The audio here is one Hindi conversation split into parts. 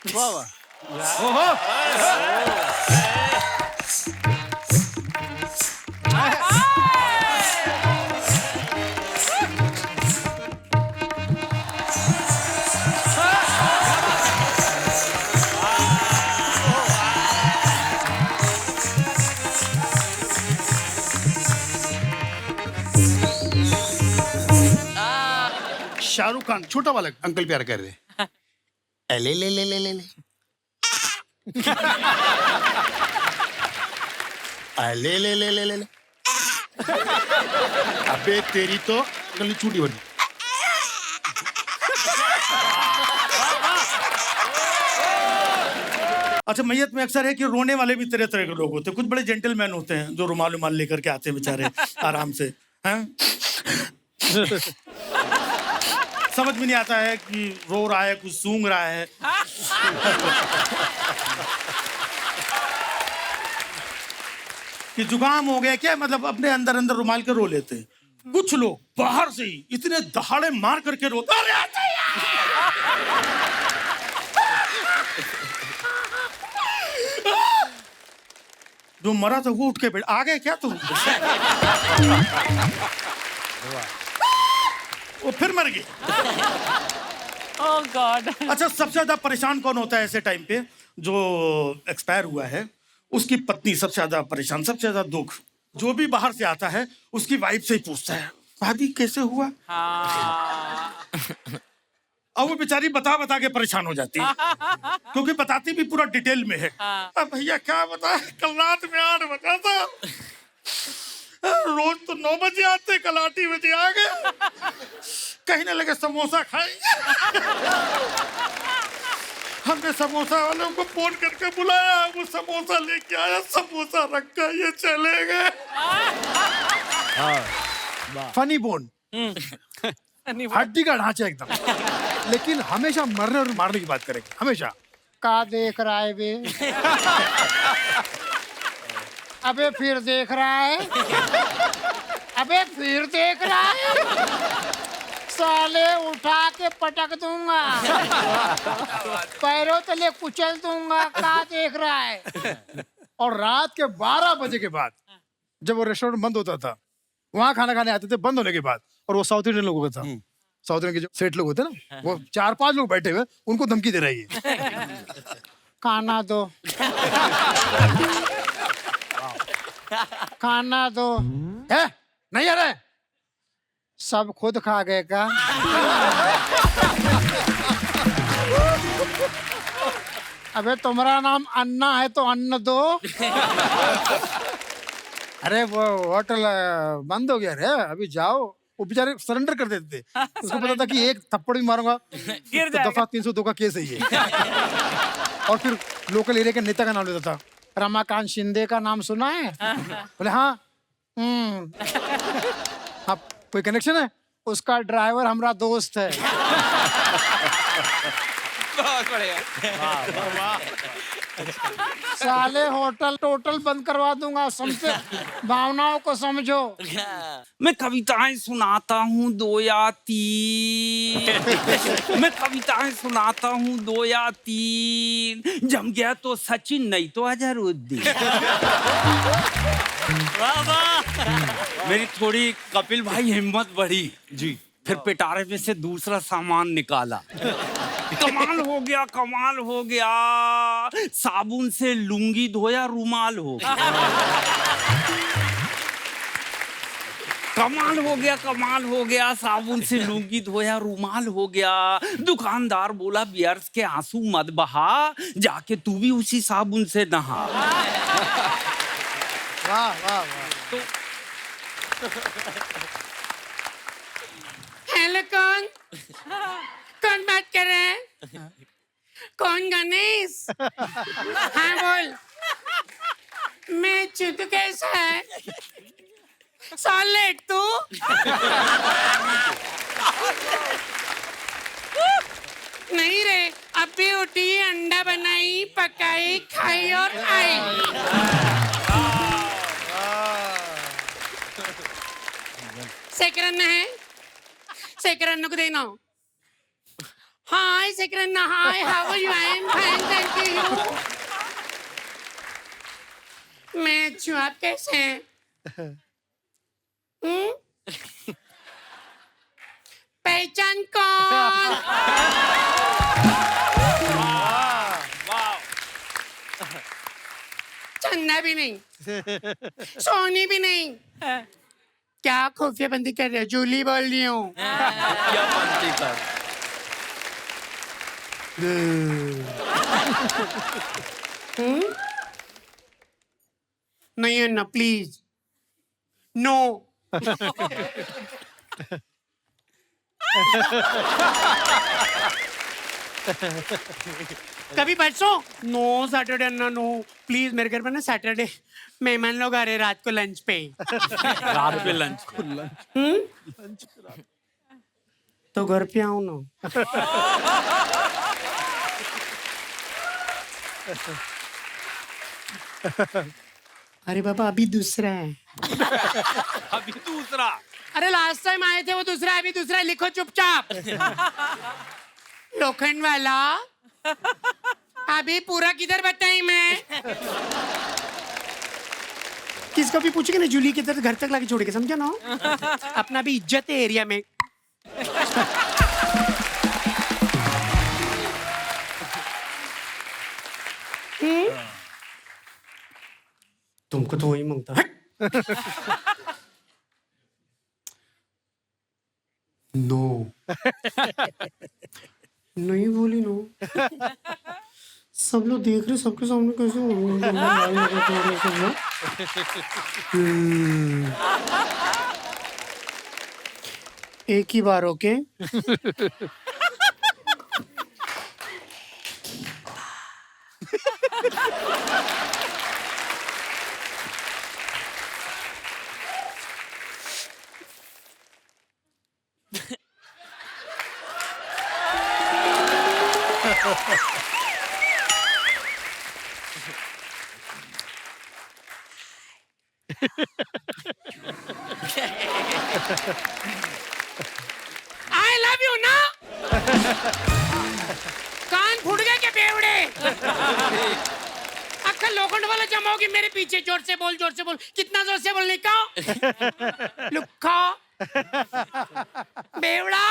वाह वाह। ओहो शाहरुख खान छोटा वाला अंकल प्यार कर रहे। ले ले ले ले ले ले ले ले ले ले ले ले। अबे तेरी तो गली छूटी बनी। अच्छा, मैयत में अक्सर है कि रोने वाले भी तरह तरह के लोग होते हैं। कुछ बड़े जेंटलमैन होते हैं जो रुमाल रुमाल लेकर के आते हैं बेचारे आराम से, हैं? समझ में नहीं आता है कि रो रहा है कुछ सूंघ रहा है। कि जुकाम हो गया क्या, मतलब अपने अंदर अंदर रुमाल के रो लेते हैं। कुछ लोग बाहर से ही इतने दहाड़े मार करके रोते जो मरा था वो उठ के बैठ आ गए क्या तुम? वो फिर मर गए। ओह गॉड। अच्छा, सबसे ज्यादा परेशान कौन होता है ऐसे टाइम पे? जो एक्सपायर हुआ है उसकी पत्नी सबसे ज्यादा परेशान, सबसे ज्यादा दुख। जो भी बाहर से आता है उसकी वाइफ से ही पूछता है भाभी कैसे हुआ। हाँ। और वो बेचारी बता बता के परेशान हो जाती है क्योंकि बताती भी पूरा डिटेल में है। अब भैया क्या बताए, कल रात में 8 बजा था, रोज तो 9 बजे आते, कल 8 ही बजे आ गए। कहने लगे समोसा खाएंगे। हमने समोसा वालों को फोन करके बुलाया, वो समोसा लेके आया, समोसा रखा, ये चले गए। फनी बोन, हड्डी का ढांचा एकदम, लेकिन हमेशा मरने और मारने की बात करेंगे हमेशा। का देख रहा है बे? अबे फिर देख रहा है? अबे फिर देख रहा है? साले उठा के पटक दूंगा, पैरों तले कुचल दूंगा। का देख रहा है? और रात के 12 बजे के बाद जब वो रेस्टोरेंट बंद होता था, वहां खाना खाने आते थे बंद होने के बाद, और वो साउथ इंडियन लोगों का था। साउथ इंडियन के जो सेठ लोग होते हैं ना, वो 4-5 लोग बैठे हुए, उनको धमकी दे रही है। खाना दो, खाना दो। है नहीं आ रहा है? सब खुद खा गए का? अबे तुम्हारा नाम अन्ना है तो अन्न दो। अरे वो होटल बंद हो गया रे, अभी जाओ। वो बेचारे सरेंडर कर देते थे, उसको पता था कि एक थप्पड़ भी मारूंगा गिर तो दफा 302 का केस है ये। और फिर लोकल एरिया के नेता का नाम लेता था। रमाकांत शिंदे का नाम सुना है? बोले हाँ। आप कोई कनेक्शन है? उसका ड्राइवर हमारा दोस्त है। बहुत बढ़िया। साले होटल टोटल बंद करवा दूंगा, समझे? भावनाओं को समझो। मैं कविताएं सुनाता हूँ 2 या 3। मैं कविताएं सुनाता हूँ 2 या 3। जम गया तो सचिन, नहीं तो अजहरुद्दीन। मेरी थोड़ी कपिल भाई हिम्मत बढ़ी जी, फिर पिटारे में से दूसरा सामान निकाला। कमाल हो गया, कमाल हो गया। साबुन से लुंगी धोया, रुमाल हो गया। कमाल हो गया, कमाल हो गया। साबुन से लुंगी धोया, रुमाल हो गया। दुकानदार बोला बियर्स के आंसू मत बहा, जाके तू भी उसी साबुन से नहा। वाह वाह वाह। हेलो, कौन कौन बात कर रहे हैं? कौन गणेश? हाँ बोल। मैं चुटू, कैसा है? सॉलिड तू? नहीं रे, अभी उठी, अंडा बनाई, पकाई, खाई और आई। सेकरन है, सेकरन को देना। Hi, Sekran. Hi, how are you? I am fine, thank you. मैं अच्छी हूँ, आप कैसे हैं? पहचान कौन? चंदा भी नहीं, सोनी भी नहीं। क्या खुफिया बंदी कर रहे हो? जूली बोल रही हूँ। क्या बनती कर? नहीं है ना, प्लीज नो। कभी परसों नो, सैटरडे ना नो प्लीज। मेरे घर पर ना सैटरडे मेहमान लोग आ रहे रात को लंच पे। रात पे लंच। तो घर पे आओ ना। अरे बाबा अभी दूसरा है। अभी दूसरा। अरे लास्ट टाइम आए थे वो दूसरा, अभी दूसरा लिखो चुपचाप। लोखंड वाला अभी पूरा किधर बताई मैं? किसको भी पूछेंगे ना, जूली किधर घर तक लाके छोड़ेगा, समझा ना? अपना भी इज्जत है एरिया में। तुमको तो वही मांगता। नो नहीं बोली नो। सब लोग देख रहे, सबके सामने कैसे एक ही बार ओके। आई लव यू ना। कान फूट गए क्या बेवड़े? अक्खा लोखंड वाला जमा होगी मेरे पीछे। जोर से बोल, जोर से बोल। कितना जोर से बोलने का? लुक्खा बेवड़ा।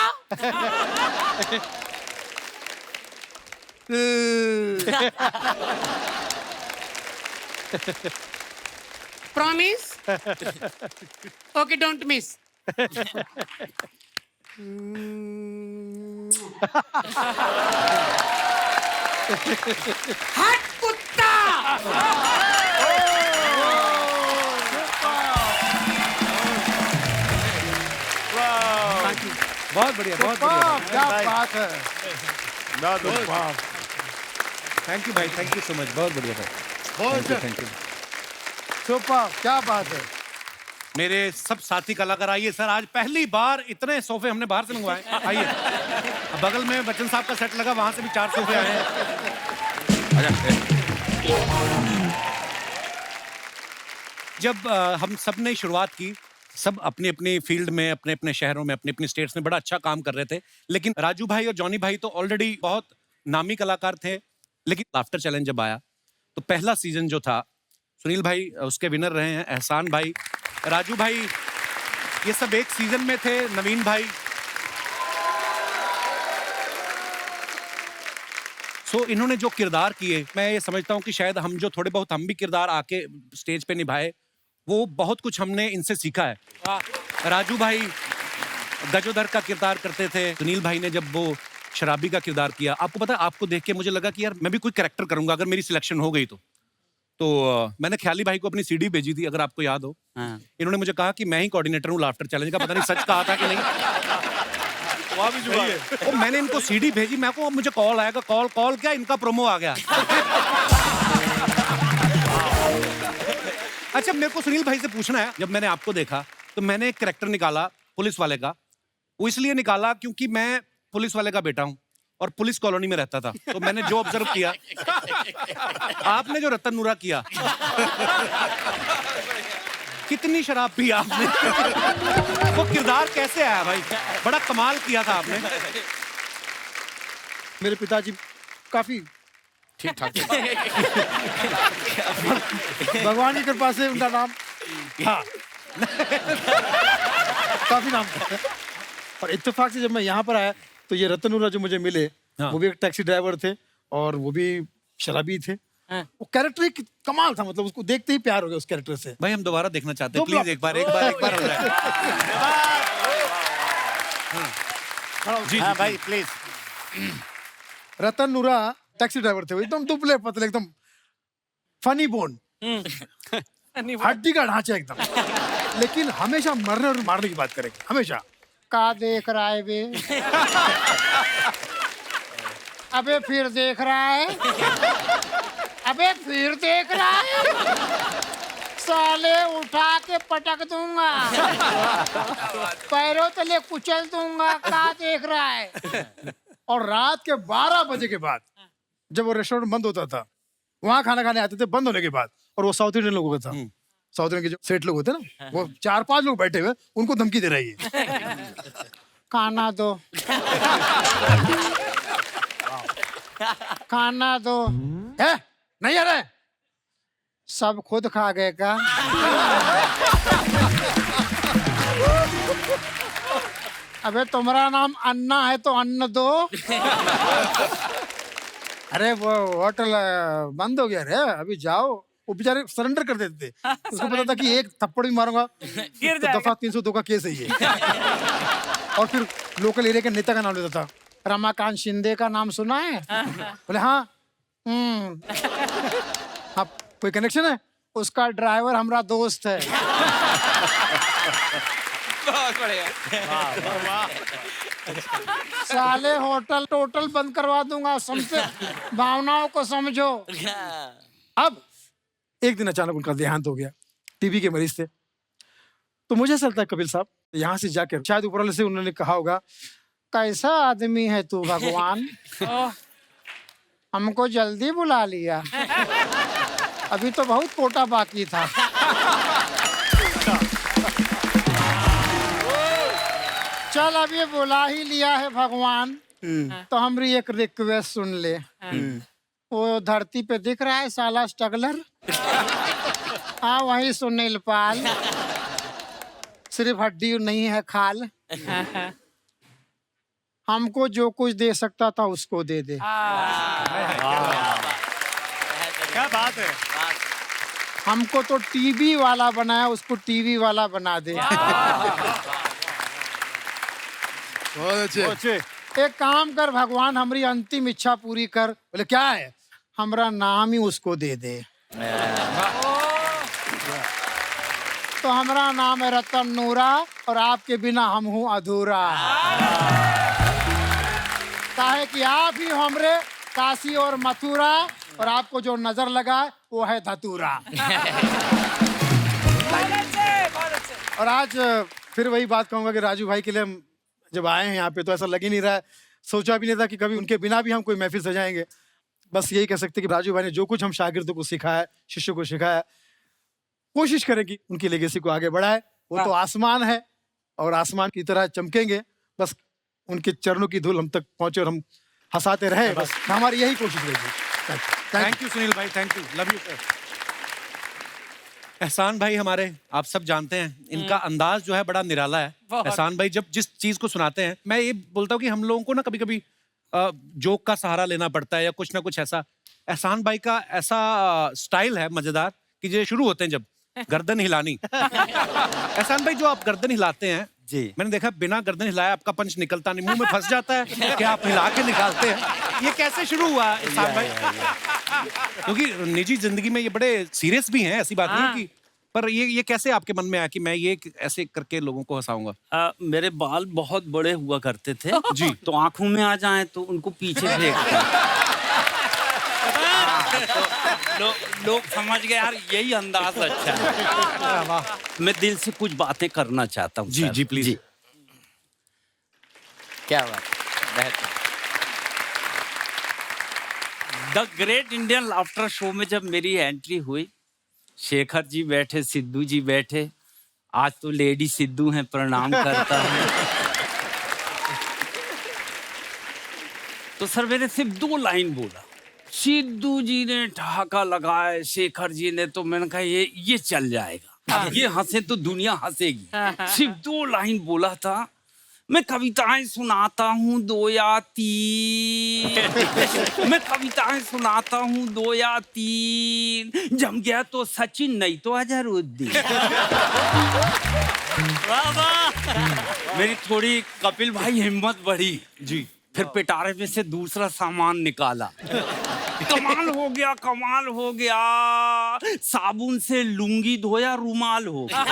प्रॉमिस? Okay, don't miss. हट कुत्ता। बहुत बढ़िया, बहुत वाह, बढ़िया। क्या बात है। थैंक यू भाई, थैंक यू सो मच। बहुत बढ़िया भाई, बहुत थैंक यू। सुपर, क्या बात है। मेरे सब साथी कलाकार आइए सर। आज पहली बार इतने सोफे हमने बाहर से मंगवाए। आइए, अब बगल में बच्चन साहब का सेट लगा, वहां से भी 4 सोफे आए हैं। जब हम सब ने शुरुआत की, सब अपनी अपनी फील्ड में, अपने अपने शहरों में, अपने अपने स्टेट्स में बड़ा अच्छा काम कर रहे थे, लेकिन राजू भाई और जॉनी भाई तो ऑलरेडी बहुत नामी कलाकार थे। लेकिन लाफ्टर चैलेंज जब आया तो पहला सीजन जो था, सुनील भाई उसके विनर रहे हैं, एहसान भाई, राजू भाई, ये सब एक सीजन में थे, नवीन भाई। सो इन्होंने जो किरदार किए, मैं ये समझता हूँ कि शायद हम जो थोड़े बहुत हम भी किरदार आके स्टेज पे निभाए, वो बहुत कुछ हमने इनसे सीखा है। राजू भाई गजोदर का किरदार करते थे, सुनील भाई ने जब वो शराबी का किरदार किया, आपको पता है, आपको देख के मुझे लगा कि यार मैं भी कोई कैरेक्टर करूंगा अगर मेरी सिलेक्शन हो गई तो मैंने ख्याली भाई को अपनी सीडी भेजी थी, अगर आपको याद हो। इन्होंने मुझे कहा कि मैं ही कोऑर्डिनेटर हूँ लाफ्टर चैलेंज का, पता नहीं सच कहा था कि नहीं। तो मैंने इनको सीडी भेजी, मैं को मुझे कॉल आएगा, कॉल क्या, इनका प्रोमो आ गया। अच्छा, मेरे को सुनील भाई से पूछना है, जब मैंने आपको देखा तो मैंने एक कैरेक्टर निकाला पुलिस वाले का। वो इसलिए निकाला क्योंकि मैं पुलिस वाले का बेटा हूं और पुलिस कॉलोनी में रहता था, तो मैंने जो ऑब्जर्व किया, आपने जो रतन नूरा किया, कितनी शराब पी आपने, वो किरदार कैसे आया भाई, बड़ा कमाल किया था आपने। मेरे पिताजी काफी ठीक ठाक भगवान की कृपा से उनका नाम था काफी नाम था। और इत्तेफाक से जब मैं यहाँ पर आया तो ये रतनुरा जो मुझे मिले वो भी एक टैक्सी ड्राइवर थे और वो भी शराबी थे। वो कैरेक्टर एक कमाल था, मतलब उसको देखते ही प्यार हो गया उस कैरेक्टर से। भाई हम दोबारा देखना चाहते हैं, दो प्लीज एक बार हो जाए। जी हाँ भाई प्लीज। रतन नूरा टैक्सी ड्राइवर थे, वो एकदम दुबले पतले, एकदम फनी बोन, हड्डी का ढांचा एकदम, लेकिन हमेशा मरने और मारने की बात करेंगे हमेशा। का देख रहा है बे? अबे फिर देख रहा है? अबे फिर देख रहा है? साले उठा के पटक दूंगा, पैरों तले कुचल दूंगा। का देख रहा है? और रात के 12 बजे के बाद जब वो रेस्टोरेंट बंद होता था, वहां खाना खाने आते थे बंद होने के बाद, और वो साउथ इंडियन लोगों का था। साउथ इंडियन के जो सेठ लोग होते ना, वो 4-5 लोग बैठे हुए, उनको धमकी दे रही है खाना दो, खाना दो। है नहीं आ रहा है? सब खुद खा गए का? अबे तुम्हारा नाम अन्ना है तो अन्न दो। अरे वो होटल बंद हो गया रे, अभी जाओ। वो बेचारे सरेंडर कर देते थे, उसको पता था कि एक थप्पड़ भी मारूंगा तो दफा 302 का केस है ये। और फिर लोकल एरिया के नेता का नाम लेता था। रमाकांत शिंदे का नाम सुना है? बोले हाँ। हाँ, कोई कनेक्शन है? उसका ड्राइवर हमारा दोस्त है। बहुत बढ़िया। साले होटल टोटल बंद करवा दूंगा, समझे? भावनाओं को समझो। अब एक दिन अचानक उनका देहांत हो गया, टीबी के मरीज थे। तो मुझे ऐसा लगता है कपिल साहब, यहाँ से जाकर शायद ऊपर वाले से उन्होंने कहा होगा, कैसा आदमी है तू भगवान, हमको जल्दी बुला लिया, अभी तो बहुत कोटा बाकी था। चल अब ये बुला ही लिया है भगवान, तो हमारी एक रिक्वेस्ट सुन ले। वो धरती पे दिख रहा है साला स्ट्रगलर, हाँ वही सुनील पाल, सिर्फ हड्डी नहीं है खाल। हमको जो कुछ दे सकता था उसको दे दे। क्या बात है। हमको तो टीवी वाला बनाया, उसको टीवी वाला बना दे। बहुत अच्छे। एक काम कर भगवान, हमारी अंतिम इच्छा पूरी कर। बोले क्या है? हमारा नाम ही उसको दे दे। तो हमारा नाम है रतन नूरा, और आपके बिना हम हूँ अधूरा। काहे कि आप ही हमरे काशी और मथुरा, और आपको जो नजर लगा वो है धतूरा। और आज फिर वही बात कहूंगा कि राजू भाई के लिए हम जब आए हैं यहाँ पे तो ऐसा लग ही नहीं रहा है, सोचा भी नहीं था कि कभी उनके बिना भी हम कोई महफिल सजाएंगे। बस यही कह सकते कि राजू भाई ने जो कुछ हम शागिर्दों को सिखाया, शिष्यों को सिखाया, कोशिश करें कि उनकी लेगेसी को आगे बढ़ाए। वो तो आसमान है और आसमान की तरह चमकेंगे, बस उनके चरणों की धूल हम तक पहुंचे और हम हंसाते रहे, बस हमारी यही कोशिश रहेगी। थैंक यू सुनील भाई, thank you, love you sir. एहसान भाई हमारे, आप सब जानते हैं, इनका अंदाज जो है बड़ा निराला है। एहसान भाई जब जिस चीज को सुनाते हैं, मैं ये बोलता हूँ कि हम लोगों को ना कभी कभी जोक का सहारा लेना पड़ता है या कुछ ना कुछ ऐसा। एहसान भाई का ऐसा स्टाइल है मजेदार कि जो शुरू होते हैं जब गर्दन हिलानी। एहसान भाई जो आप गर्दन हिलाते हैं जी, मैंने देखा बिना गर्दन हिलाए आपका पंच निकलता नहीं, मुंह में फंस जाता है कि आप हिला के निकालते हैं। ये कैसे शुरू हुआ एहसान भाई? क्योंकि निजी जिंदगी में ये बड़े सीरियस भी हैं, ऐसी बात नहीं है कि, पर ये कैसे आपके मन में आया कि मैं ये ऐसे करके लोगों को हंसाऊंगा? मेरे बाल बहुत बड़े हुआ करते थे जी। तो आंखों में आ जाएं तो उनको पीछे फेंकते तो लोग समझ गए यार यही अंदाज अच्छा है। मैं दिल से कुछ बातें करना चाहता हूँ। जी जी प्लीज। क्या बात, the great Indian laughter show में जब मेरी एंट्री हुई, शेखर जी बैठे, सिद्धू जी बैठे, आज तो लेडी सिद्धू हैं, प्रणाम करता हूँ। तो सर मैंने सिर्फ 2 लाइन बोला, सिद्धू जी ने ठहाका लगाया, शेखर जी ने, तो मैंने कहा ये चल जाएगा, ये हंसे तो दुनिया हंसेगी। सिर्फ 2 लाइन बोला था, मैं कविताएं सुनाता हूँ 2 या 3, मैं कविताएं सुनाता हूँ 2 या 3, जम गया तो सचिन नहीं तो अजहरुद्दीन। मेरी थोड़ी कपिल भाई हिम्मत बढ़ी जी, फिर पिटारे में से दूसरा सामान निकाला। कमाल हो गया, कमाल हो गया, साबुन से लुंगी धोया रूमाल हो गया।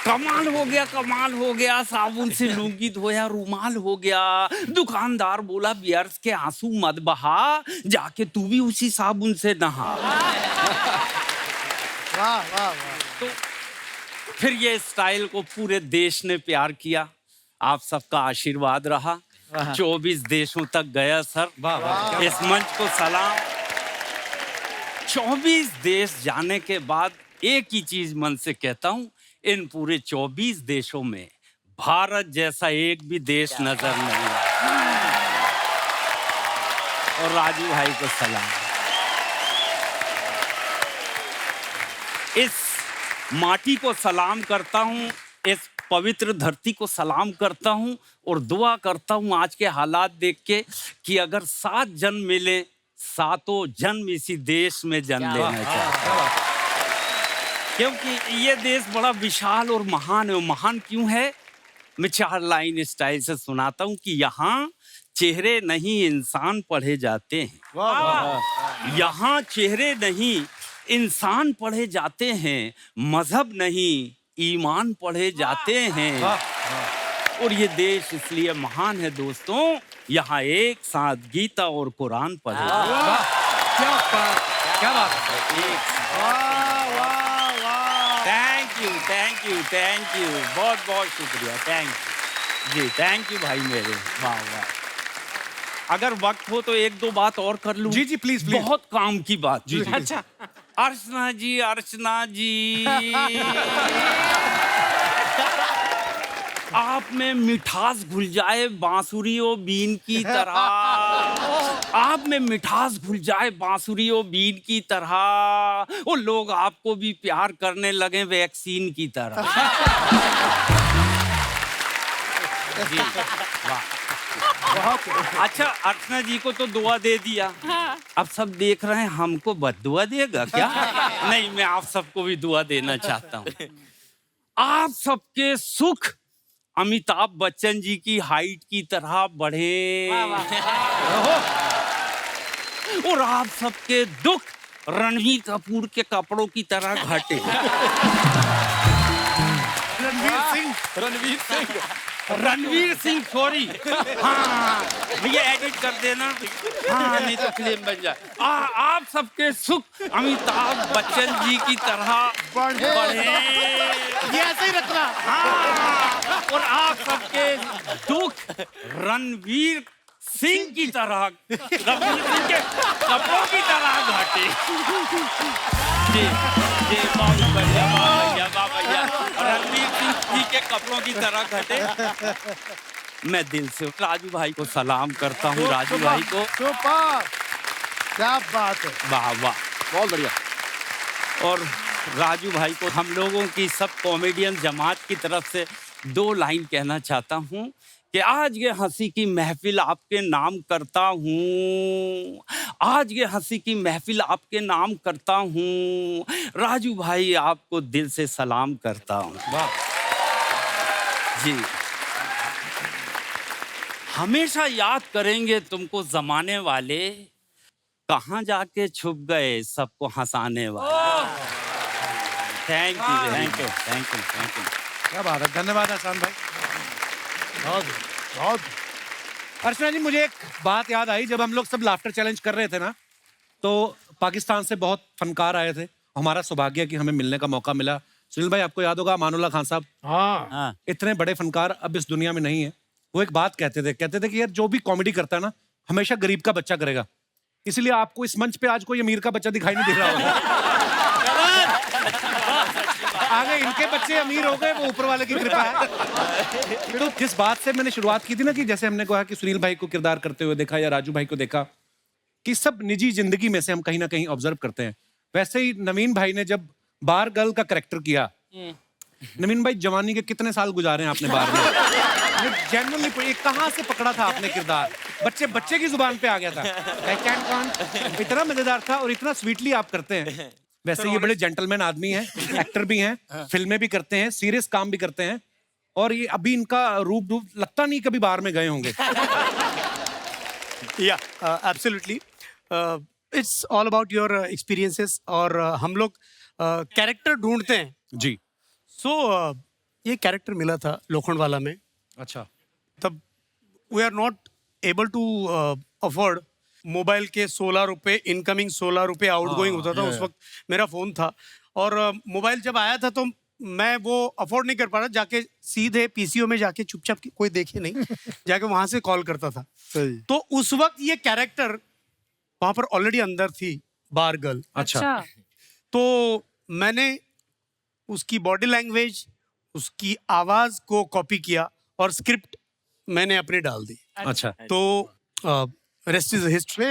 कमाल हो गया, कमाल हो गया, साबुन से लुंगी धोया रूमाल हो गया। दुकानदार बोला बियर्स के आंसू मत बहा, जाके तू भी उसी साबुन से नहा। वाह वाह वाह। तो फिर ये स्टाइल को पूरे देश ने प्यार किया, आप सबका आशीर्वाद रहा, 24 देशों तक गया सर। इस मंच को सलाम। 24 देश जाने के बाद एक ही चीज मन से कहता हूं, इन पूरे 24 देशों में भारत जैसा एक भी देश नजर नहीं आया। और राजू भाई को सलाम। इस माटी को सलाम करता हूं, इस पवित्र धरती को सलाम करता हूं और दुआ करता हूं आज के हालात देख के कि अगर 7 जन्म मिले, 7 जन्म इसी देश में जन्म लेना चाहिए, क्योंकि ये देश बड़ा विशाल और महान है। महान क्यों है? मैं 4 लाइन स्टाइल से सुनाता हूं कि यहाँ चेहरे नहीं इंसान पढ़े जाते हैं, यहाँ चेहरे नहीं इंसान पढ़े जाते हैं, मजहब नहीं ईमान पढ़े जाते हैं। और ये देश इसलिए महान है दोस्तों, यहाँ एक साथ गीता और कुरान पढ़े। क्या बात है। थैंक यू, बहुत बहुत शुक्रिया, thank you ji, thank you भाई मेरे, वाह वाह। अगर वक्त हो तो 1-2 बात और कर लूं? जी प्लीज। बहुत काम की बात जी। अच्छा, अर्चना जी आप में मिठास घुल जाए बांसुरी और बीन की तरह, आप में मिठास घुल जाए बांसुरी और बीन की तरह, वो लोग आपको भी प्यार करने लगे वैक्सीन की तरह। जी, वाह। अच्छा, अर्चना जी को तो दुआ दे दिया, अब सब देख रहे हैं हमको बद्दुआ देगा क्या? नहीं, मैं आप सबको भी दुआ देना चाहता हूँ। आप सबके सुख अमिताभ बच्चन जी की हाइट की तरह बढ़े और आप सबके दुख रणवीर कपूर के कपड़ों की तरह घटे। रणवीर सिंह सॉरी, हाँ भैया एडिट कर देना, हाँ नहीं तो फिल्म बन जाए। आप सबके सुख अमिताभ बच्चन जी की तरह बढ़े, ये ऐसे ही रखना। हाँ, और आप सबके दुख रणवीर सिंह की तरह, रणवीर सिंह के कपड़ों की तरह घटे। जी जी, बहुत बढ़िया, भैया रणवीर सिंह जी के कपड़ों की तरह घटे। मैं दिल से राजू भाई को सलाम करता हूँ, राजू भाई को। सुपर, क्या बात है, वाह वाह, बहुत बढ़िया। और राजू भाई को हम लोगों की सब कॉमेडियन जमात की तरफ से 2 लाइन कहना चाहता हूँ कि आज ये हंसी की महफिल आपके नाम करता हूँ, आज ये हंसी की महफिल आपके नाम करता हूँ। राजू भाई आपको दिल से सलाम करता हूँ। जी, हमेशा याद करेंगे तुमको जमाने वाले, कहाँ जाके छुप गए सबको हंसाने वाले। Thank you. क्या बात है, धन्यवाद आसान भाई। बहुत। अर्चना जी, मुझे एक बात याद आई, जब हम लोग सब लाफ्टर चैलेंज कर रहे थे ना, तो पाकिस्तान से बहुत फनकार आए थे। हमारा सौभाग्य कि हमें मिलने का मौका मिला। सुनील भाई, आपको याद होगा अमानुल्लाह खान साहब, हाँ, इतने बड़े फनकार अब इस दुनिया में नहीं है। वो एक बात कहते थे कि यार जो भी कॉमेडी करता है ना, हमेशा गरीब का बच्चा करेगा। इसलिए आपको इस मंच पे आज कोई अमीर का बच्चा दिखाई नहीं दे रहा होगा। आगे इनके बच्चे अमीर हो गए, वो ऊपर वाले की कृपा है। तो जिस बात से मैंने शुरुआत की थी ना, कि जैसे हमने कहा कि सुनील भाई को किरदार करते हुए देखा या राजू भाई को देखा, कि सब निजी जिंदगी में से हम कहीं ना कहीं ऑब्जर्व करते हैं, वैसे ही नवीन भाई ने जब बार गर्ल का कैरेक्टर किया, नवीन भाई जवानी के कितने साल गुजारे हैं आपने बार में? जेन्युइनली कहाँ से पकड़ा था आपने किरदार? बच्चे की जुबान पे आ गया था। I can't count। इतना मजेदार था और इतना स्वीटली आप करते हैं। वैसे ये बड़े जेंटलमैन आदमी हैं, एक्टर भी हैं, फिल्में भी करते हैं, सीरियस काम भी करते हैं, और ये अभी इनका रूप लगता नहीं कभी बाहर में गए होंगे। Absolutely, it's all about your experiences. और हम लोग कैरेक्टर ढूंढते हैं। जी। सो ये कैरेक्टर मिला था लोखंडवाला में, अच्छा। तब we are not able to afford. Mobile के 16 रुपये इनकमिंग, 16 रुपये आउटगोइंग होता था। उस वक्त मेरा फ़ोन था, और मोबाइल जब आया था तो मैं वो अफोर्ड नहीं कर पा रहा, जाके सीधे पीसीओ में जाके चुपचाप, कोई देखे नहीं, जाके वहाँ से कॉल करता था। तो उस वक्त ये कैरेक्टर वहाँ पर ऑलरेडी अंदर थी, बार गर्ल। अच्छा। तो मैंने उसकी बॉडी लैंग्वेज, उसकी आवाज को कॉपी किया और स्क्रिप्ट मैंने अपनी डाल दी। अच्छा। तो रेस्ट इज हिस्ट्री।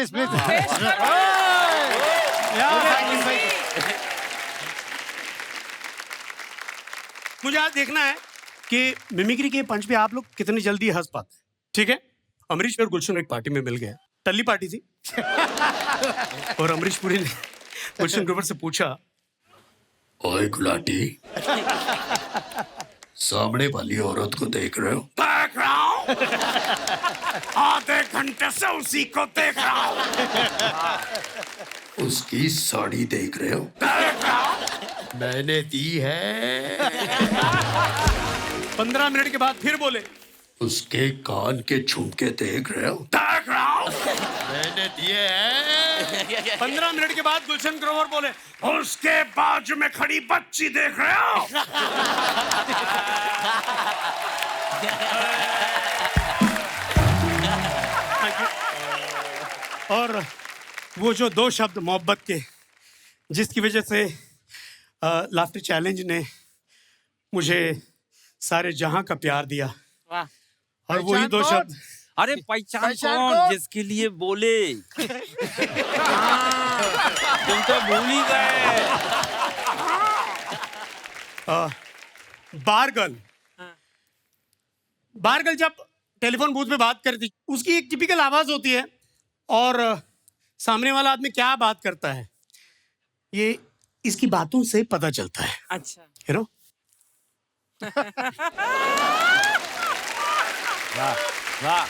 मुझे आज देखना है कि मिमिक्री के पंच पे आप लोग कितनी जल्दी हंस पाते हैं। ठीक है, अमरीश और गुलशन एक पार्टी में मिल गए, टल्ली पार्टी थी। और अमरीश पुरी ने गुलशन ग्रोवर से पूछा, ओए गुलाटी, सामने वाली औरत को देख रहे हो? देख रहा हूँ, आधे घंटे से उसी को देख रहा हूँ। उसकी साड़ी देख रहे हो? देख रहा हूँ, मैंने दी है। 15 मिनट के बाद फिर बोले, उसके कान के झुमके देख रहे हो? देख रहा हूँ, मैंने दिए हैं। 15 मिनट के बाद गुलशन ग्रोवर बोले, उसके बाजू में खड़ी बच्ची देख रहे हो? और वो जो 2 शब्द मोहब्बत के, जिसकी वजह से लाफ्टर चैलेंज ने मुझे सारे जहां का प्यार दिया, और वही 2 शब्द। अरे पहचान कौन जिसके लिए बोले? तुम तो भूल ही गए। बारगल। बारगल जब टेलीफोन बूथ पे बात करती, उसकी एक टिपिकल आवाज होती है, और सामने वाला आदमी क्या बात करता है ये इसकी बातों से पता चलता है। अच्छा, यू नो। वाह।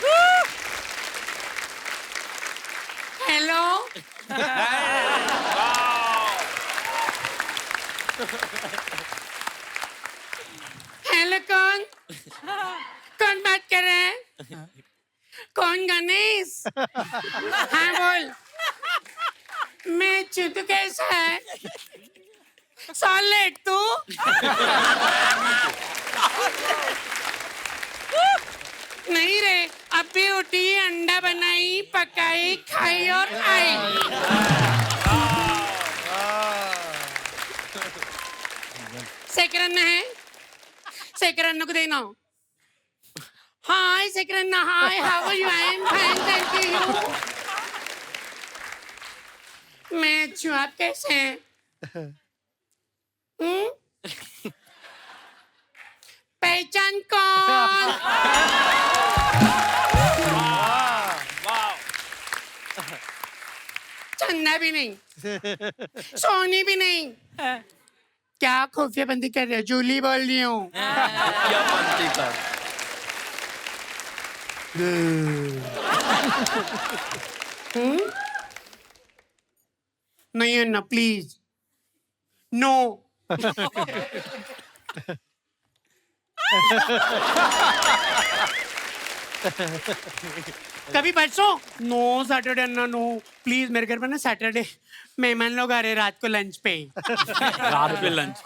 हेलो। हेलो, कौन बात कर रहे हैं? कौन? गणेश? हाँ बोल। मैं चुतू, कैसा है? सॉलिड तू? नहीं रे, अभी उठी, अंडा बनाई, पकाई, खाई और आई। सेकरन है, सेकरन को देना। Hi Sekaran, hi, how are you? I am fine, thank you. मैं अच्छी, आप कैसे हैं? पहचान कौन? चंदा भी नहीं, सोनी भी नहीं। क्या खुफिया बंदी कर रहे हो? जूली बोल रही हूँ। क्या बनती कर? नहीं है ना, प्लीज नो। कभी परसों नो, सैटरडे ना, नो प्लीज। मेरे घर पर ना सैटरडे मेहमान लोग आ रहे रात को लंच पे। रात पे लंच।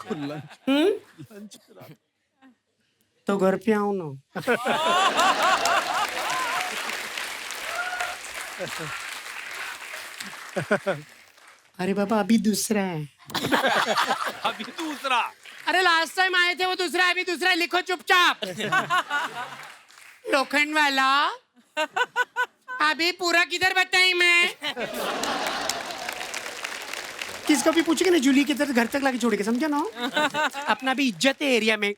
तो घर पे आओ ना। अरे बाबा अभी दूसरा है। अभी दूसरा। अरे लास्ट टाइम आए थे वो दूसरा है, अभी दूसरा है, लिखो चुपचाप। लोखंड वाला अभी पूरा किधर बताई मैं? किसको भी पूछेंगे ना जूली किधर, घर तक लाके छोड़ेगा, समझा ना? अपना भी इज्जत है एरिया में।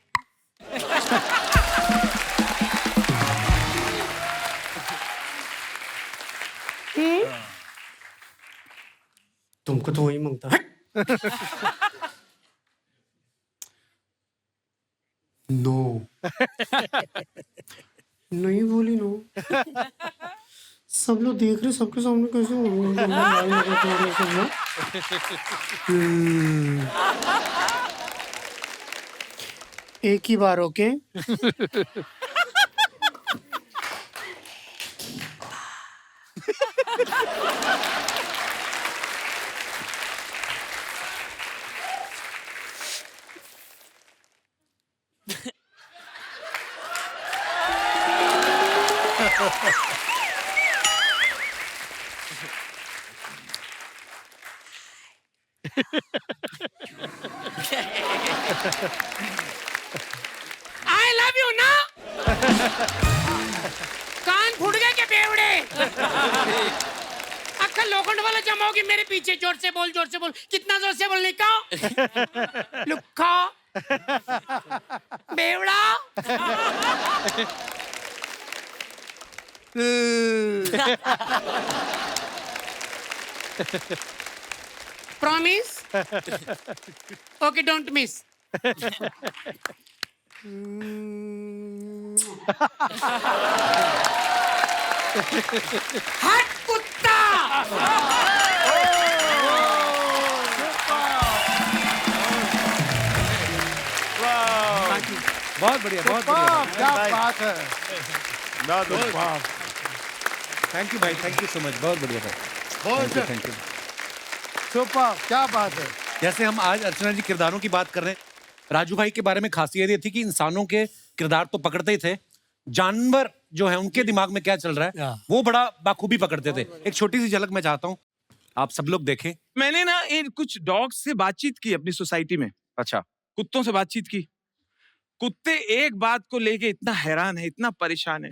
तुमको तो वही मांगता है। नो नहीं बोली नो। सब लोग देख रहे, सबके सामने कैसे एक ही बार ओके। आई लव यू ना। कान फूट गए क्या बेवड़े? अक्खा लोखंड वाला जमा होगी मेरे पीछे। जोर से बोल, जोर से बोल। कितना जोर से बोलने का? लुक्खा बेवड़ा। प्रॉमिस? Okay don't miss. हट कुत्ता। बहुत बढ़िया, बहुत वाह, बढ़िया। क्या बात है। थैंक यू भाई, थैंक यू सो मच, बहुत बढ़िया भाई, बहुत थैंक यू। सुपर, क्या बात है। जैसे हम आज अर्चना जी किरदारों की बात कर रहे हैं, राजू भाई के बारे में खासियत ये थी कि इंसानों के किरदार तो पकड़ते ही थे, जानवर जो है उनके दिमाग में क्या चल रहा है वो बड़ा बाखूबी पकड़ते थे। एक छोटी सी झलक मैं चाहता हूँ आप सब लोग देखें। मैंने ना इन कुछ डॉग्स से बातचीत की अपनी सोसाइटी में। अच्छा, कुत्तों से बातचीत की। कुत्ते एक बात को लेके इतना हैरान है, इतना परेशान है।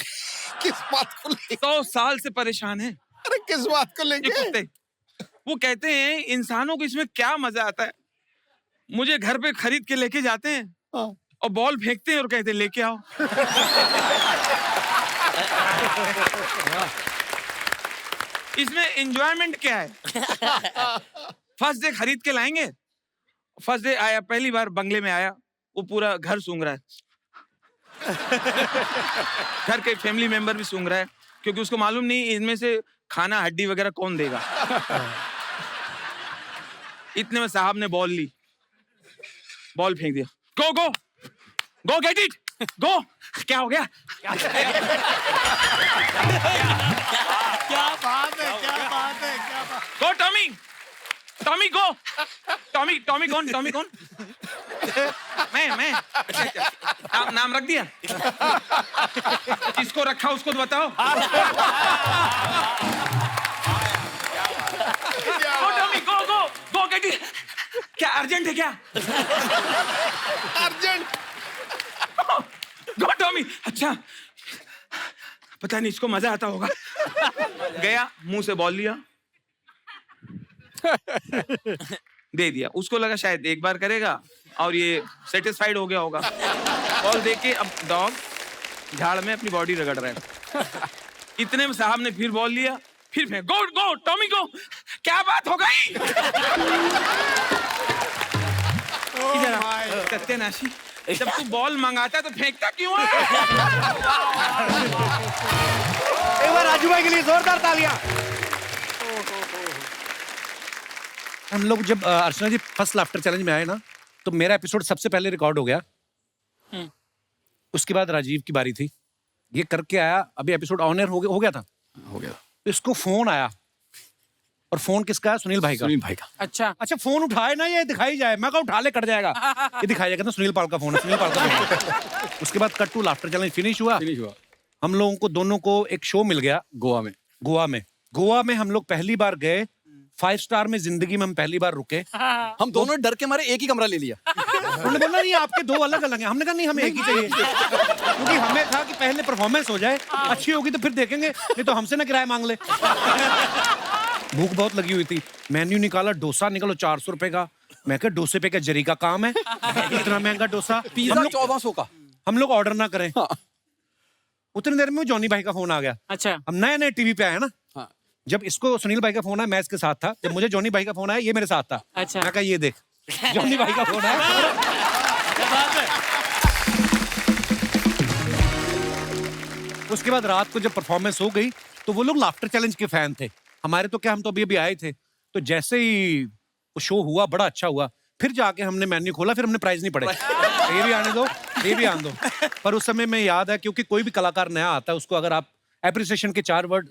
किस बात को लेके? 100 साल से परेशान है अरे किस बात को ये लेके? कुत्ते। वो कहते हैं इंसानों को इसमें क्या मजा आता है। मुझे घर पे खरीद के लेके जाते हैं और बॉल फेंकते हैं और कहते हैं लेके आओ। इसमें एंजॉयमेंट क्या है? फर्स्ट डे खरीद के लाएंगे। फर्स्ट डे आया, पहली बार बंगले में आया, वो पूरा घर सूंघ रहा है। घर के फैमिली मेंबर भी सूंघ रहा है क्योंकि उसको मालूम नहीं इनमें से खाना हड्डी वगैरह कौन देगा। इतने में साहब ने बॉल ली, बॉल फेंक दिया। गो go go get it go. क्या हो गया? क्या बात है, क्या बात है, क्या बात। गो टॉमी, टॉमी गो। टॉमी, टॉमी कौन? टॉमी कौन? मैं नाम रख दिया। किसको रखा उसको तो बताओ। Go Tommy go go go get it. क्या अर्जेंट है क्या? अर्जेंट। Go Tommy. अच्छा, पता नहीं इसको मजा आता होगा। गया, मुंह से बॉल लिया, दे दिया। उसको लगा शायद एक बार करेगा और ये सेटिस्फाइड हो गया होगा। बॉल देके अब डॉग झाड़ में अपनी बॉडी रगड़ रहा है। इतने में साहब ने फिर बॉल लिया, फिर फेंक। गो गो टॉमी गो। क्या बात हो गई? सत्यानाशी, जब तू बॉल मंगाता तो फेंकता क्यों है? एक बार राजू भाई के लिए जोरदार तालियां। हम लोग जब अर्चना जी फर्स्ट लाफ्टर चैलेंज में आए ना, तो मेरा एपिसोड सबसे पहले रिकॉर्ड हो गया। उसके बाद राजीव की बारी थी, ये करके आया। अभी एपिसोड ऑन एयर हो गया था। तो इसको फोन आया, और फोन किसका है? सुनील भाई का। सुनील भाई का। अच्छा अच्छा, फोन उठाए ना, ये दिखाई जाए। मैं कहा उठा ले, कट जाएगा। ये दिखाई जाएगा ना, सुनील पाल का फोन है, सुनील पाल का फोन। उसके बाद cut to laughter challenge finish हुआ। हम लोगों को दोनों को एक शो मिल गया गोवा में। गोवा में हम लोग पहली बार गए 5 स्टार में जिंदगी में हम पहली बार रुके। हम दोनों डर के मारे एक ही कमरा ले लिया। उन्होंने बोला नहीं आपके 2 अलग अलग हैं। हमने कहा नहीं हमें एक ही चाहिए, क्योंकि हमें था कि पहले परफॉर्मेंस हो जाए, अच्छी होगी तो फिर देखेंगे, नहीं तो हमसे ना किराया मांग ले। भूख बहुत लगी हुई थी। मेन्यू निकाला, डोसा निकालो 400 रुपए का। मैं कहा डोसे पे क्या जरी का काम है, इतना महंगा डोसा। पिज्जा 1400 का। हम लोग ऑर्डर ना करें। उतनी देर में जॉनी भाई का फोन आ गया। अच्छा। हम नए नए टीवी पे आए हैं ना। हाँ। जब इसको सुनील भाई का फोन आया, मैं इसके साथ था। जब मुझे जॉनी भाई का फोन आया, ये मेरे साथ था। अच्छा। मैं कहा ये देख जॉनी भाई का फोन आया। उसके बाद रात को जब परफॉर्मेंस हो गई तो वो लोग लाफ्टर चैलेंज के फैन थे। हमारे तो क्या, हम तो अभी अभी आए थे। तो जैसे ही वो शो हुआ, बड़ा अच्छा हुआ, फिर जाके हमने मेन्यू खोला, फिर हमने प्राइस नहीं पढ़े। ये भी आने दो, ये भी आने दो। पर उस समय में याद है, क्योंकि कोई भी कलाकार नया आता है, उसको अगर आप एप्रिसिएशन के 4 वर्ड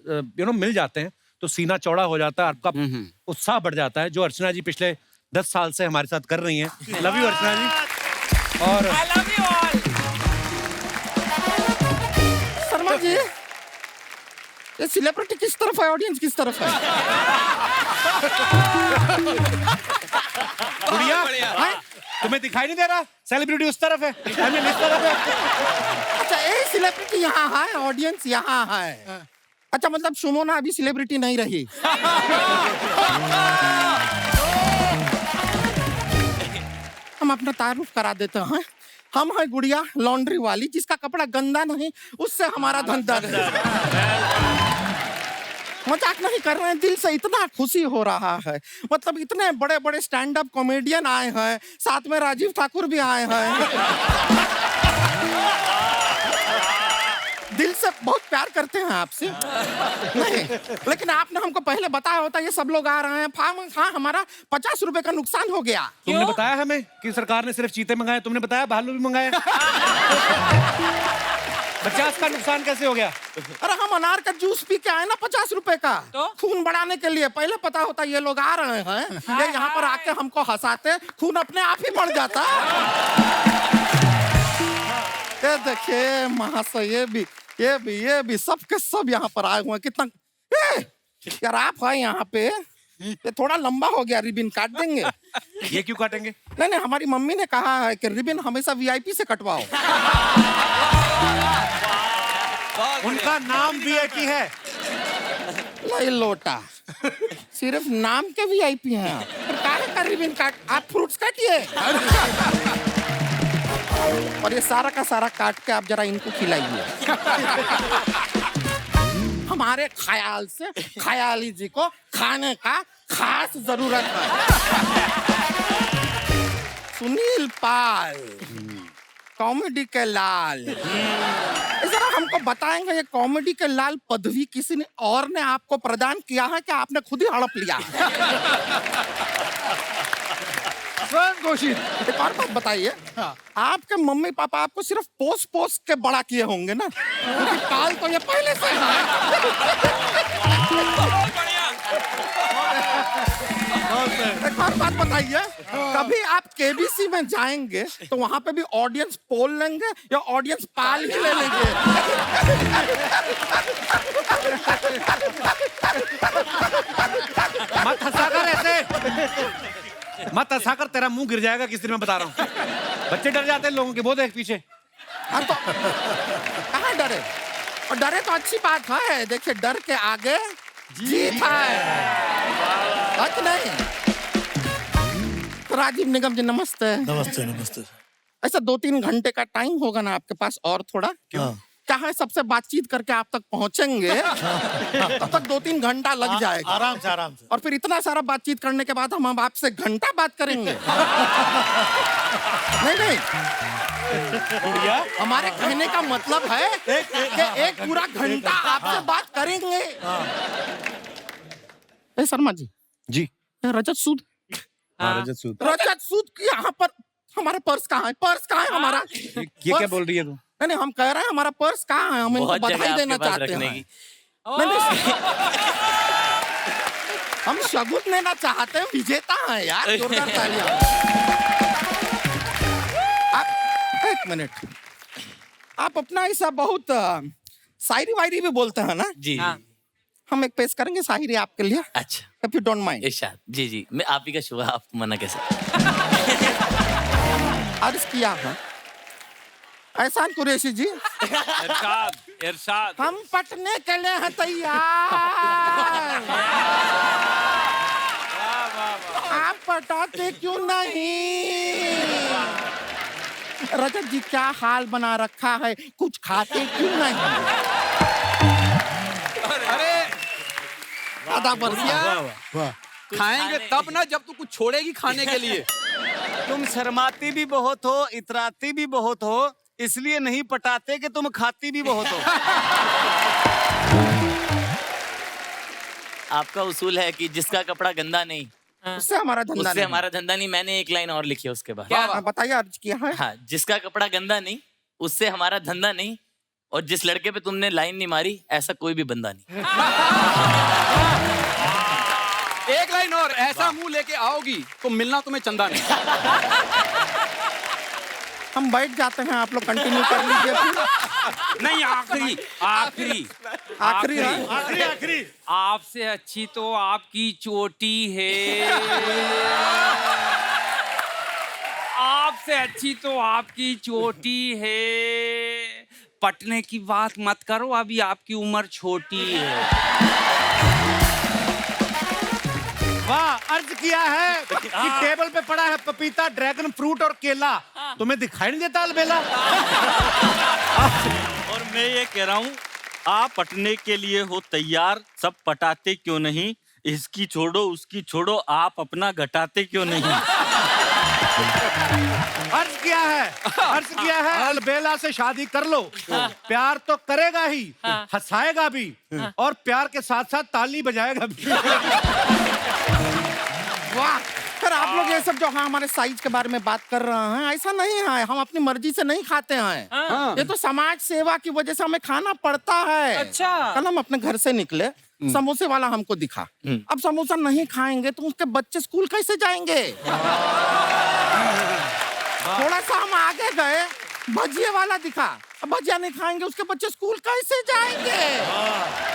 मिल जाते हैं तो सीना चौड़ा हो जाता है, आपका उत्साह बढ़ जाता है, जो अर्चना जी पिछले 10 साल से हमारे साथ कर रही हैं। लव यू अर्चना जी। और I love you all. Sharma ji, ये सेलिब्रिटी किस तरफ है, ऑडियंस किस तरफ है? गुड़िया, तुम्हें दिखाई नहीं दे रहा? सेलिब्रिटी उस तरफ है, इस तरफ है। अच्छा, ये सेलिब्रिटी यहाँ है, ऑडियंस यहाँ है। अच्छा, मतलब सुमोना अभी सेलिब्रिटी नहीं रही। हम अपना तारुफ करा देते हैं। हम है गुड़िया, लॉन्ड्री वाली, जिसका कपड़ा गंदा नहीं, उससे हमारा धंधा नहीं। मजाक नहीं कर रहे हैं, दिल से इतना खुशी हो रहा है। मतलब इतने बड़े बड़े स्टैंड अप कॉमेडियन आए हैं, साथ में राजीव ठाकुर भी आए हैं। दिल से बहुत प्यार करते हैं आपसे। नहीं, लेकिन आपने हमको पहले बताया होता ये सब लोग आ रहे हैं। हाँ, हमारा 50 रुपए का नुकसान हो गया। तुमने बताया हमें कि सरकार ने सिर्फ चीते मंगाए, तुमने बताया भालू भी मंगाए। 50 का नुकसान कैसे हो गया? अरे हम अनार का जूस पी के आए ना 50 रुपए का, तो? खून बढ़ाने के लिए। पहले पता होता ये लोग आ रहे हैं, ये यहाँ पर आके हमको हंसाते, खून अपने आप ही बढ़ जाता। ये देखिए महाशय, ये भी सब के सब यहाँ पर आए हुए हैं। कितना यार आप है यहाँ पे, ये थोड़ा लंबा हो गया, रिबिन काट देंगे। ये क्यों काटेंगे? नहीं, हमारी मम्मी ने कहा है कि रिबिन हमेशा वीआईपी से कटवाओ। उनका नाम वीआईपी है। लाई लोटा, सिर्फ नाम के वीआईपी हैं आप। काहे का रिबिन काट, आप फ्रूट्स काटिए। और ये सारा का सारा काट के आप जरा इनको खिलाइए। हमारे ख्याल से ख्याली जी को खाने का खास जरूरत है। सुनील पाल, कॉमेडी के लाल, जरा हमको बताएंगे ये कॉमेडी के लाल पदवी किसी ने और ने आपको प्रदान किया है कि आपने खुद ही हड़प लिया? स्वयं घोषित। एक और बात बताइए, आपके मम्मी पापा आपको सिर्फ पोस के बड़ा किए होंगे ना, क्योंकि काल तो ये पहले से है। एक और बात बताइए, कभी आप केबीसी में जाएंगे तो वहां पे भी ऑडियंस पोल लेंगे या ऑडियंस पाल ही ले लेंगे? मत हंसा कर ऐसे, मत हंसा कर, तेरा मुंह गिर जाएगा किसी दिन, मैं बता रहा हूँ। बच्चे डर जाते हैं लोगों के, वो देख पीछे। हाँ तो कहाँ डरे? और डरे तो अच्छी बात है। देखिए, डर के आगे जीत है, नहीं? राजीव निगम जी नमस्ते। नमस्ते नमस्ते। ऐसा 2-3 घंटे का टाइम होगा ना आपके पास और थोड़ा? क्यों? क्या है, सबसे बातचीत करके आप तक पहुंचेंगे तब तक 2-3 घंटा लग जाएगा। आराम से। और फिर इतना सारा बातचीत करने के बाद हम आपसे घंटा बात करेंगे। नहीं, हमारे कहने का मतलब है कि एक पूरा घंटा आपसे बात करेंगे। शर्मा जी, रजत सूद, रजत सूद की यहाँ पर हमारा पर्स कहाँ है? पर्स कहाँ है हमारा? ये क्या बोल रही है तू? नहीं, हम कह रहे हैं हमारा पर्स कहाँ है, हम इनको बधाई देना चाहते हैं। नहीं, हम शगुन लेना चाहते हैं, विजेता हैं यार, जोरदार तालियां। आप एक मिनट, आप अपना ऐसा बहुत शायरी वायरी भी बोलते हैं ना? जी। हम एक पेश करेंगे शायरी आपके लिए, अच्छा इफ यू डोंट माइंड। इरशाद जी जी, मैं आप ही का शुभ, आप मना कैसे? अर्ज किया है एहसान कुरैशी जी, इरशाद इरशाद। हम पटने के लिए हैं तैयार, आप पटाते क्यों नहीं? रजत जी क्या हाल बना रखा है, कुछ खाते क्यों नहीं? अरे आधा बरसिया खाएंगे तब ना जब तू कुछ छोड़ेगी खाने के लिए। तुम शर्माती भी बहुत हो, इतराती भी बहुत हो, इसलिए नहीं पटाते कि तुम खाती भी बहुत हो। आपका उसूल है कि जिसका कपड़ा गंदा नहीं उससे हमारा धंधा उससे नहीं। हमारा धंधा नहीं। मैंने एक लाइन और लिखी है उसके बाद। हाँ, बताइए अर्ज किया है। हाँ, जिसका कपड़ा गंदा नहीं उससे हमारा धंधा नहीं, और जिस लड़के पे तुमने लाइन नहीं मारी ऐसा कोई भी बंदा नहीं। एक लाइन और, ऐसा मुंह लेके आओगी तो मिलना तुम्हें चंदा नहीं। हम बैठ जाते हैं, आप लोग कंटिन्यू कर लीजिए फिर। नहीं, आखिरी आखिरी आखिरी है? आखिरी आपसे अच्छी तो आपकी चोटी है, आपसे अच्छी तो आपकी चोटी है। पटने की बात मत करो, अभी आपकी उम्र छोटी है। वाह, अर्ज किया है कि टेबल पे पड़ा है पपीता, ड्रैगन फ्रूट और केला, तुम्हें दिखाई नहीं देता अलबेला? और मैं ये कह रहा हूँ, आप पटने के लिए हो तैयार, सब पटाते क्यों नहीं? इसकी छोड़ो उसकी छोड़ो, आप अपना घटाते क्यों नहीं? अर्ज किया है अलबेला से शादी कर लो, प्यार तो करेगा ही, हंसाएगा भी, और प्यार के साथ साथ ताली बजाएगा भी। वाह, फिर आप लोग ये सब जो हाँ हमारे साइज के बारे में बात कर रहे हैं, ऐसा नहीं है, हम अपनी मर्जी से नहीं खाते हैं। ये तो समाज सेवा की वजह से हमें खाना पड़ता है। अच्छा। कल हम अपने घर से निकले, समोसे वाला हमको दिखा, अब समोसा नहीं खाएंगे तो उसके बच्चे स्कूल कैसे जाएंगे? थोड़ा सा हम आगे गए, भजिए वाला दिखा, अब भजिया नहीं खाएंगे उसके बच्चे स्कूल कैसे जाएंगे?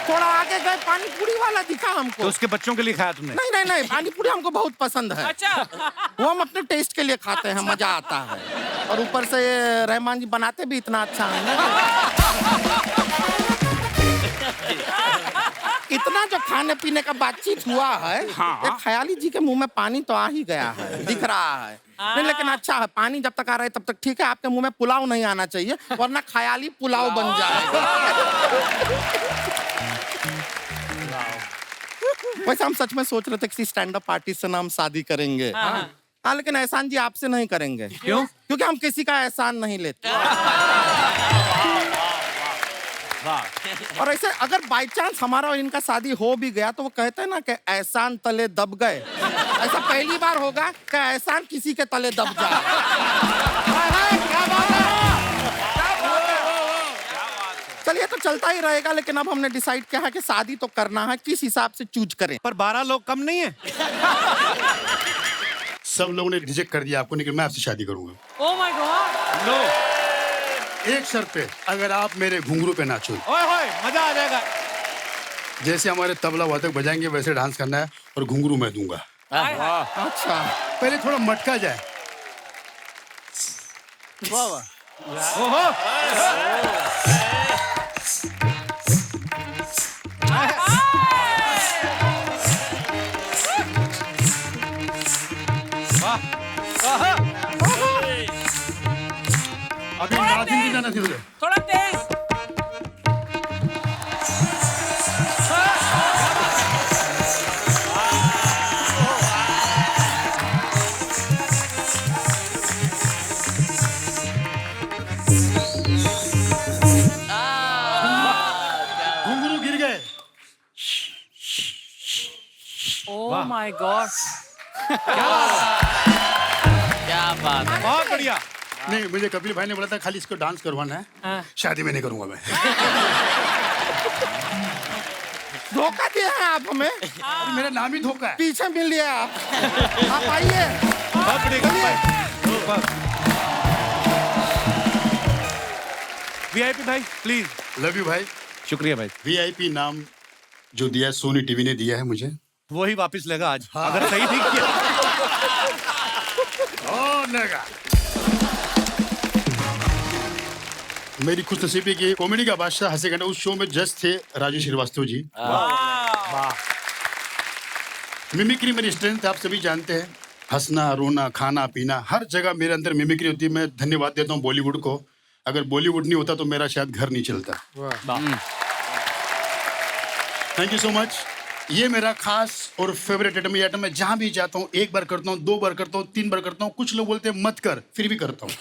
थोड़ा आगे गए, पानी पूरी वाला दिखा हमको, तो उसके बच्चों के लिए खाया तुमने? नहीं नहीं नहीं, पानी पूरी हमको बहुत पसंद है। अच्छा। वो हम अपने टेस्ट के लिए खाते हैं, मजा आता है, और ऊपर से ये रहमान जी बनाते भी इतना अच्छा है ना। इतना जो खाने पीने का बातचीत हुआ है, एक ख्याली जी के मुंह में पानी तो आ ही गया है, दिख रहा है। नहीं, लेकिन अच्छा है, पानी जब तक आ रहा है तब तक ठीक है। आपके मुंह में पुलाव नहीं आना चाहिए, वरना ख्याली पुलाव बन जाएगा। वैसे हम सच में सोच रहे थे किसी स्टैंड अप आर्टिस्ट से नाम शादी करेंगे। हाँ, लेकिन एहसान जी आपसे नहीं करेंगे। क्यों? क्योंकि हम किसी का एहसान नहीं लेते। और ऐसे अगर बाई चांस हमारा और इनका शादी हो भी गया तो वो कहते हैं ना कि एहसान तले दब गए, ऐसा पहली बार होगा कि एहसान किसी के तले दब जाए। चलिए, तो चलता ही रहेगा, लेकिन अब हमने डिसाइड किया है कि शादी तो करना है, किस हिसाब से चूज करें। पर 12 लोग कम नहीं है? सब लोगों ने रिजेक्ट कर दिया आपको, लेकिन मैं आपसे शादी करूंगा। Oh my God. नो, एक शर्त पे, अगर आप मेरे घुंघरू पे नाचो। ओए होए, मजा आ जाएगा। जैसे हमारे तबला वादक बजाएंगे वैसे डांस करना है, और घुंघरू मैं दूंगा। अच्छा, पहले थोड़ा मटका जाए। ओहो, अभी नाचिंग की जाना चाहिए। थोड़ा तेज। घुंघरू गिर गए। Oh my God. क्या बात है, बहुत बढ़िया। नहीं, मुझे कपिल भाई ने बोला था खाली इसको डांस करवाना है, शादी में नहीं करूंगा मैं। धोखा दिया है आप हमें। अरे मेरा नाम ही धोखा है। पीछे मिल लिया आप आइए। बहुत बढ़िया। वीआईपी भाई प्लीज। लव यू भाई। शुक्रिया भाई। वीआईपी नाम जो दिया है सोनी टीवी ने दिया है मुझे। वही वापस लेगा आज अगर सही नहीं किया। लेगा। मेरी खुशनसीबी की कॉमेडी का बादशाह हंसे गाने उस शो में जज थे राजू श्रीवास्तव जी। मिमिक्री मेरी स्ट्रेंथ आप सभी जानते हैं। हंसना, रोना, खाना पीना, हर जगह मेरे अंदर मिमिक्री होती है। मैं धन्यवाद देता हूँ बॉलीवुड को। अगर बॉलीवुड नहीं होता तो मेरा शायद घर नहीं चलता। Thank you so much. ये मेरा खास और फेवरेट आइटम। ये आइटम मैं जहां भी जाता हूँ 1 बार करता हूँ, 2 बार करता हूँ, 3 बार करता हूँ। कुछ लोग बोलते हैं मत कर, फिर भी करता हूँ।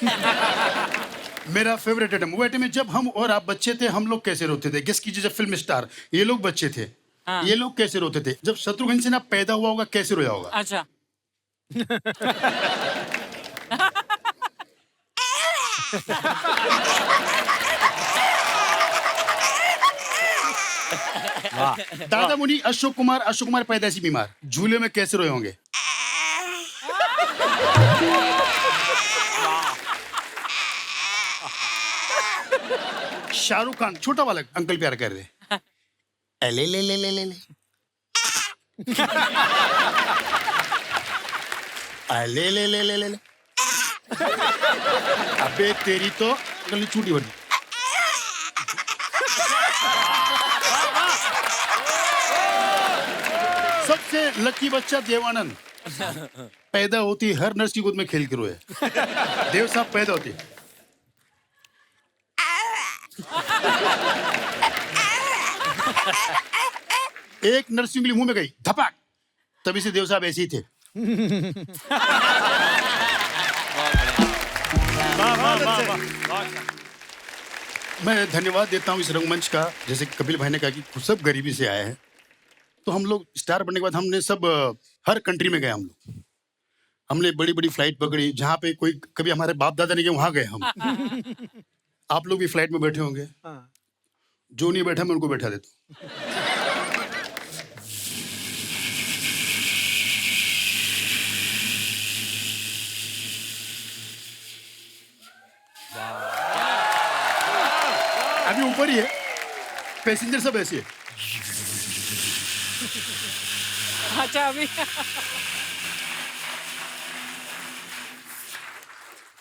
मेरा फेवरेट आइटम वो आइटम है जब हम और आप बच्चे थे हम लोग कैसे रोते थे। गेस कीजिए, जब फिल्म स्टार ये लोग बच्चे थे, ये लोग कैसे रोते थे। जब शत्रुघ्न सिन्हा पैदा हुआ होगा कैसे रोया होगा। अच्छा। दादा मुनि अशोक कुमार पैदाइशी बीमार झूले में कैसे रोए होंगे। शाहरुख खान छोटा बालक अंकल प्यार कर रहे ले ले ले ले ले ले ले ले ले ले ले अबे तेरी तो गली छूटी बनी। सबसे लकी बच्चा देवानंद पैदा होती हर नर्स की गोद में खेल के रोए। देव साहब पैदा होती एक नर्स उंगली मुंह में गई धपाक, तभी से देव साहब ऐसे ही थे। मैं धन्यवाद देता हूँ इस रंगमंच का। जैसे कपिल भाई ने कहा कि सब गरीबी से आए हैं, तो हम लोग स्टार बनने के बाद हमने सब हर कंट्री में गए। हम लोग हमने बड़ी बड़ी फ्लाइट पकड़ी जहाँ पे कोई कभी हमारे बाप दादा नहीं गए, वहां गए हम। आप लोग भी फ्लाइट में बैठे होंगे। जो नहीं बैठा मैं उनको बैठा देता हूँ। अभी ऊपर ही है, पैसेंजर सब ऐसे है। अच्छा अभी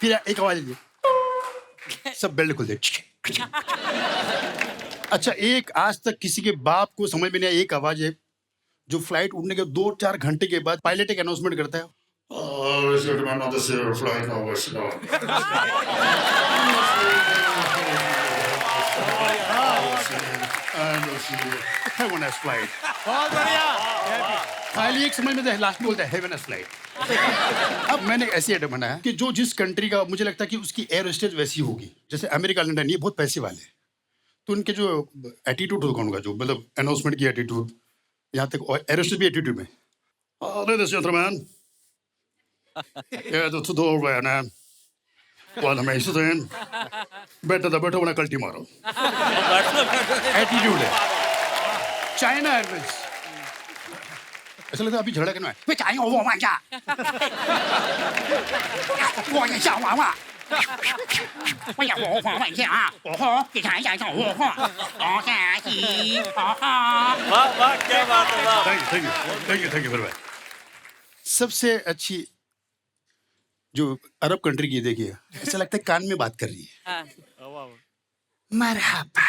फिर एक आवाज दी, सब बेल्ट खोल दे। अच्छा, एक आज तक किसी के बाप को समझ में नहीं आया एक आवाज है जो फ्लाइट उड़ने के 2-4 घंटे के बाद पायलट एक अनाउंसमेंट करता है। बहुत बढ़िया। खाली एक समझ में लास्ट बोलता है हेवन फ्लाइट। अब मैंने ऐसी आइटम बनाया कि जो जिस कंट्री का मुझे लगता है कि उसकी एयर होस्टेस वैसी होगी। जैसे अमेरिका, लंदन, ये बहुत पैसे वाले, तो उनके जो एटीट्यूड होगा उनका, जो मतलब अनाउंसमेंट की एटीट्यूड, यहाँ तक एयर होस्टेस भी एटीट्यूड में। Ladies and gentlemen, to the man, well, amazing. Better when I call tomorrow. Attitude है। चाइना एयरवेज ऐसा लगता है अभी झगड़ा करना है। वाह क्या बात है, वाह। Thank you very much. सबसे अच्छी जो अरब कंट्री की देखिए, ऐसा लगता है कान में बात कर रही है। मरहबा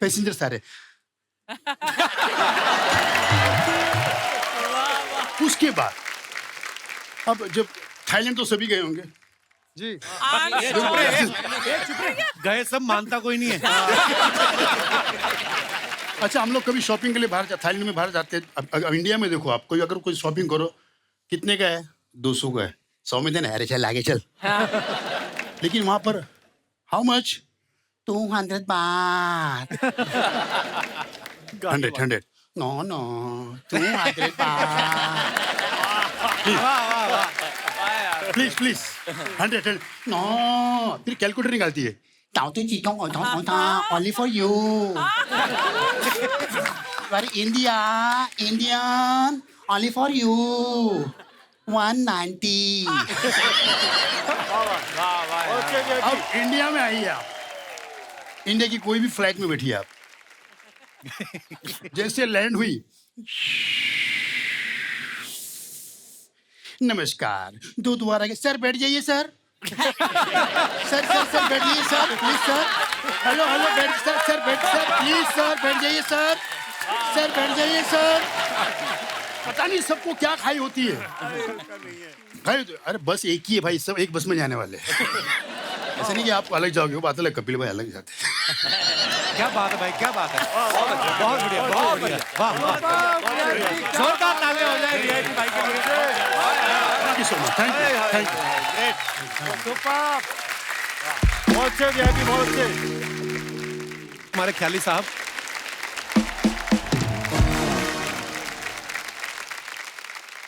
पैसेंजर सारे। उसके बाद अब जब थाईलैंड तो सभी गए होंगे जी। गए सब, मानता कोई नहीं है। अच्छा, हम लोग कभी शॉपिंग के लिए बाहर थाईलैंड में बाहर जाते हैं। अब इंडिया में देखो, आप कोई अगर कोई शॉपिंग करो, कितने का है? 200 का है, 100 में देना। अरे चल आगे चल। लेकिन वहां पर हाउ मच? 200 बात। 100 नो 200 बात। Please 100 no. फिर कैलकुलेटर निकालती है। Only for you. Indian only for you. 190। अब इंडिया में आइए आप, इंडिया की कोई भी फ्लाइट में बैठिए आप, जैसे लैंड हुई, नमस्कार, दो दोबारा के सर बैठ जाइए सर, सर बैठिए sir, please sir, hello hello बैठ सर बैठ सर, प्लीज सर बैठ जाइए सर बैठ जाइए सर। पता नहीं सबको क्या खाई होती है भाई, अरे बस एक ही है भाई, सब एक बस में जाने वाले हैं। ऐसा नहीं कि आप अलग जाओगे, वो बात अलग, कपिल भाई अलग जाते हैं। क्या बात है भाई, क्या बात है, बहुत बढ़िया, बहुत बढ़िया, वाह वाह, जोरदार तालियां हो जाए रियायती भाई के लिए। Thank you so much, thank you. बहुत अच्छे रियायती, बहुत अच्छे। हमारे ख्याली साहब,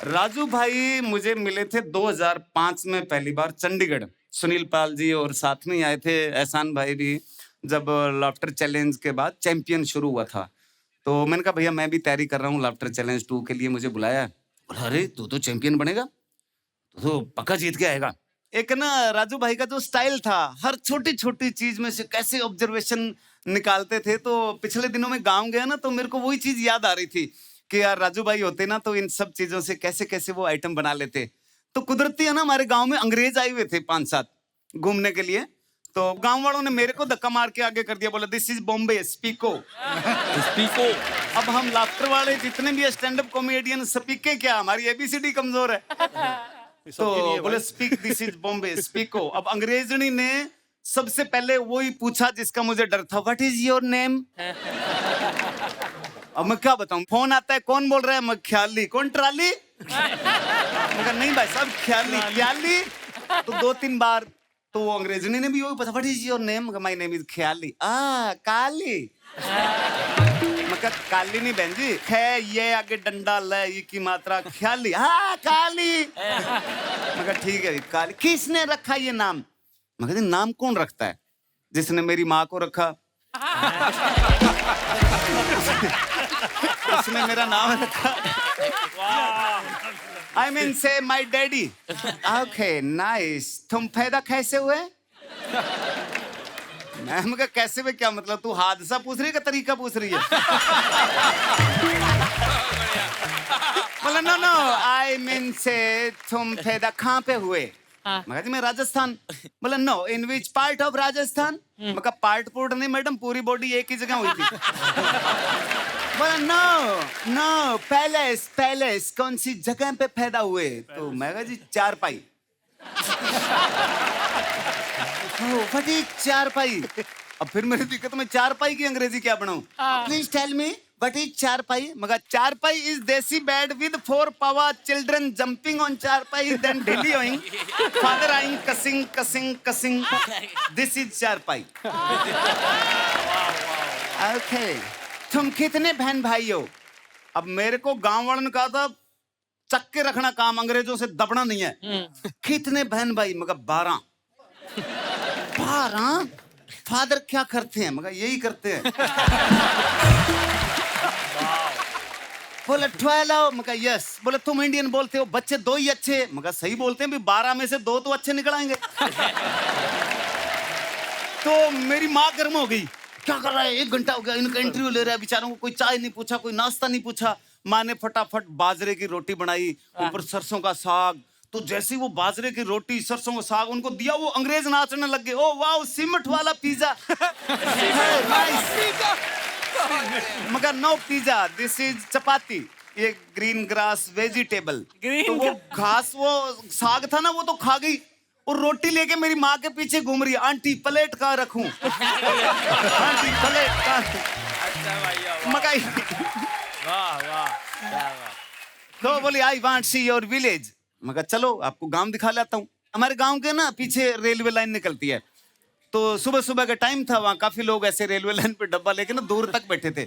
राजू भाई मुझे मिले थे 2005 में पहली बार चंडीगढ़। सुनील पाल जी और साथ में ही आए थे, एहसान भाई भी, जब लाफ्टर चैलेंज के बाद चैंपियन शुरू हुआ था। तो मैंने कहा भैया मैं भी तैयारी कर रहा हूँ लाफ्टर चैलेंज 2 के लिए, मुझे बुलाया। बोला अरे तू तो चैंपियन बनेगा, तो पक्का जीत के आएगा। एक ना राजू भाई का जो स्टाइल था, हर छोटी छोटी चीज में से कैसे ऑब्जर्वेशन निकालते थे। तो पिछले दिनों में गाँव गया ना, तो मेरे को वही चीज याद आ रही थी कि यार राजू भाई होते ना तो इन सब चीजों से कैसे कैसे वो आइटम बना लेते। तो कुदरती है ना, हमारे गांव में अंग्रेज आए हुए थे 5-7 घूमने के लिए। तो गांव वालों ने मेरे को धक्का मार के आगे कर दिया, बोला दिस इज बॉम्बे, स्पीको। स्पीको। अब हम लाफ्टर वाले जितने भी स्टैंड अप कॉमेडियन स्पीके क्या, हमारी एबीसीडी कमजोर है। तो बोले स्पीक, दिस इज बॉम्बे, स्पीको। अब अंग्रेजनी ने सबसे पहले वही पूछा जिसका मुझे डर था, व्हाट इज योर नेम। अब मैं क्या बताऊं, फोन आता है, कौन बोल रहा है, मैं ख्याली। कौन ट्राली। मगर नहीं भाई साहब, ख्याली ख्याली। तो 2-3 बार तो वो अंग्रेजनी ने भी वही पूछा, what is your name. My name is Khyali. Kali. मैं कहा काली नहीं बहन जी, खे ये आगे डंडा ल ये की मात्रा, ख्याली। हाँ काली। मैं कहा ठीक है काली। किसने रखा ये नाम। मैं कहती नाम कौन रखता है, जिसने मेरी माँ को रखा उसने मेरा नाम रखा। I mean say my daddy. Okay, nice. तुम पैदा कैसे हुए। मैम का कैसे में क्या मतलब, तू हादसा पूछ रही है कि तरीका पूछ रही है। बोला नो I mean say तुम पैदा कहाँ पे हुए। मैं राजस्थान। बोला no in which part of Rajasthan. मैं कहा पार्ट पोर्ट नहीं मैडम, पूरी बॉडी एक ही जगह हुई थी। बोला नो पैलेस पैलेस, कौन सी जगह पे पैदा हुए। तो मैं कहा जी चारपाई। फटी चारपाई। अब फिर मेरी दिक्कत, मैं चारपाई की अंग्रेजी क्या बनाऊं। Please tell me what is charpai. मगर charpai is desi bed with 4 power children jumping on charpai then dealing father eyeing cursing cursing cursing, this is charpai. Okay तुम कितने बहन भाई हो। अब मेरे को गांव वालों ने कहा था चक्के रखना काम, अंग्रेजों से दबना नहीं है। कितने बहन भाई। मगर 12। फादर क्या करते हैं। मगर यही करते हैं। बोले 12। मगर यस। बोले तुम इंडियन बोलते हो, बच्चे 2 ही अच्छे। मगर सही बोलते हैं भी 12 में से 2 तो अच्छे निकल आएंगे। तो मेरी माँ गर्म हो गई, क्या कर रहा है, 1 घंटा हो गया इनका इंटरव्यू ले रहा है, बेचारों को कोई चाय नहीं पूछा, कोई नाश्ता नहीं पूछा। माँ ने फटाफट बाजरे की रोटी बनाई, ऊपर सरसों का साग। तो जैसे वो बाजरे की रोटी सरसों का साग उनको दिया, वो अंग्रेज नाचने लग गए। ओ वाह सीमेंट वाला पिज्जा। मगर नो पिज्जा, दिस इज चपाती, ये ग्रीन ग्रास वेजिटेबल। तो वो घास, वो साग था ना, वो तो खा गई और रोटी लेके मेरी माँ के पीछे घूम रही है, आंटी प्लेट कहाँ रखूं। आंटी प्लेट कहाँ। मकाई। तो बोली I want see your village. मगर चलो आपको गांव दिखा लाता हूँ। हमारे गांव के ना पीछे रेलवे लाइन निकलती है। तो सुबह सुबह का टाइम था, वहाँ काफी लोग ऐसे रेलवे लाइन पे डब्बा लेके ना दूर तक बैठे थे।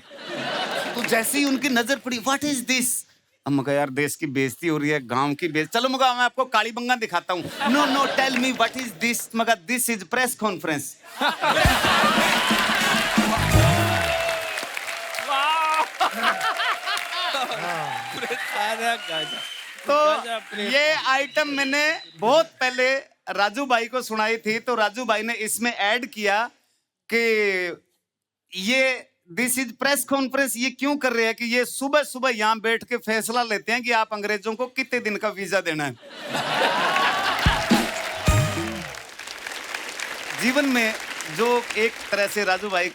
तो जैसे ही उनकी नजर पड़ी, व्हाट इज दिस। अब मगर यार देश की बेइज्जती हो रही है, गांव की बेइज्जती। चलो मगर मैं आपको काली बंगा दिखाता हूँ। No tell me what is this. मगर दिस इज प्रेस कॉन्फ्रेंस। तो ये आइटम मैंने बहुत पहले राजू भाई को सुनाई थी, तो राजू भाई ने इसमें ऐड किया कि ये दिस इज प्रेस कॉन्फ्रेंस ये क्यों कर रहे हैं कि ये सुबह सुबह यहाँ बैठ के फैसला लेते हैं कि आप अंग्रेजों को कितने दिन का वीजा देना है। जीवन में जो एक तरह से राजू भाई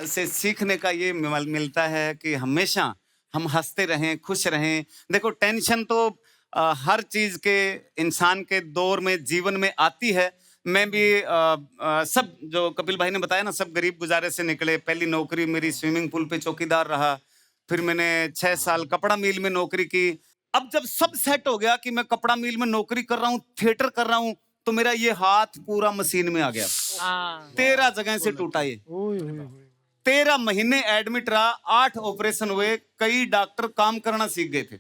से सीखने का ये मिलता है कि हमेशा हम हंसते रहें, खुश रहें। देखो टेंशन तो हर चीज के इंसान के दौर में जीवन में आती है। मैं भी सब जो कपिल भाई ने बताया ना, सब गरीब गुजारे से निकले। पहली नौकरी मेरी स्विमिंग पूल पे चौकीदार रहा, फिर मैंने 6 साल कपड़ा मिल में नौकरी की। अब जब सब सेट हो गया कि मैं कपड़ा मिल में नौकरी कर रहा हूँ, थिएटर कर रहा हूँ, तो मेरा ये हाथ पूरा मशीन में आ गया। 13 जगह से टूटा ये। 13 महीने एडमिट रहा, 8 ऑपरेशन हुए, कई डॉक्टर काम करना सीख गए थे।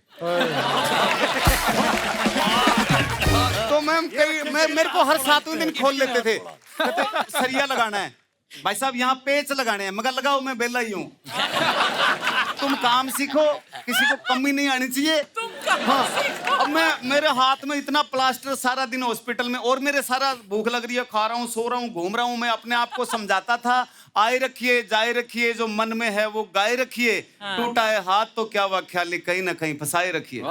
तो मेरे को हर 7वें दिन खोल लेते थे, कहते सरिया लगाना है भाई साहब, यहाँ पेच लगाने हैं। मगर लगाओ, मैं बेला ही हूँ। तुम काम सीखो, किसी को कमी नहीं आनी चाहिए। हाँ, अब मेरे हाथ में इतना प्लास्टर, सारा दिन हॉस्पिटल में, और मेरे सारा भूख लग रही है, खा रहा हूँ, सो रहा हूँ, घूम रहा हूँ। मैं अपने आप को समझाता था, आए रखिए जाए रखिए, जो मन में है वो गाए रखिए। टूटा है हाथ तो क्या हुआ, ख्याली कहीं ना कहीं फंसाए रखिए।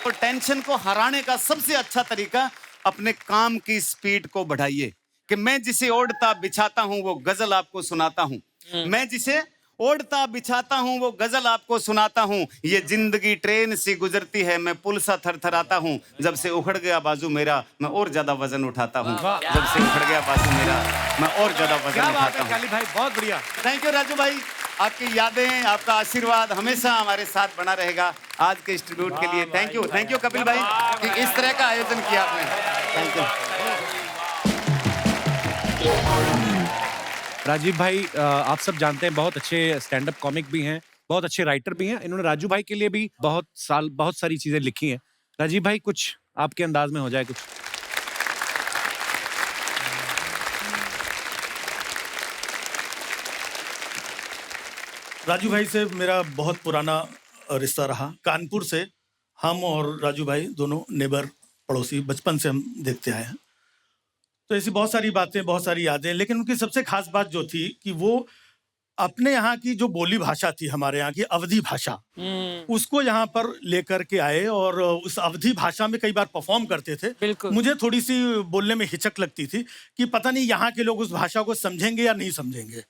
तो टेंशन को हराने का सबसे अच्छा तरीका, अपने काम की स्पीड को बढ़ाइए। कि मैं जिसे ओढ़ता बिछाता हूं वो गजल आपको सुनाता हूं। मैं जिसे ओढ़ता बिछाता हूं वो गजल आपको सुनाता हूं। ये जिंदगी ट्रेन सी गुजरती है, मैं पुल सा थरथराता हूं। जब से उखड़ गया बाजू मेरा, मैं और ज्यादा वजन उठाता हूं। जब से उखड़ गया बाजू मेरा, मैं और ज्यादा वजन उठाता हूं। भाई बहुत बढ़िया, थैंक यू राजू भाई। आपकी यादें, आपका आशीर्वाद हमेशा हमारे साथ बना रहेगा। आज के इस ट्रिब्यूट के लिए थैंक यू कपिल भाई कि इस तरह का आयोजन किया आपने। थैंक यू राजीव भाई। आप सब जानते हैं बहुत अच्छे स्टैंड अप कॉमिक भी हैं, बहुत अच्छे राइटर भी हैं। इन्होंने राजू भाई के लिए भी बहुत सारी चीजें लिखी हैं। राजीव भाई कुछ आपके अंदाज में हो जाए कुछ। राजू भाई से मेरा बहुत पुराना रिश्ता रहा। कानपुर से हम और राजू भाई दोनों नेबर, पड़ोसी, बचपन से हम देखते आए हैं। तो ऐसी बहुत सारी बातें, बहुत सारी यादें। लेकिन उनकी सबसे खास बात जो थी कि वो अपने यहाँ की जो बोली भाषा थी, हमारे यहाँ की अवधी भाषा, उसको यहाँ पर लेकर के आए और उस अवधी भाषा में कई बार परफॉर्म करते थे। मुझे थोड़ी सी बोलने में हिचक लगती थी कि पता नहीं यहाँ के लोग उस भाषा को समझेंगे या नहीं समझेंगे।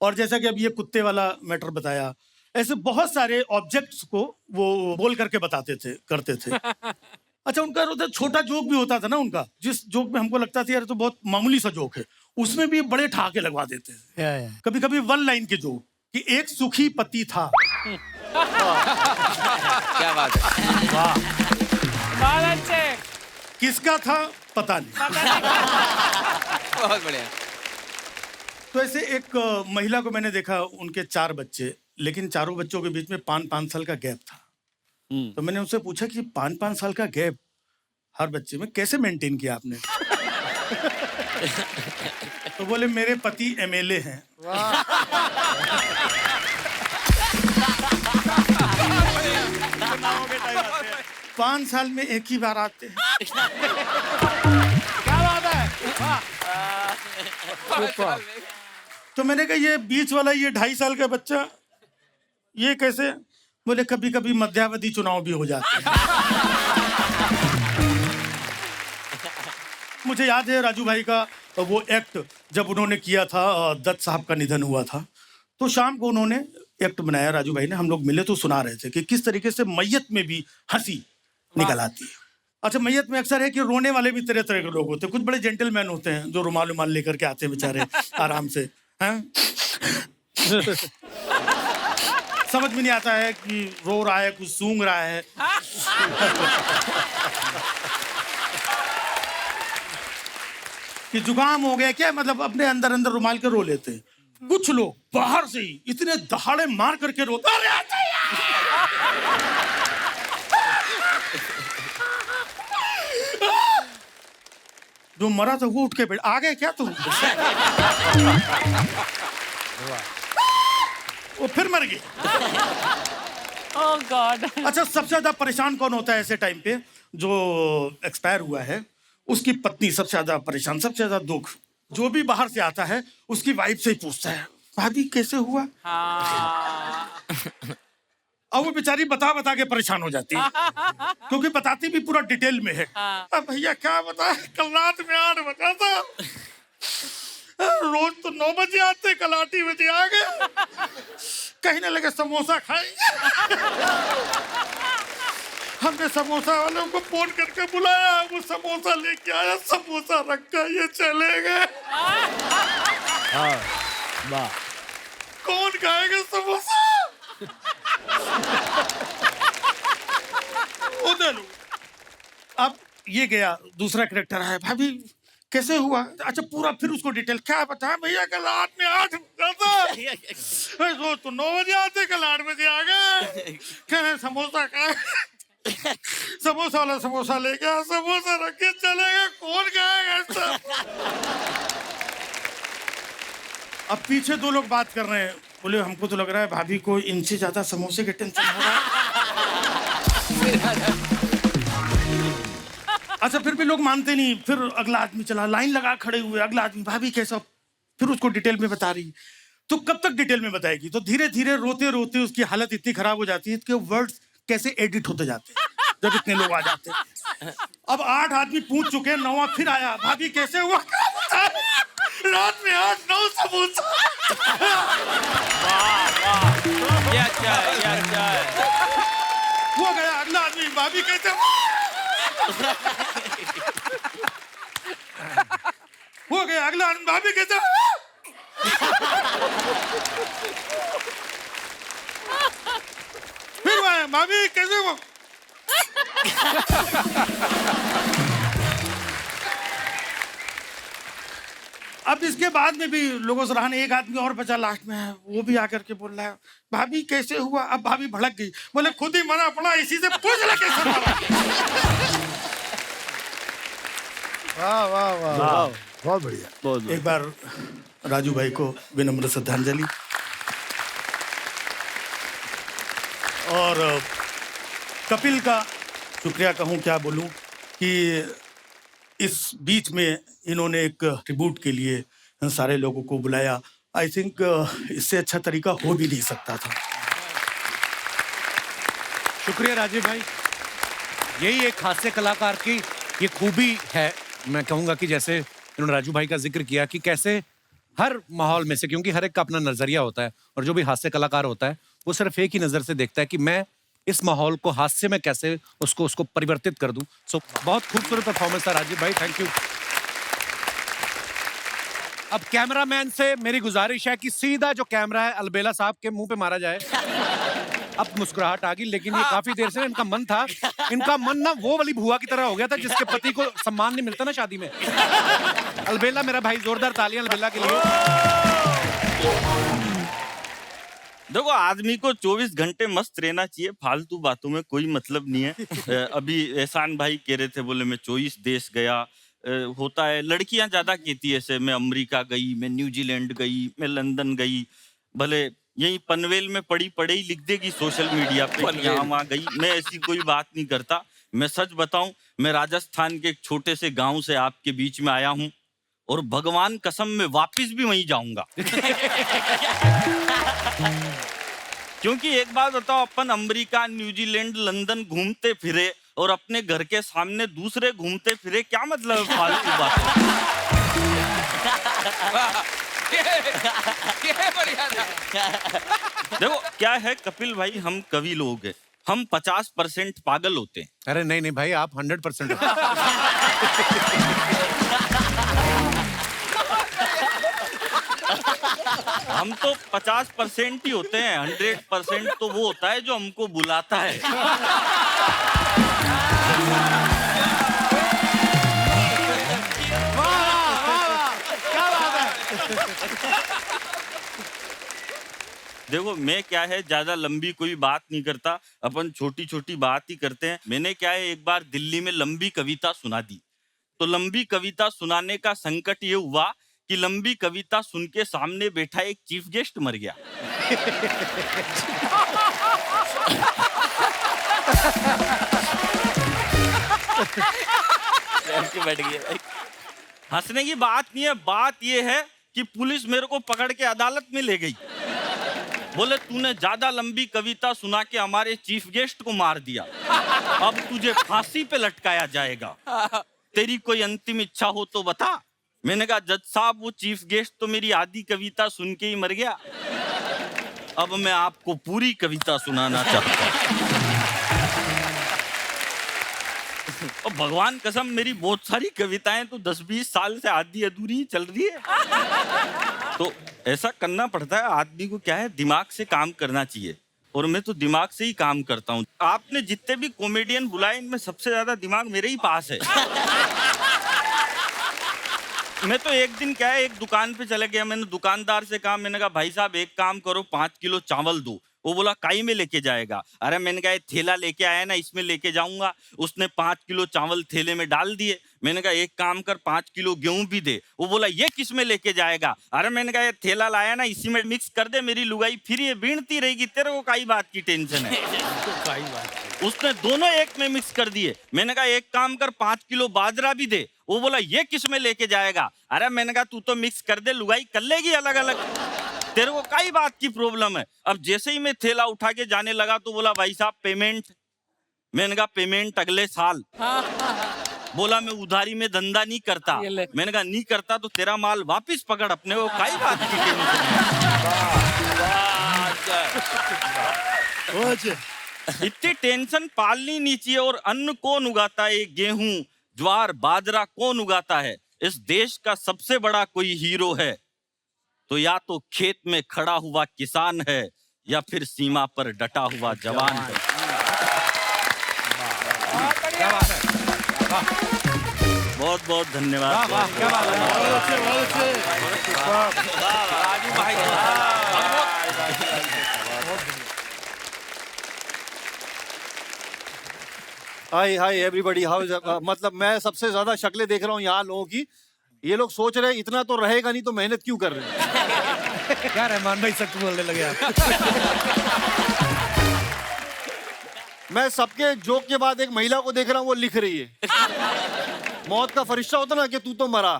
और जैसा कि अब ये कुत्ते वाला मैटर बताया, ऐसे बहुत सारे ऑब्जेक्ट्स को वो बोल करके बताते थे, करते थे। अच्छा, उनका उधर छोटा जोक भी होता था ना उनका, जिस जोक में हमको लगता था यार तो बहुत मामूली सा जोक है, उसमें भी बड़े ठहाके लगवा देते थे। कभी कभी 1 लाइन के जोक कि एक सुखी पति था। क्या बात है, वाह, किसका था पता नहीं। बहुत बढ़िया। तो ऐसे एक महिला को मैंने देखा, उनके 4 बच्चे, लेकिन चारों बच्चों के बीच में 5-5 साल का गैप था। तो मैंने उनसे पूछा कि 5-5 साल का गैप हर बच्चे में कैसे मेंटेन किया आपने? तो बोले मेरे पति MLA हैं। 5 साल में एक ही बार आते हैं। क्या बात है। तो मैंने कहा ये बीच वाला, ये 2.5 साल का बच्चा, ये कैसे? बोले कभी कभी मध्यावधि चुनाव भी हो जाते हैं। मुझे याद है राजू भाई का वो एक्ट जब उन्होंने किया था, दत्त साहब का निधन हुआ था, तो शाम को उन्होंने एक्ट बनाया राजू भाई ने। हम लोग मिले तो सुना रहे थे कि किस तरीके से मैयत में भी हंसी निकल आती है। अच्छा, मैयत में अक्सर है कि रोने वाले भी तरह तरह के लोग होते हैं। कुछ बड़े जेंटलमैन होते हैं जो रुमाल उमाल लेकर के आते हैं बेचारे आराम से, हैं? समझ में नहीं आता है कि रो रहा है, कुछ सूंघ रहा है। कि जुकाम हो गया क्या, मतलब अपने अंदर अंदर रुमाल के रो लेते हैं। कुछ लोग बाहर से ही इतने दहाड़े मार करके रोते, अरे जो मरा था वो उठ के बैठ, आ गए क्या तुम? वो फिर मर गए। ओह गॉड। अच्छा, सबसे ज्यादा परेशान कौन होता है ऐसे टाइम पे? जो एक्सपायर हुआ है उसकी पत्नी सबसे ज्यादा परेशान, सबसे ज्यादा दुख। जो भी बाहर से आता है उसकी वाइफ से ही पूछता है, भाभी कैसे हुआ? अब वो बेचारी बता बता के परेशान हो जाती है, क्योंकि बताती भी पूरा डिटेल में है। अब भैया क्या बता, कल रात में 8 बजा था, रोज तो 9 बजे आते, कल 8 ही बजे आ गए। कहने लगे समोसा खाएंगे। हमने समोसा वालों को फोन करके बुलाया, वो समोसा लेके आया, समोसा रखा, ये चले गए। कौन खाएगा समोसा? उधर अब ये गया, दूसरा करेक्टर है, भाभी कैसे हुआ? अच्छा, पूरा फिर उसको डिटेल क्या बताया, भैया कल रात में 8 बजा था, रोज तो 9 बजे आते, कल 8 बजे आ गए। कह समोसा खाए, समोसा वाला समोसा ले गया, समोसा रख के चले गए, कौन खाएगा ऐसा? अब पीछे 2 लोग बात कर रहे हैं, बोले हमको तो लग रहा है भाभी को इनसे ज्यादा समोसे के टेंशन हो रहा है। अच्छा, फिर भी लोग मानते नहीं, फिर अगला आदमी चला, लाइन लगा खड़े हुए, अगला आदमी, भाभी कैसा? फिर उसको डिटेल में बता रही। तो कब तक डिटेल में बताएगी? तो धीरे धीरे रोते रोते उसकी हालत इतनी खराब हो जाती है कि वर्ड्स कैसे एडिट होते जाते हैं जब इतने लोग आ जाते हैं। अब 8 आदमी पूछ चुके हैं, 9वां फिर आया, भाभी कैसे हुआ? रात में 8-9 समोसा। वो गया अगला आदमी, भाभी कैसे हुआ? वो गया अगला आदमी, भाभी कैसे हुआ? फिर वो आया, भाभी कैसे हुआ? अब इसके बाद में भी लोगों से रहने, एक आदमी और बचा लास्ट में है, वो भी आकर के बोल रहा है, भाभी कैसे हुआ? अब भाभी भड़क गई, बोले खुद ही मना पड़ा, इसी से पूछ ले कैसे मरा। वाह वाह वाह, बहुत बढ़िया। एक बार राजू भाई को विनम्र श्रद्धांजलि। और कपिल का शुक्रिया कहूँ, क्या बोलूँ कि इस बीच में इन्होंने एक ट्रिब्यूट के लिए सारे लोगों को बुलाया। आई थिंक इससे अच्छा तरीका हो भी नहीं सकता था। शुक्रिया राजीव भाई। यही एक हास्य कलाकार की ये खूबी है। मैं कहूँगा कि जैसे इन्होंने राजू भाई का जिक्र किया कि कैसे हर माहौल में से, क्योंकि हर एक का अपना नजरिया होता है, और जो भी हास्य कलाकार होता है वो सिर्फ एक ही नजर से देखता है कि मैं इस माहौल को हास्य में कैसे उसको परिवर्तित कर दूं। सो बहुत खूबसूरत परफॉर्मेंस था राजीव भाई, थैंक यू। अब कैमरामैन से मेरी गुजारिश है कि सीधा जो कैमरा है अलबेला साहब के मुंह पे मारा जाए। अब मुस्कुराहट आ गई, लेकिन ये काफी देर से इनका मन था, इनका मन ना वो वाली भुआ की तरह हो गया था जिसके पति को सम्मान नहीं मिलता ना शादी में। अलबेला मेरा भाई, जोरदार तालियां अलबेला के लिए। देखो, आदमी को 24 घंटे मस्त रहना चाहिए, फालतू बातों में कोई मतलब नहीं है। अभी एहसान भाई कह रहे थे, बोले मैं 24 देश गया। होता है, लड़कियां ज्यादा कहती है ऐसे, मैं अमेरिका गई, मैं न्यूजीलैंड गई, मैं लंदन गई। भले यही पनवेल में पड़ी ही लिख देगी सोशल मीडिया पे यहाँ वहाँ गई। मैं ऐसी कोई बात नहीं करता। मैं सच बताऊं, मैं राजस्थान के एक छोटे से गांव से आपके बीच में आया हूं, और भगवान कसम में वापिस भी वहीं जाऊंगा। क्योंकि एक बात बताओ, अपन अमेरिका, न्यूजीलैंड, लंदन घूमते फिरे और अपने घर के सामने दूसरे घूमते फिरे, क्या मतलब है फालतू बात? देखो क्या है कपिल भाई, हम कवि लोग हैं, हम 50% पागल होते हैं। अरे नहीं नहीं भाई, आप 100% हम तो 50% ही होते हैं, 100% तो वो होता है जो हमको बुलाता है। देखो, मैं क्या है, ज्यादा लंबी कोई बात नहीं करता, अपन छोटी छोटी बात ही करते हैं। मैंने क्या है, एक बार दिल्ली में लंबी कविता सुना दी। तो लंबी कविता सुनाने का संकट ये हुआ कि लंबी कविता सुन के सामने बैठा एक चीफ गेस्ट मर गया। बैठ गया भाई। हंसने की बात नहीं है, बात ये है कि पुलिस मेरे को पकड़ के अदालत में ले गई। बोले तूने ज्यादा लंबी कविता सुना के हमारे चीफ गेस्ट को मार दिया, अब तुझे फांसी पे लटकाया जाएगा, तेरी कोई अंतिम इच्छा हो तो बता। मैंने कहा जज साहब वो चीफ गेस्ट तो मेरी आधी कविता सुन के ही मर गया, अब मैं आपको पूरी कविता सुनाना चाहता हूँ। और भगवान कसम मेरी बहुत सारी कविताएं तो 10-20 साल से आधी अधूरी ही चल रही है। तो ऐसा करना पड़ता है आदमी को, क्या है दिमाग से काम करना चाहिए, और मैं तो दिमाग से ही काम करता हूँ। आपने जितने भी कॉमेडियन बुलाए इनमें सबसे ज्यादा दिमाग मेरे ही पास है। मैं तो एक दिन क्या है एक दुकान पे चले गया, मैंने दुकानदार से कहा, मैंने कहा भाई साहब एक काम करो 5 किलो चावल दो। वो बोला काई में लेके जाएगा? अरे मैंने कहा थैला लेके आया ना, इसमें लेके जाऊंगा। उसने 5 किलो चावल थैले में डाल दिए। मैंने कहा एक काम कर 5 किलो गेहूं भी दे। वो बोला ये किस में लेके जाएगा? अरे मैंने कहा ये थैला लाया ना, इसी में मिक्स कर दे, मेरी लुगाई फिर ये बीनती रहेगी, तेरे को काई बात की टेंशन है। उसने दोनों एक में मिक्स कर दिए। मैंने कहा एक काम कर 5 किलो बाजरा भी दे। वो बोला ये किस में लेके जाएगा? अरे मैंने कहा तू तो मिक्स कर दे, लुगाई कर लेगी अलग अलग, तेरे को कई बात की प्रॉब्लम है। अब जैसे ही मैं थैला उठा के जाने लगा तो बोला भाई साहब पेमेंट। मैंने कहा पेमेंट अगले साल। बोला मैं उधारी में धंधा नहीं करता। मैंने कहा नहीं करता तो तेरा माल वापस पकड़, अपने को कई बात की टेंशन। इतनी टेंशन पालनी नहीं चाहिए। और अन्न कौन उगाता है? गेहूं ज्वार बाजरा कौन उगाता है? इस देश का सबसे बड़ा कोई हीरो है तो या तो खेत में खड़ा हुआ किसान है या फिर सीमा पर डटा हुआ जवान है। बहुत बहुत धन्यवाद। राजू भाई हाय एवरीबॉडी, हाउ मतलब मैं सबसे ज्यादा शक्लें देख रहा हूँ यहाँ लोगों की। ये लोग सोच रहे हैं इतना तो रहेगा नहीं तो मेहनत क्यों कर रहे हैं। क्या रहमान भाई सच बोलने लगे आप। मैं सबके जोक के बाद एक महिला को देख रहा हूँ, वो लिख रही है। मौत का फरिश्ता होता ना कि तू तो मरा,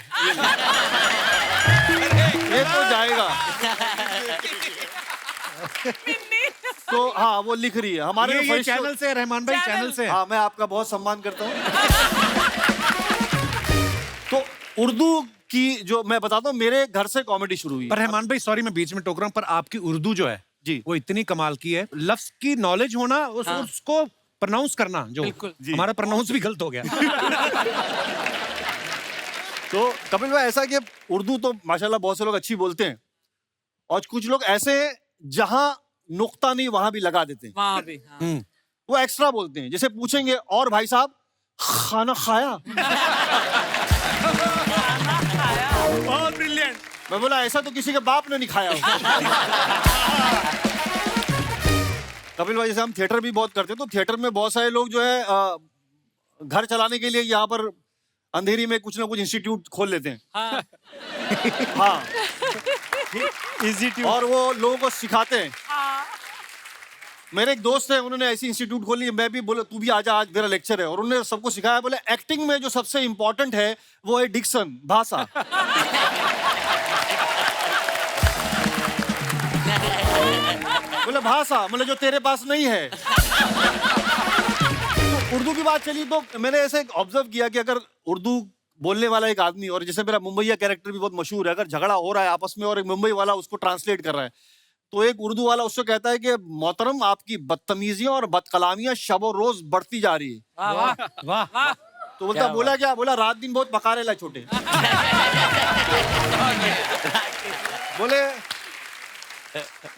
ये तो जाएगा। तो हाँ वो लिख रही है हमारे ये चैनल से, रहमान भाई चैनल से। हाँ मैं आपका बहुत सम्मान करता हूँ। तो उर्दू की जो मैं बताता हूँ, मेरे घर से कॉमेडी शुरू हुई। पर रहमान भाई सॉरी मैं बीच में टोक रहा हूँ, पर आपकी उर्दू जो है जी वो इतनी कमाल की है। लफ्ज की नॉलेज होना, उसको प्रोनाउंस करना, जो हमारा प्रोनाउंस भी गलत हो गया। तो कपिल भाई ऐसा कि उर्दू तो माशाल्लाह बहुत से लोग अच्छी बोलते हैं, और कुछ लोग ऐसे जहां नुक्ता नहीं वहां भी लगा देते हैं। वहां भी वो एक्स्ट्रा बोलते हैं। जैसे पूछेंगे और भाई साहब खाना खाया? बहुत ब्रिलियंट। मैं बोला ऐसा तो किसी के बाप ने नहीं खाया होगा। कपिल भाई जैसे हम थिएटर भी बहुत करते हैं, तो थिएटर में बहुत सारे लोग जो है घर चलाने के लिए यहाँ पर अंधेरी में कुछ ना कुछ इंस्टीट्यूट खोल लेते हैं। हाँ और वो लोगों को सिखाते हैं। मेरे एक दोस्त है, उन्होंने ऐसी इंस्टीट्यूट खोली, मैं भी बोला तू भी आजा, आज मेरा लेक्चर है। और उन्होंने सबको सिखाया, बोले एक्टिंग में जो सबसे इंपॉर्टेंट है वो है डिक्शन, भाषा। बोले भाषा मतलब जो तेरे पास नहीं है। तो उर्दू की बात चली तो मैंने ऐसे ऑब्जर्व किया कि अगर उर्दू बोलने वाला एक आदमी, और जैसे मेरा मुंबईया कैरेक्टर भी बहुत मशहूर है, अगर झगड़ा हो रहा है आपस में और एक मुंबई वाला उसको ट्रांसलेट कर रहा है, तो एक उर्दू वाला उससे कहता है कि मोहतरम आपकी बदतमीजियां और बदकलामियां शबो रोज बढ़ती जा रही है। वाह वाह। तो बोलता बोला क्या? बोला रात दिन बहुत पका रेला छोटे। बोले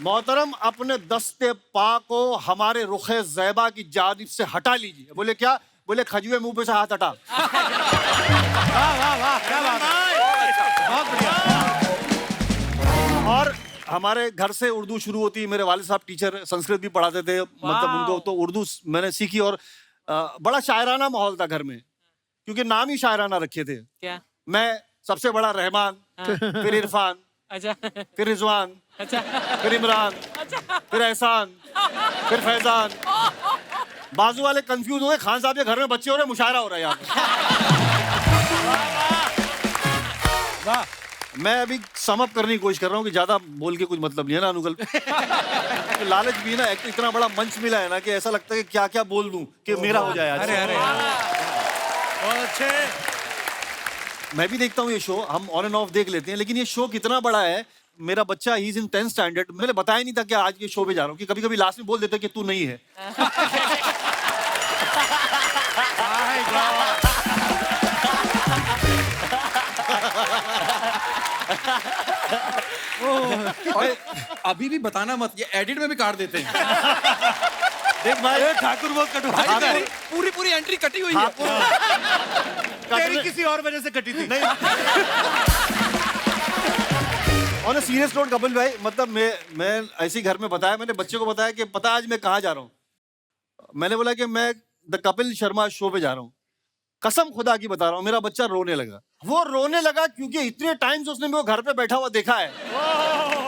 मोहतरम अपने दस्ते पा को हमारे रुखे ज़ैबा की जानिब से हटा लीजिए। बोले क्या? बोले खजुए मुंह पे से हाथ हटा। वाह वाह वाह, क्या बात है, बहुत बढ़िया। और हमारे घर से उर्दू शुरू होती। मेरे वाले साहब टीचर संस्कृत भी पढ़ाते थे, मतलब उनको तो उर्दू मैंने सीखी। और बड़ा शायराना माहौल था घर में, क्योंकि नाम ही शायराना रखे थे। क्या? मैं सबसे बड़ा रहमान, फिर इरफान, अच्छा, फिर रिजवान, अच्छा, फिर इमरान, फिर एहसान, फिर फैजान। बाजू वाले कंफ्यूज हो गए, खान साहब के घर में बच्चे हो रहे, मुशायरा हो रहा है यहाँ पे। वाह। मैं अभी समअप करने की कोशिश कर रहा हूँ कि ज्यादा बोल के कुछ मतलब नहीं है ना अनुकल। तो लालच भी है ना, एक इतना बड़ा मंच मिला है ना कि ऐसा लगता है कि क्या क्या बोल दूं कि मेरा हो जाए आज। अरे अरे बहुत अच्छे। मैं भी देखता हूँ ये शो, हम ऑन एंड ऑफ देख लेते हैं, लेकिन ये शो कितना बड़ा है। मेरा बच्चा he is in 10th standard, मैंने बताया नहीं था कि आज ये शो पे जा रहा हूँ, कि कभी कभी लास्ट में बोल देते कि तू नहीं है। और अभी भी बताना मत, ये एडिट में भी काट देते हैं। देख भाई ठाकुर बहुत कटु भाई पूरी एंट्री कटी हुई है। तेरी किसी और वजह से कटी थी। On a serious note Kapil भाई, मतलब मैं ऐसे ही घर में बताया, मैंने बच्चे को बताया कि पता आज मैं कहाँ जा रहा हूँ। मैंने बोला कि मैं द कपिल शर्मा शो पे जा रहा हूँ। कसम खुदा की बता रहा हूँ, मेरा बच्चा रोने लगा। वो रोने लगा क्योंकि इतने टाइम से उसने मेरे को घर पे बैठा हुआ देखा है।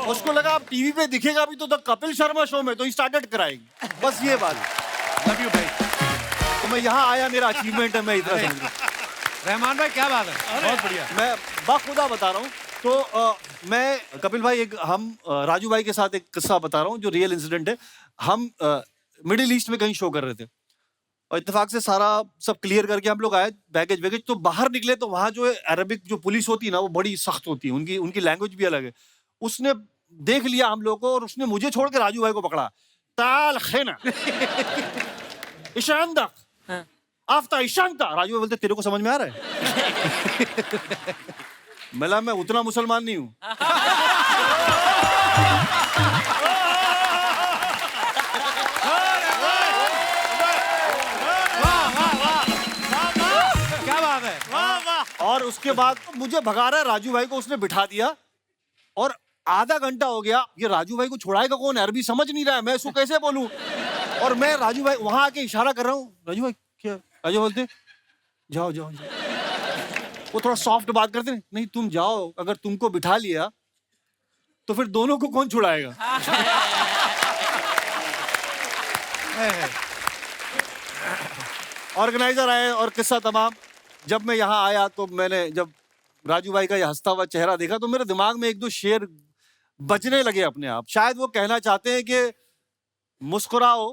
उसको लगा अब टीवी पे दिखेगा भी तो द कपिल शर्मा शो में, तो ही स्टार्टेड कराएगी। बस ये बात। लव यू भाई। तो मैं यहाँ आया, मेरा अचीवमेंट है, मैं इतना समझ रहा हूँ। रहमान भाई क्या बात है, बहुत बढ़िया। मैं बाखुदा बता रहा हूँ। तो मैं कपिल भाई हम राजू भाई के साथ एक किस्सा बता रहा हूँ जो रियल इंसिडेंट है। हम मिडिल ईस्ट में कहीं शो कर रहे थे और इत्तेफाक से सारा सब क्लियर करके हम लोग आए, बैगेज वैगेज। तो बाहर निकले तो वहाँ जो अरबिक जो पुलिस होती है ना, वो बड़ी सख्त होती है, उनकी लैंग्वेज भी अलग है। उसने देख लिया हम लोग को और उसने मुझे छोड़ के राजू भाई को पकड़ा। ताल खेना ईशानदा आफ्ता ईशानता। राजू भाई बोलते तेरे को समझ में आ रहा है? मैं उतना मुसलमान नहीं हूं। क्या बात है। और उसके बाद मुझे भगा रहा है, राजू भाई को उसने बिठा दिया और आधा घंटा हो गया। ये राजू भाई को छुड़ाएगा कौन? अरबी समझ नहीं रहा है, मैं इसको कैसे बोलूं? और मैं राजू भाई वहां आके इशारा कर रहा हूँ, राजू भाई क्या? राजू बोलते जाओ जाओ जाओ। वो थोड़ा सॉफ्ट बात करते हैं, नहीं तुम जाओ, अगर तुमको बिठा लिया तो फिर दोनों को कौन छुड़ाएगा? ऑर्गेनाइजर आए और किस्सा तमाम। जब मैं यहाँ आया तो मैंने जब राजू भाई का ये हंसता हुआ चेहरा देखा तो मेरे दिमाग में एक दो शेर बजने लगे अपने आप। शायद वो कहना चाहते हैं कि मुस्कुराओ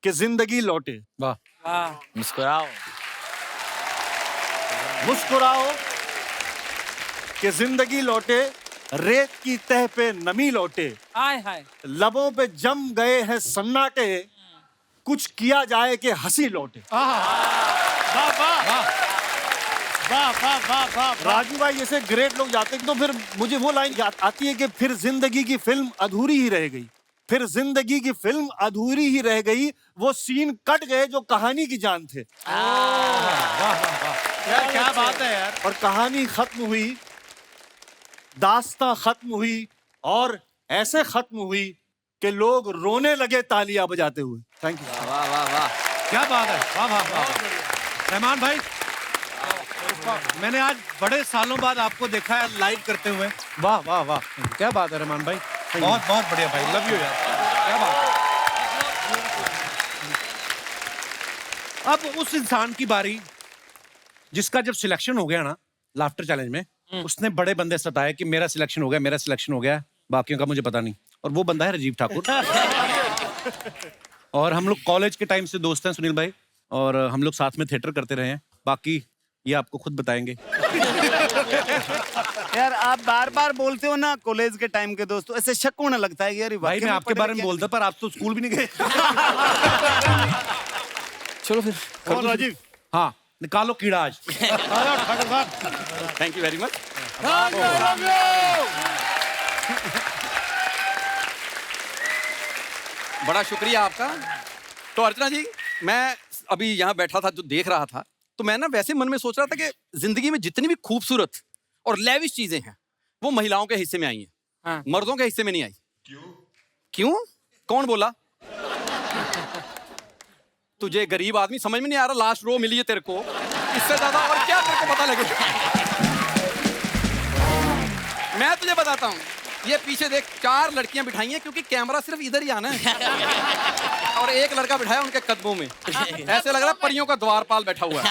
कि जिंदगी लौटे। वाह। मुस्कुराओ मुस्कुराओ कि जिंदगी लौटे, रेत की तह पे नमी लौटे, हाय हाय लबों पे जम गए हैं सन्नाटे, कुछ किया जाए कि हंसी लौटे। राजू भाई जैसे ग्रेट लोग जाते हैं तो फिर मुझे वो लाइन याद आती है कि फिर जिंदगी की फिल्म अधूरी ही रह गई, फिर जिंदगी की फिल्म अधूरी ही रह गई, वो सीन कट गए जो कहानी की जान थे। यार क्या बात है यार। और कहानी खत्म हुई, दास्तां खत्म हुई और ऐसे खत्म हुई कि लोग रोने लगे तालियां बजाते हुए। Thank you. वाह वाह वाह, क्या बात है। वाह वाह वाह। रहमान भाई, मैंने आज बड़े सालों बाद आपको देखा है लाइव करते हुए। वाह वाह वाह, क्या बात है रहमान भाई, बहुत बहुत बढ़िया भाई, लव यू यार, क्या बात है। अब उस इंसान की बारी जिसका जब सिलेक्शन हो गया ना लाफ्टर चैलेंज में, उसने बड़े बंदे सताए कि मेरा सिलेक्शन हो गया, मेरा सिलेक्शन हो गया, बाकियों का मुझे पता नहीं। और वो बंदा है राजीव ठाकुर। और हम लोग कॉलेज के टाइम से दोस्त हैं सुनील भाई, और हम लोग साथ में थिएटर करते रहे हैं। बाकी ये आपको खुद बताएंगे। यार आप बार बार बोलते हो ना कॉलेज के टाइम के दोस्तों, ऐसे शक होने लगता है यार भाई मैं आपके बारे में बोलता, पर आप तो स्कूल भी नहीं गए। चलो फिर और राजीव, हाँ निकालो कीड़ा आज। Thank you very much. बड़ा शुक्रिया आपका। तो अर्चना जी, मैं अभी यहाँ बैठा था जो देख रहा था, तो मैं ना वैसे मन में सोच रहा था कि जिंदगी में जितनी भी खूबसूरत और लेविश चीजें हैं वो महिलाओं के हिस्से में आई हैं। हाँ। मर्दों के हिस्से में नहीं आई। क्यों? कौन बोला? तुझे गरीब आदमी समझ में नहीं आ रहा, लास्ट रो मिली है तेरे को, इससे ज्यादा और क्या तेरे को पता लगे? मैं तुझे बताता हूँ, ये पीछे देख 4 लड़कियां बिठाई हैं क्योंकि कैमरा सिर्फ इधर ही आना है और एक लड़का बिठाया उनके कदमों में। ऐसे लग रहा है परियों का द्वारपाल बैठा हुआ है।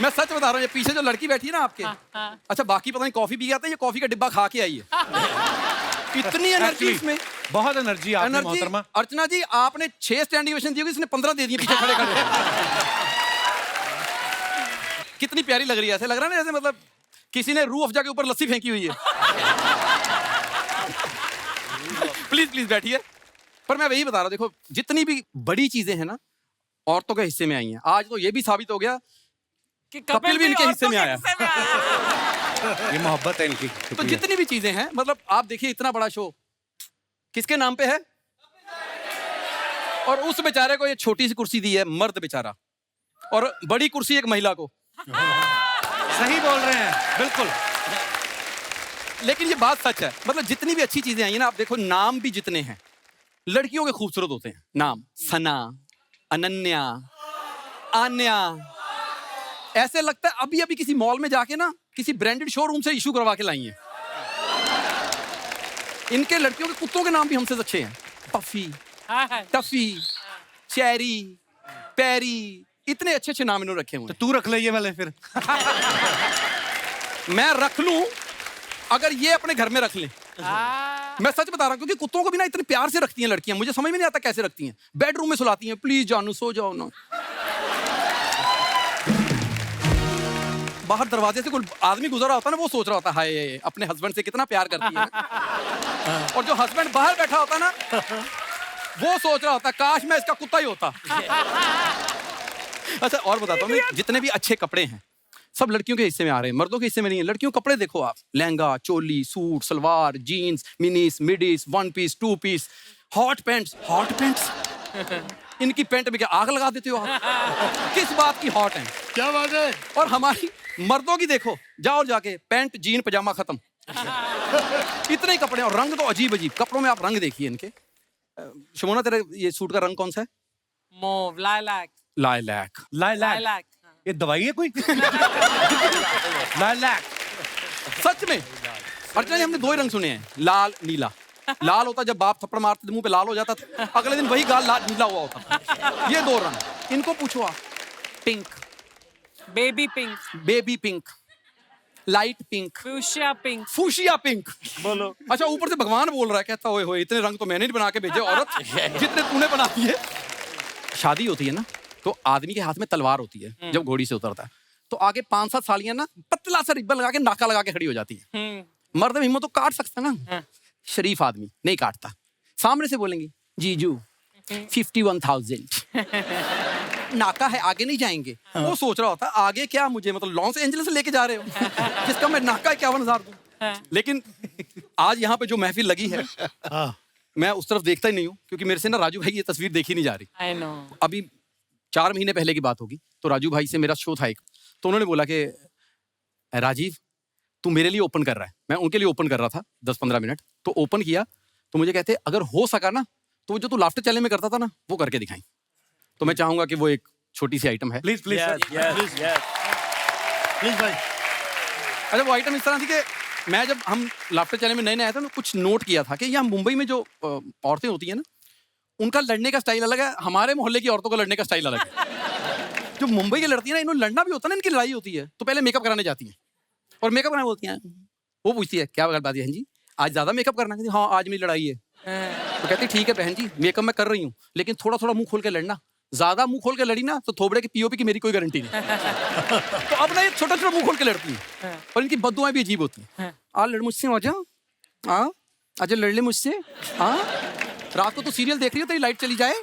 मैं सच बता रहा हूँ, ये पीछे जो लड़की बैठी है ना आपके, अच्छा बाकी पता नहीं कॉफी पी गया था, ये कॉफी का डिब्बा खा के आई है। इतनी एनर्जी इसमें, बहुत एनर्जी आपने मोहतरमा। अर्चना जी आपने 6 स्टैंडिंग ओवेशन दी होगी, इसने 15 दे दिए पीछे खड़े खड़े। कितनी प्यारी लग रही है, ऐसे लग रहा है ना जैसे मतलब किसी ने रूह अफ़ज़ा के ऊपर लस्सी फेंकी हुई है। प्लीज प्लीज बैठिए। पर मैं वही बता रहा हूँ, देखो जितनी भी बड़ी चीजें हैं ना औरतों के हिस्से में आई हैं। आज तो ये भी साबित हो गया कि कपिल भी इनके हिस्से में आया। ये मोहब्बत है इनकी। तो जितनी भी चीजें हैं, मतलब आप देखिए इतना बड़ा शो किसके नाम पे है, और उस बेचारे को ये छोटी सी कुर्सी दी है, मर्द बेचारा, और बड़ी कुर्सी एक महिला को। सही बोल रहे हैं, बिल्कुल। लेकिन ये बात सच है, मतलब जितनी भी अच्छी चीजें आई हैं ना, आप देखो नाम भी जितने हैं लड़कियों के खूबसूरत होते हैं। नाम सना, अनन्या, आन्या, ऐसे लगता है अभी अभी किसी मॉल में जाके ना किसी ब्रांडेड शोरूम से इशू करवा के लाई हैं। इनके लड़कियों के कुत्तों के नाम भी हमसे अच्छे हैं। पफी, टफी, चेरी, पेरी, इतने अच्छे अच्छे नाम इन्होंने रखे हुए। तो तू रख ले ये वाले फिर। मैं रख लूं अगर ये अपने घर में रख लें। मैं सच बता रहा हूं, क्योंकि कुत्तों को भी ना इतने प्यार से रखती हैं लड़कियां, मुझे समझ में नहीं आता कैसे रखती हैं। बेडरूम में सुलाती हैं, प्लीज जानू सो जाओ ना। बाहर दरवाजे से कोई आदमी गुजर रहा होता है ना, वो सोच रहा होता है हाय अपने हस्बैंड से कितना प्यार करती है। और जो हस्बैंड बाहर बैठा होता है ना, वो सोच रहा होता है काश मैं इसका कुत्ता ही होता। अच्छा और बताता हूँ, जितने भी अच्छे कपड़े हैं सब लड़कियों के हिस्से में आ रहे हैं, मर्दों के हिस्से में नहीं है। लड़कियों के कपड़े देखो आप, lehenga, choli, suit, salwar, jeans, minis, midis, 1 piece, 2 piece, hot pants. Hot pants इनकी पैंट में क्या आग लगा देते हो आप? किस बात की हॉट है? क्या बात है? और हमारी मर्दों की देखो, जाओ जाके पैंट, जीन, पजामा खत्म। इतने ही कपड़े, और रंग तो अजीब अजीब कपड़ों में। आप रंग देखिए इनके। शमोना तेरे ये सूट का रंग कौन सा है? Mauve, lilac. लाइलैक। लाइलैक ये दवाई है कोई? लाइलैक। सच में अर्चना जी, हमने 2 ही रंग सुने हैं, लाल नीला। लाल होता जब बाप थप्पड़ मारते थे मुंह पे लाल हो जाता था, अगले दिन वही गाल लाल नीला हुआ होता। ये 2 रंग। इनको पूछो आप, pink, baby pink, baby pink, light pink, fuchsia pink, fuchsia pink. बोलो। अच्छा ऊपर से भगवान बोल रहा है, कहता ओए होए इतने रंग तो मैंने नहीं बना के भेजे औरत, जितने तूने बना दिए। शादी होती है ना तो आदमी के हाथ में तलवार होती है जब घोड़ी से उतरता है, तो आगे 5-7 सालियां ना पतला सा रिब्बन लगा के नाका लगा के खड़ी हो जाती है। मर्द में हिम्मत तो काट सकता ना, शरीफ आदमी नहीं काटता। सामने से बोलेंगे जीजू 51,000 नाका है, आगे नहीं जाएंगे। वो सोच रहा होता आगे क्या, मुझे मतलब लॉस एंजलिस लेके जा रहे हो जिसका मैं नाका 51,000 दूं। लेकिन आज यहाँ पे जो महफिल लगी है, मैं उस तरफ देखता ही नहीं हूँ, क्योंकि मेरे से ना राजू भाई ये तस्वीर देखी नहीं जा रही। I know. अभी 4 महीने पहले की बात होगी, तो राजू भाई से मेरा शो था एक, तो उन्होंने बोला कि राजीव तू मेरे लिए ओपन कर रहा है। मैं उनके लिए ओपन कर रहा था 10-15 मिनट, तो ओपन किया तो मुझे कहते अगर हो सका ना तो वो जो तू लाफ्टर चैलेंज में करता था ना वो करके दिखाई। तो मैं चाहूंगा कि वो एक छोटी सी आइटम है। प्लीज प्लीज प्लीज भाई। अच्छा वो आइटम इस तरह थी कि मैं जब हम लाफ्टर चैलेंज में नए नए आए थे ना, कुछ नोट किया था कि यहाँ मुंबई में जो औरतें होती हैं ना, उनका लड़ने का स्टाइल अलग है, हमारे मोहल्ले की औरतों का लड़ने का स्टाइल अलग है। जो मुंबई की लड़ती है ना, इन्होंने लड़ना भी होता है ना, इनकी लड़ाई होती है तो पहले मेकअप कराने जाती हैं, और मेकअप कराने बोलती हैं, वो पूछती है क्या बात है जी, आज ज्यादा मेकअप करना है? हाँ आज मेरी लड़ाई है। तो कहती ठीक है बहन जी, मेकअप मैं कर रही हूँ, लेकिन थोड़ा थोड़ा मुंह खोल के लड़ना, ज्यादा मुंह खोल के लड़ी ना तो थोबड़े की पीओपी की मेरी कोई गारंटी नहीं। तो अब ना ये छोटा छोटा मुंह खोल के लड़ती है, और इनकी बद्दुआएं भी अजीब होती हैं। आ लड़ मुझसे, आजा आजा लड़ ले मुझसे, रात को तो सीरियल देख रही हो तेरी लाइट चली जाए,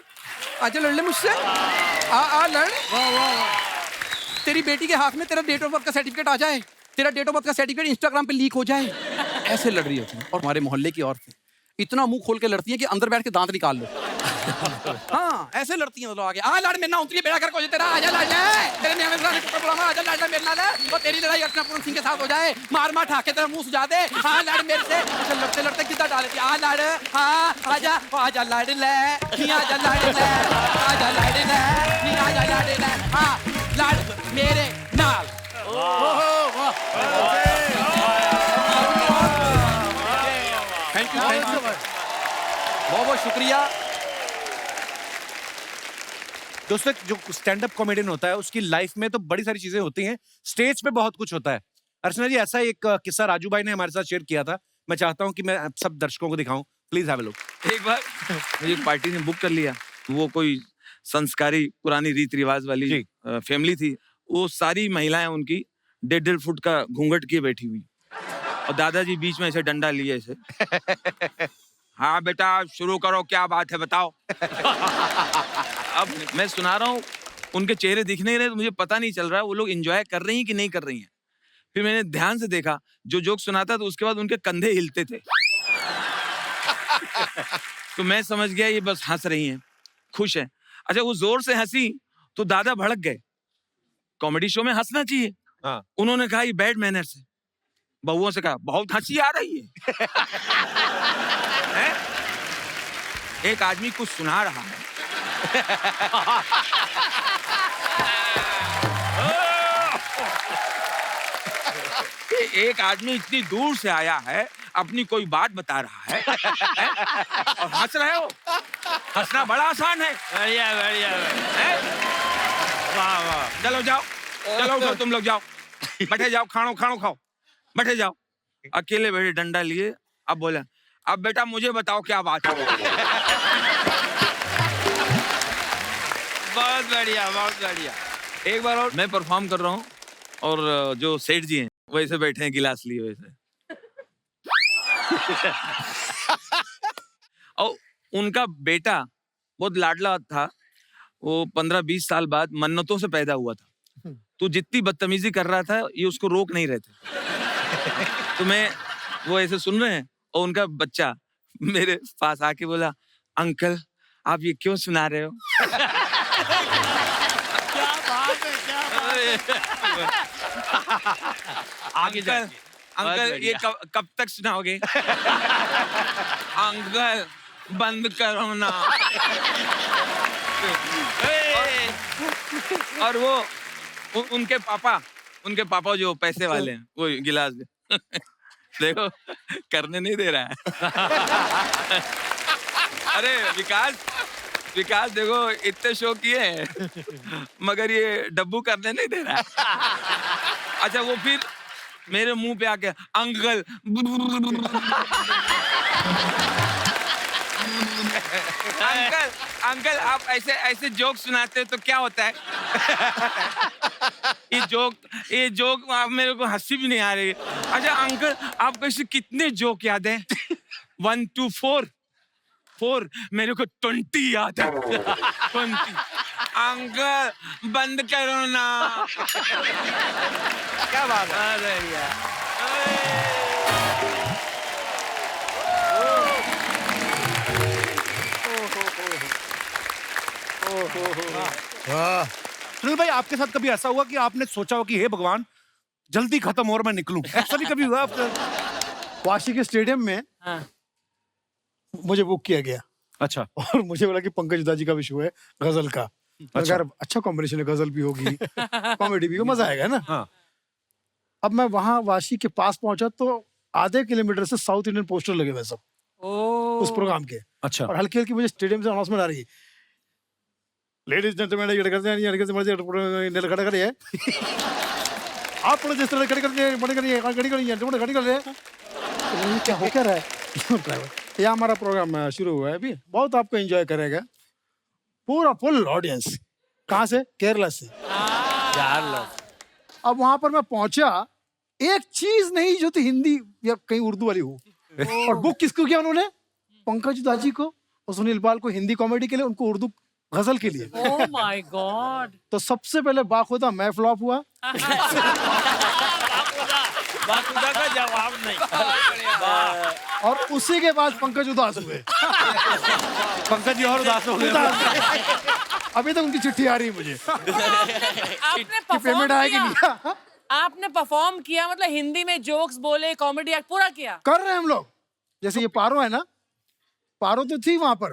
आजा लड़ ले मुझसे, आ लड़। तेरी बेटी के हाथ में तेरा डेट ऑफ बर्थ का सर्टिफिकेट आ जाए, तेरा डेट ऑफ बर्थ का सर्टिफिकेट इंस्टाग्राम पे लीक हो जाए, ऐसे लड़ रही होती है। और हमारे मोहल्ले की औरतें इतना मुंह खोल के लड़ती हैं कि अंदर बैठ के दांत निकाल लो। हाँ ऐसे लड़ती हैं। आगे आ लड़ मेरे ना उतरी बेड़ा कर कोई तेरा, आजा लड़ ले तेरे नियम से कुत्ता बुलाऊंगा, आजा लड़ ले मेरे नाल, और तेरी लड़ाई अर्चना पूरन सिंह के साथ हो जाए, मार मार ठाके तेरा मुंह सुझा दे। हाँ लड़ मेरे से। अच्छा लड़ते लड़ते कितना डाले थी, आ लड़, हाँ आजा आजा लड़ ले, आजा लड़ ले, आजा लड़ ले, आजा लड़ ले, हाँ लड़ मेरे नाल। शुक्रिया। दोस्तों जो स्टैंड अप कॉमेडियन होता है उसकी लाइफ में तो बड़ी सारी चीजें होती हैं, स्टेज पे बहुत कुछ होता है। अर्चना जी, ऐसा एक किस्सा राजू भाई ने हमारे साथ शेयर किया था, मैं चाहता हूं कि मैं सब दर्शकों को दिखाऊं। Please have a look. एक बार मुझे पार्टी ने बुक कर लिया, वो कोई संस्कारी पुरानी रीति रिवाज वाली फैमिली थी। वो सारी महिलाएं उनकी 1.5 फुट का घूंघट किए बैठी हुई, और दादाजी बीच में ऐसे डंडा लिए ऐसे हाँ बेटा शुरू करो, क्या बात है बताओ। अब मैं सुना रहा हूँ, उनके चेहरे दिख नहीं रहे, तो मुझे पता नहीं चल रहा है वो लोग एंजॉय कर रही हैं कि नहीं कर रही हैं। फिर मैंने ध्यान से देखा, जो जोक सुनाता तो उसके बाद उनके कंधे हिलते थे। तो मैं समझ गया ये बस हंस रही हैं, खुश हैं। अच्छा, वो जोर से हंसी तो दादा भड़क गए। कॉमेडी शो में हंसना चाहिए। हाँ। उन्होंने कहा ये बैड मैनर्स है। बहुओं से कहा बहुत हंसी आ रही है। हैं? एक आदमी कुछ सुना रहा है। एक आदमी इतनी दूर से आया है, अपनी कोई बात बता रहा है, और हंस रहे हो। हंसना बड़ा आसान है। बढ़िया बढ़िया। वाह वाह। चलो जाओ, चलो उठो, तुम लोग जाओ, बैठे जाओ, खानो खाओ, बैठे जाओ। अकेले बैठे डंडा लिए। अब बोला, अब बेटा मुझे बताओ क्या बात है। बहुत बढ़िया बहुत बढ़िया। एक बार और मैं परफॉर्म कर रहा हूँ, और जो सेठ जी हैं वैसे बैठे हैं गिलास लिए वैसे। और उनका बेटा बहुत लाडला था, वो 15-20 साल बाद मन्नतों से पैदा हुआ था। तो जितनी बदतमीजी कर रहा था ये उसको रोक नहीं रहे थे। तो मैं वो ऐसे सुन रहे हैं, और उनका बच्चा मेरे पास आके बोला, अंकल आप ये क्यों सुना रहे हो? क्या बात है, क्या बात है। आगे अंकल ये कब तक सुनाओगे? अंकल बंद करो ना। और वो उनके पापा जो पैसे वाले हैं, वो गिलास देखो करने नहीं दे रहा है। अरे विकास देखो इतने शो किए हैं, मगर ये डब्बू करने नहीं दे रहा है। अच्छा, वो फिर मेरे मुंह पे आके अंकल अंकल आप ऐसे जोक सुनाते हो तो क्या होता है? ये जोक आप मेरे को हंसी भी नहीं आ रही। अच्छा अंकल आपको ऐसे कितने जोक याद है? 1 to 4 मेरे को 20 याद है। 20। अंकल बंद करो ना। क्या बात है? अरे यार सुनील भाई, आपके साथ कभी ऐसा हुआ कि आपने सोचा हो कि हे भगवान जल्दी खत्म हो और मैं निकलूं? ऐसा भी कभी हुआ आपका? वाशी के स्टेडियम में मुझे बुक किया गया। अच्छा। और मुझे बोला कि पंकज उधा जी का भी शो है गजल का। अच्छा। अगर अच्छा कॉम्बिनेशन है, गजल भी होगी कॉमेडी भी, मजा आएगा ना। हाँ। अब मैं वहां वाशी के पास पहुंचा तो आधे किलोमीटर से साउथ इंडियन पोस्टर लगे हुए सब उस प्रोग्राम के। अच्छा। और हल्की हल्की मुझे स्टेडियम से अनाउंसमेंट आ रही है, लेडीज जेंटलमैन ये करते हैं, ये खड़ा खड़े है आप जिस तरह खड़े करते बड़े करिए खड़ी कर रहे हैं। क्या हो क्या रहा है? ड्राइवर, ये हमारा प्रोग्राम शुरू हुआ है अभी, बहुत आपको एंजॉय करेगा, पूरा फुल ऑडियंस। कहाँ से? केरला से। अब वहां पर मैं पहुंचा, एक चीज नहीं जो थी हिंदी या कहीं उर्दू वाली हो। और बुक किसको किया उन्होंने? पंकज उधा जी को और सुनील पाल को हिंदी कॉमेडी के लिए, उनको उर्दू गजल के लिए। Oh my God! तो सबसे पहले बाखुदा मैं फ्लॉप हुआ। बाखुदा का जवाब नहीं। और उसी के बाद पंकज उदास हुए। पंकज जी और उदास हो गए। अभी तक उनकी चिट्ठी आ रही है मुझे। आपने कि पेमेंट आएगी नहीं। आपने परफॉर्म किया, मतलब हिंदी में जोक्स बोले, कॉमेडी एक्ट पूरा किया। कर रहे हैं हम लोग। जैसे ये पारो है ना, पारो तो थी वहां पर,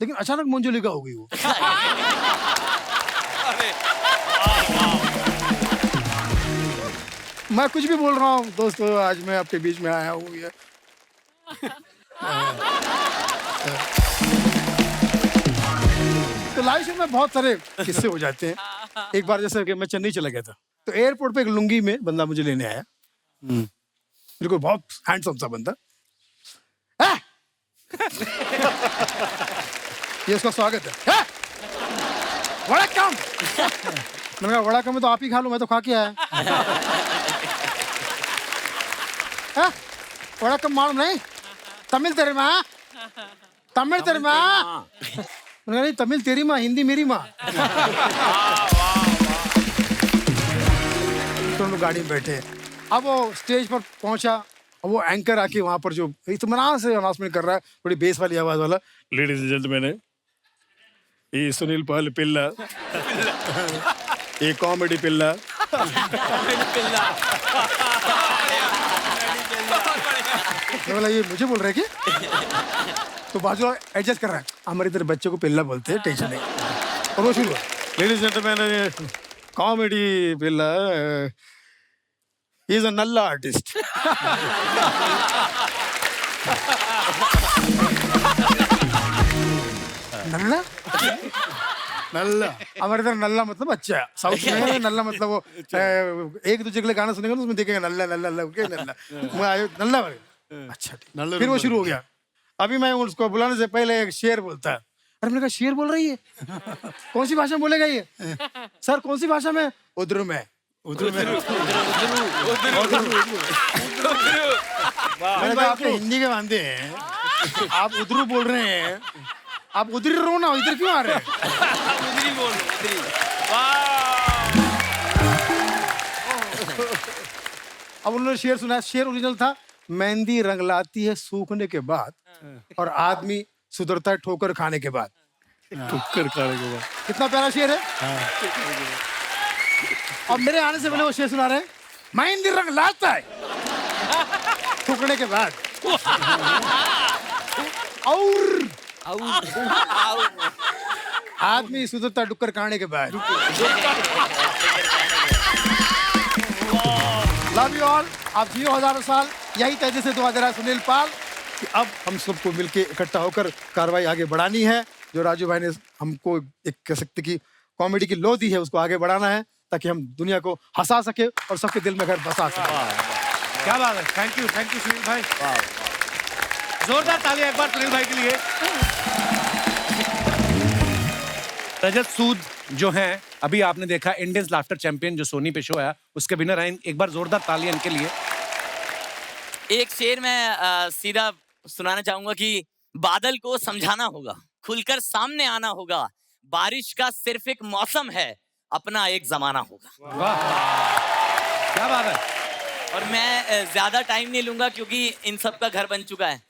लेकिन अचानक मंजुलिका हो गई वो। मैं कुछ भी बोल रहा हूँ दोस्तों, आज मैं आपके बीच में आया हूँ। तो लाइफ में बहुत सारे किस्से हो जाते हैं। एक बार जैसे कि मैं चेन्नई चला गया था, तो एयरपोर्ट पे एक लुंगी में बंदा मुझे लेने आया, बिल्कुल बहुत हैंडसम सा बंदा। ये उसका स्वागत है। वड़कम। मैंने कहा वड़कम में तो आप ही खा लो, मैं तो खा के आया। वड़कम मालूम नहीं? तमिल तेरी माँ, तमिल तेरी माँ। मैंने कहा नहीं, तमिल तेरी माँ, हिंदी मेरी माँ। तो हम लोग गाड़ी में बैठे, अब वो स्टेज पर पहुंचा, अब वो एंकर आके वहां पर जो इत्मीनान से अनाउंसमेंट कर रहा है, बड़ी बेस वाली आवाज वाला, लेडीज एंड जेंटलमैन, ये सुनील पाल पिल्ला, ये कॉमेडी पिल्ला। बोला ये मुझे बोल रहे क्या? तो बाजू एडजस्ट कर रहा है, हमारे इधर बच्चे को पिल्ला बोलते हैं, टेंशन नहीं। और वो शुरू, लेडीज एंड जेंटलमैन, कॉमेडी पिल्ला, he is a Nalla artist. नल्ला? नल्ला, हमारे इधर नल्ला मतलब अच्छा, साउथ में नल्ला मतलब वो एक दूसरे के लिए गाना सुनेगा तो उसमें देखेगा नल्ला नल्ला नल्ला, नल्ला अच्छा ठीक। फिर वो शुरू हो गया, अभी मैं उसको बुलाने से पहले एक शेर बोलता है। अरे मैंने कहा शेर बोल रही है? कौन सी भाषा में बोलेगा ये? सर कौन सी भाषा में? उधर में। आप हिंदी के बांधे हैं, आप उधरू बोल रहे हैं, आप उधर रहो ना, इधर क्यों आ रहे हैं? उधरी बोल, उधरी। अब उन्होंने शेर सुना, शेर ओरिजिनल था, मेहंदी रंग लाती है सूखने के बाद, और आदमी सुधरता है ठोकर खाने के बाद। ठोकर खाने के बाद, कितना प्यारा शेर है। अब मेरे आने से पहले वो शेर सुना रहे हैं, मेहंदी रंग लाता है ठोकने के बाद, और आदमी सुधरता डुक्कर खाने के बाद। लव यू ऑल, आप जियो हजारों साल, यही तेजी से दुआ दे रहा है सुनील पाल कि अब हम सबको मिलके इकट्ठा होकर कार्रवाई आगे बढ़ानी है। जो राजू भाई ने हमको एक कह सकते कि कॉमेडी की लो दी है, उसको आगे बढ़ाना है ताकि हम दुनिया को हंसा सके और सबके दिल में घर बसा सके। क्या बात है, थैंक यू सुनील भाई। जोरदार ताली एक बार सुनील भाई के लिए। रजत सूद जो हैं, अभी आपने देखा इंडियन लाफ्टर चैंपियन जो सोनी पे शो है, उसके विनर हैं। एक बार जोरदार तालियां इनके लिए। एक शेर मैं सीधा सुनाना चाहूंगा कि बादल को समझाना होगा, खुलकर सामने आना होगा, बारिश का सिर्फ एक मौसम है, अपना एक जमाना होगा। वाह, क्या बात है। और मैं ज्यादा टाइम नहीं लूंगा क्योंकि इन सब का घर बन चुका है।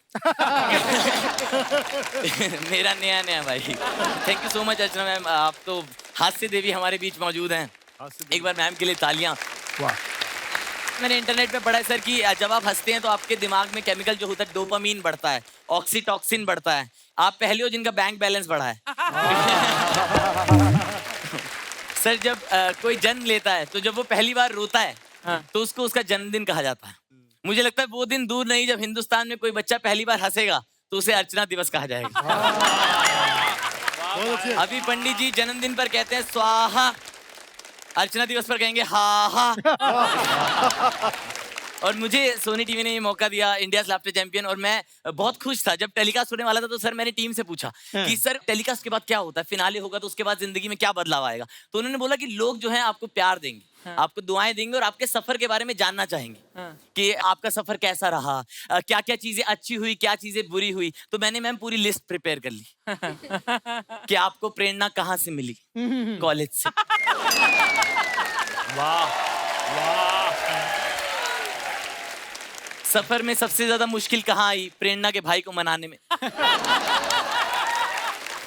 मेरा नया भाई। Thank you so much Archana ma'am, आप तो हास्य देवी हमारे बीच मौजूद हैं। एक बार मैम के लिए तालियां। वाह। मैंने इंटरनेट पे पढ़ा है सर कि जब आप हंसते हैं तो आपके दिमाग में केमिकल जो होता है डोपामीन बढ़ता है, ऑक्सीटॉक्सिन बढ़ता है। आप पहले हो जिनका बैंक बैलेंस बढ़ा है। सर जब कोई जन्म लेता है तो जब वो पहली बार रोता है तो उसको उसका जन्मदिन कहा जाता है। मुझे लगता है वो दिन दूर नहीं जब हिंदुस्तान में कोई बच्चा पहली बार हंसेगा तो उसे अर्चना दिवस कहा जाएगा। अभी पंडित जी जन्मदिन पर कहते हैं स्वाहा, अर्चना दिवस पर कहेंगे हा हा। और मुझे सोनी टीवी ने ये मौका दिया, इंडिया लाफ्टर चैंपियन, और मैं बहुत खुश था। जब टेलीकास्ट होने वाला था तो सर मैंने टीम से पूछा कि सर टेलीकास्ट के बाद क्या होता है, फिनाले होगा तो उसके बाद जिंदगी में क्या बदलाव आएगा। तो उन्होंने बोला कि लोग जो हैं आपको प्यार देंगे, आपको दुआएं देंगे और आपके सफर के बारे में जानना चाहेंगे कि आपका सफर कैसा रहा, क्या क्या चीजें अच्छी हुई, क्या चीजें बुरी हुई। तो मैंने मैम पूरी लिस्ट प्रिपेयर कर ली कि आपको प्रेरणा कहाँ से मिली, कॉलेज से। वाह सफर में सबसे ज्यादा मुश्किल कहाँ आई, प्रेरणा के भाई को मनाने में।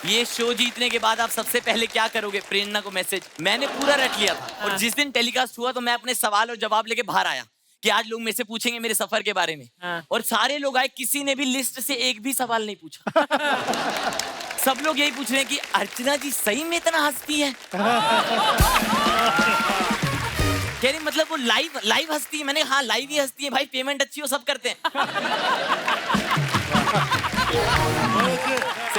ये शो जीतने के बाद आप सबसे पहले क्या करोगे, प्रेरणा को मैसेज। मैंने पूरा रट लिया था और जिस दिन टेलीकास्ट हुआ तो मैं अपने सवाल और जवाब लेके बाहर आया कि आज लोग मेरे से पूछेंगे मेरे सफर के बारे में। और सारे लोग आए, किसी ने भी लिस्ट से एक भी सवाल नहीं पूछा। सब लोग यही पूछ रहे हैं कि अर्चना जी सही में इतना हंसती है। कह रही मतलब वो लाइव हंसती है। मैंने हाँ लाइव ही हंसती है भाई, पेमेंट अच्छी हो सब करते हैं।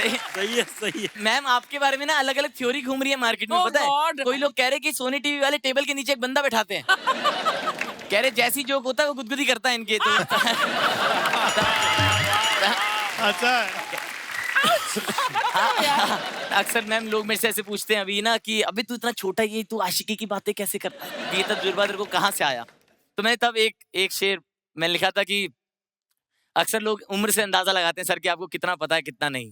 सही है। मैम आपके बारे में ना अलग अलग थ्योरी घूम रही है मार्केट में, Oh पता है? God! कोई लोग कह रहे कि सोनी टीवी वाले टेबल के नीचे एक बंदा बैठाते हैं। कह रहे जैसी जोक होता है वो गुदगुदी करता है इनके तो। अच्छा अक्सर मैम लोग मेरे से ऐसे पूछते हैं अभी ना कि अभी तू इतना छोटा ही है, तू आशिकी की बातें कैसे करता है, ये तजुर्बा तेरे को कहाँ से आया? तो मैंने तब एक शेर मैंने लिखा था कि अक्सर लोग उम्र से अंदाजा लगाते हैं सर कि आपको कितना पता है कितना नहीं।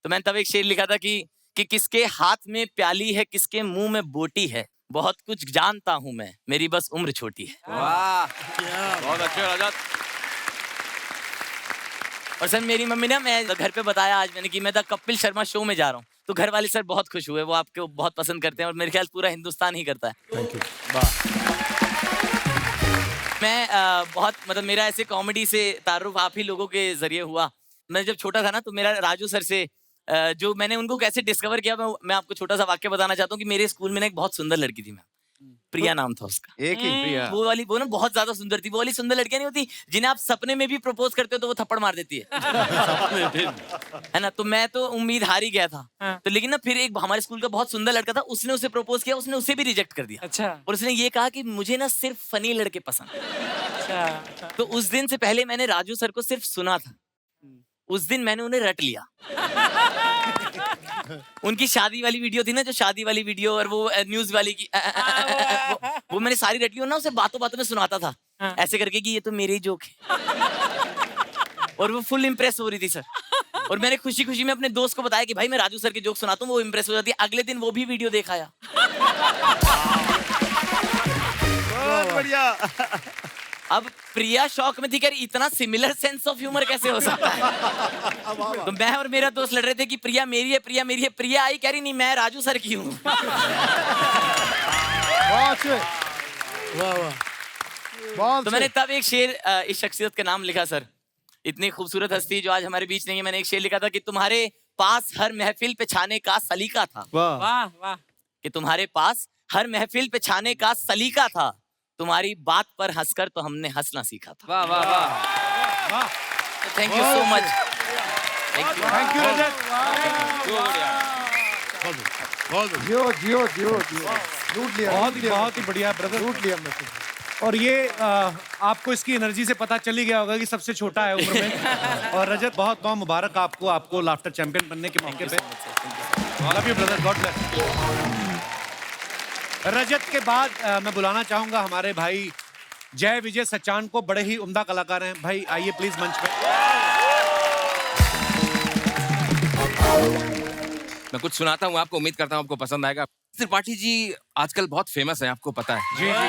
तो मैंने तब एक शेर लिखा था कि किसके हाथ में प्याली है, किसके मुंह में बोटी है, बहुत कुछ जानता हूं मैं, मेरी बस उम्र छोटी है। वाह बहुत अच्छे रजत। और सर मेरी मम्मी ने, मैं घर पे बताया आज मैंने कि मैं द कपिल शर्मा शो में जा रहा हूँ, तो घर वाले सर बहुत खुश हुए, वो आपको बहुत पसंद करते हैं और मेरे ख्याल पूरा हिंदुस्तान ही करता है। Thank you. मैं बहुत मतलब मेरा ऐसे कॉमेडी से तारुफ आप ही लोगों के जरिए हुआ। मैं जब छोटा था ना तो मेरा राजू सर से जो मैंने उनको कैसे डिस्कवर किया, मैं आपको छोटा सा वाक्य बताना चाहता हूँ कि मेरे स्कूल में ना एक बहुत सुंदर लड़की थी, मैम प्रिया नाम था उसका। एक ही प्रिया। वो ना बहुत ज्यादा सुंदर थी। वो वाली सुंदर लड़कियां नहीं होती जिन्हें आप सपने में भी प्रपोज करते हो तो वो थप्पड़ मार देती है। है ना? तो मैं तो उम्मीद हार ही गया था। तो लेकिन ना फिर एक हमारे स्कूल का बहुत सुंदर लड़का था, उसने उसे प्रपोज किया, उसने उसे भी रिजेक्ट कर दिया। अच्छा। और उसने ये कहा कि मुझे ना सिर्फ फनी लड़के पसंद है। अच्छा। तो उस दिन से पहले मैंने राजू सर को सिर्फ सुना था, उस दिन मैंने उन्हें रट लिया। उनकी शादी वाली वीडियो थी ना, जो शादी वाली वीडियो और वो न्यूज वाली की वो मैंने सारी रट ली और ना उसे बातों बातों में सुनाता था ऐसे करके कि ये तो मेरे ही जोक है। और वो फुल इम्प्रेस हो रही थी सर। और मैंने खुशी खुशी में अपने दोस्त को बताया कि भाई मैं राजू सर के जोक सुनाता हूँ, वो इम्प्रेस हो जाती है। अगले दिन वो भी वीडियो देख आया। बहुत बढ़िया। अब प्रिया शौक में थी कि इतना सिमिलर सेंस ऑफ ह्यूमर कैसे हो सकता है। तो मैं और मेरा दोस्त लड़ रहे थे कि प्रिया मेरी है, प्रिया मेरी है। प्रिया आई कह रही नहीं मैं राजू सर की हूँ। तो मैंने तब एक शेर इस शख्सियत का नाम लिखा सर, इतनी खूबसूरत हस्ती जो आज हमारे बीच नहीं है। मैंने एक शेर लिखा था कि तुम्हारे पास हर महफिल पे छाने का सलीका था। वाह वाह। कि तुम्हारे पास हर महफिल पे छाने का सलीका था, तुम्हारी बात पर हंसकर तो हमने हंसना सीखा था। वाह वाह वाह। Thank you so much. Thank you Rajat. जियो जियो जियो जियो। लूट लिया। बहुत ही बढ़िया ब्रदर। लूट लिया मैंने। और ये आपको इसकी एनर्जी से पता चल ही गया होगा कि सबसे छोटा है उम्र में। और रजत बहुत बहुत मुबारक आपको लाफ्टर चैंपियन बनने के मौके पे। Love you brother, God bless. Rajat के बाद मैं बुलाना चाहूंगा हमारे भाई जय विजय सचान को। बड़े ही उम्दा कलाकार हैं भाई, आइए प्लीज मंच पे। मैं कुछ सुनाता हूँ आपको, उम्मीद करता हूँ आपको पसंद आएगा। त्रिपाठी जी आजकल बहुत फेमस है, आपको पता है। जी जी।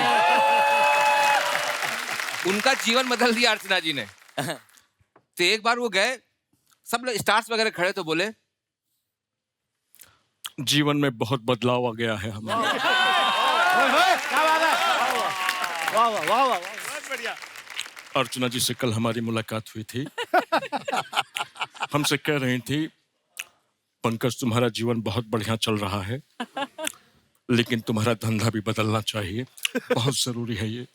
उनका जीवन बदल दिया अर्चना जी ने। तो एक बार वो गए, सब लोग स्टार्स वगैरह खड़े तो बोले जीवन में बहुत बदलाव आ गया है हमें। वाह वाह वाह वाह। अर्चना जी से कल हमारी मुलाकात हुई थी। हमसे कह रही थी पंकज तुम्हारा जीवन बहुत बढ़िया चल रहा है, लेकिन तुम्हारा धंधा भी बदलना चाहिए, बहुत जरूरी है ये।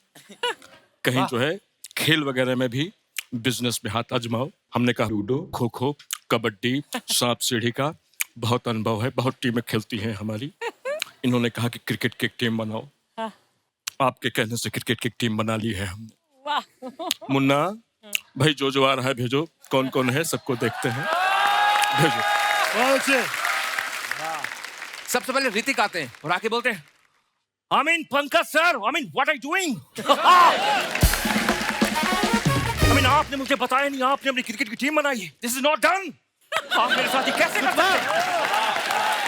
कहीं जो है खेल वगैरह में भी बिजनेस में हाथ आजमाओ। हमने कहा लूडो, खो खो, कबड्डी, सांप सीढ़ी का बहुत अनुभव है, बहुत टीमें खेलती हैं हमारी। इन्होंने कहा कि क्रिकेट की एक टीम बनाओ। आपके कहने से क्रिकेट की एक टीम बना ली है हमने। मुन्ना भाई जो आ रहा है भेजो, कौन कौन है सबको देखते हैं, भेजो। सबसे पहले ऋतिक आते हैं और आके बोलते हैं I mean, Pankaj sir, I mean, what are you doing? I mean, आपने मुझे बताया नहीं, आपने अपनी क्रिकेट की टीम बनाई है। This is not done. आप मेरे साथ ये कैसे कर सकते हैं?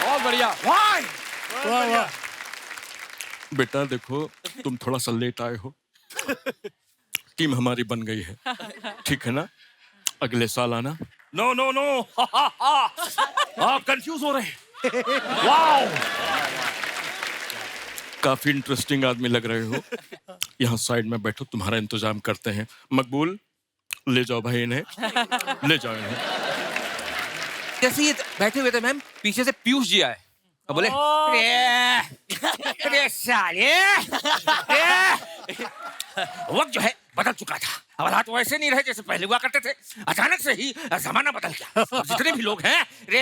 बहुत बढ़िया। Why? वाह वाह। बेटा देखो तुम थोड़ा सा लेट आए हो, टीम हमारी बन गई है, ठीक है ना? अगले साल आना। No, no, no. आप कंफ्यूज हो रहे हैं। Wow. काफी इंटरेस्टिंग आदमी लग रहे हो। यहाँ साइड में बैठो, तुम्हारा इंतजाम करते हैं। मकबूल ले जाओ भाई इन्हें, ले जाओ इन्हें। जैसे ये बैठे हुए थे मैम, पीछे से पीयूष जी आए और बोले अरे साले, वक्त जो है बदल चुका था। अब हालात वैसे नहीं रहे जैसे पहले हुआ करते थे। अचानक से ही जमाना बदल गया। अब जितने भी लोग हैं, रे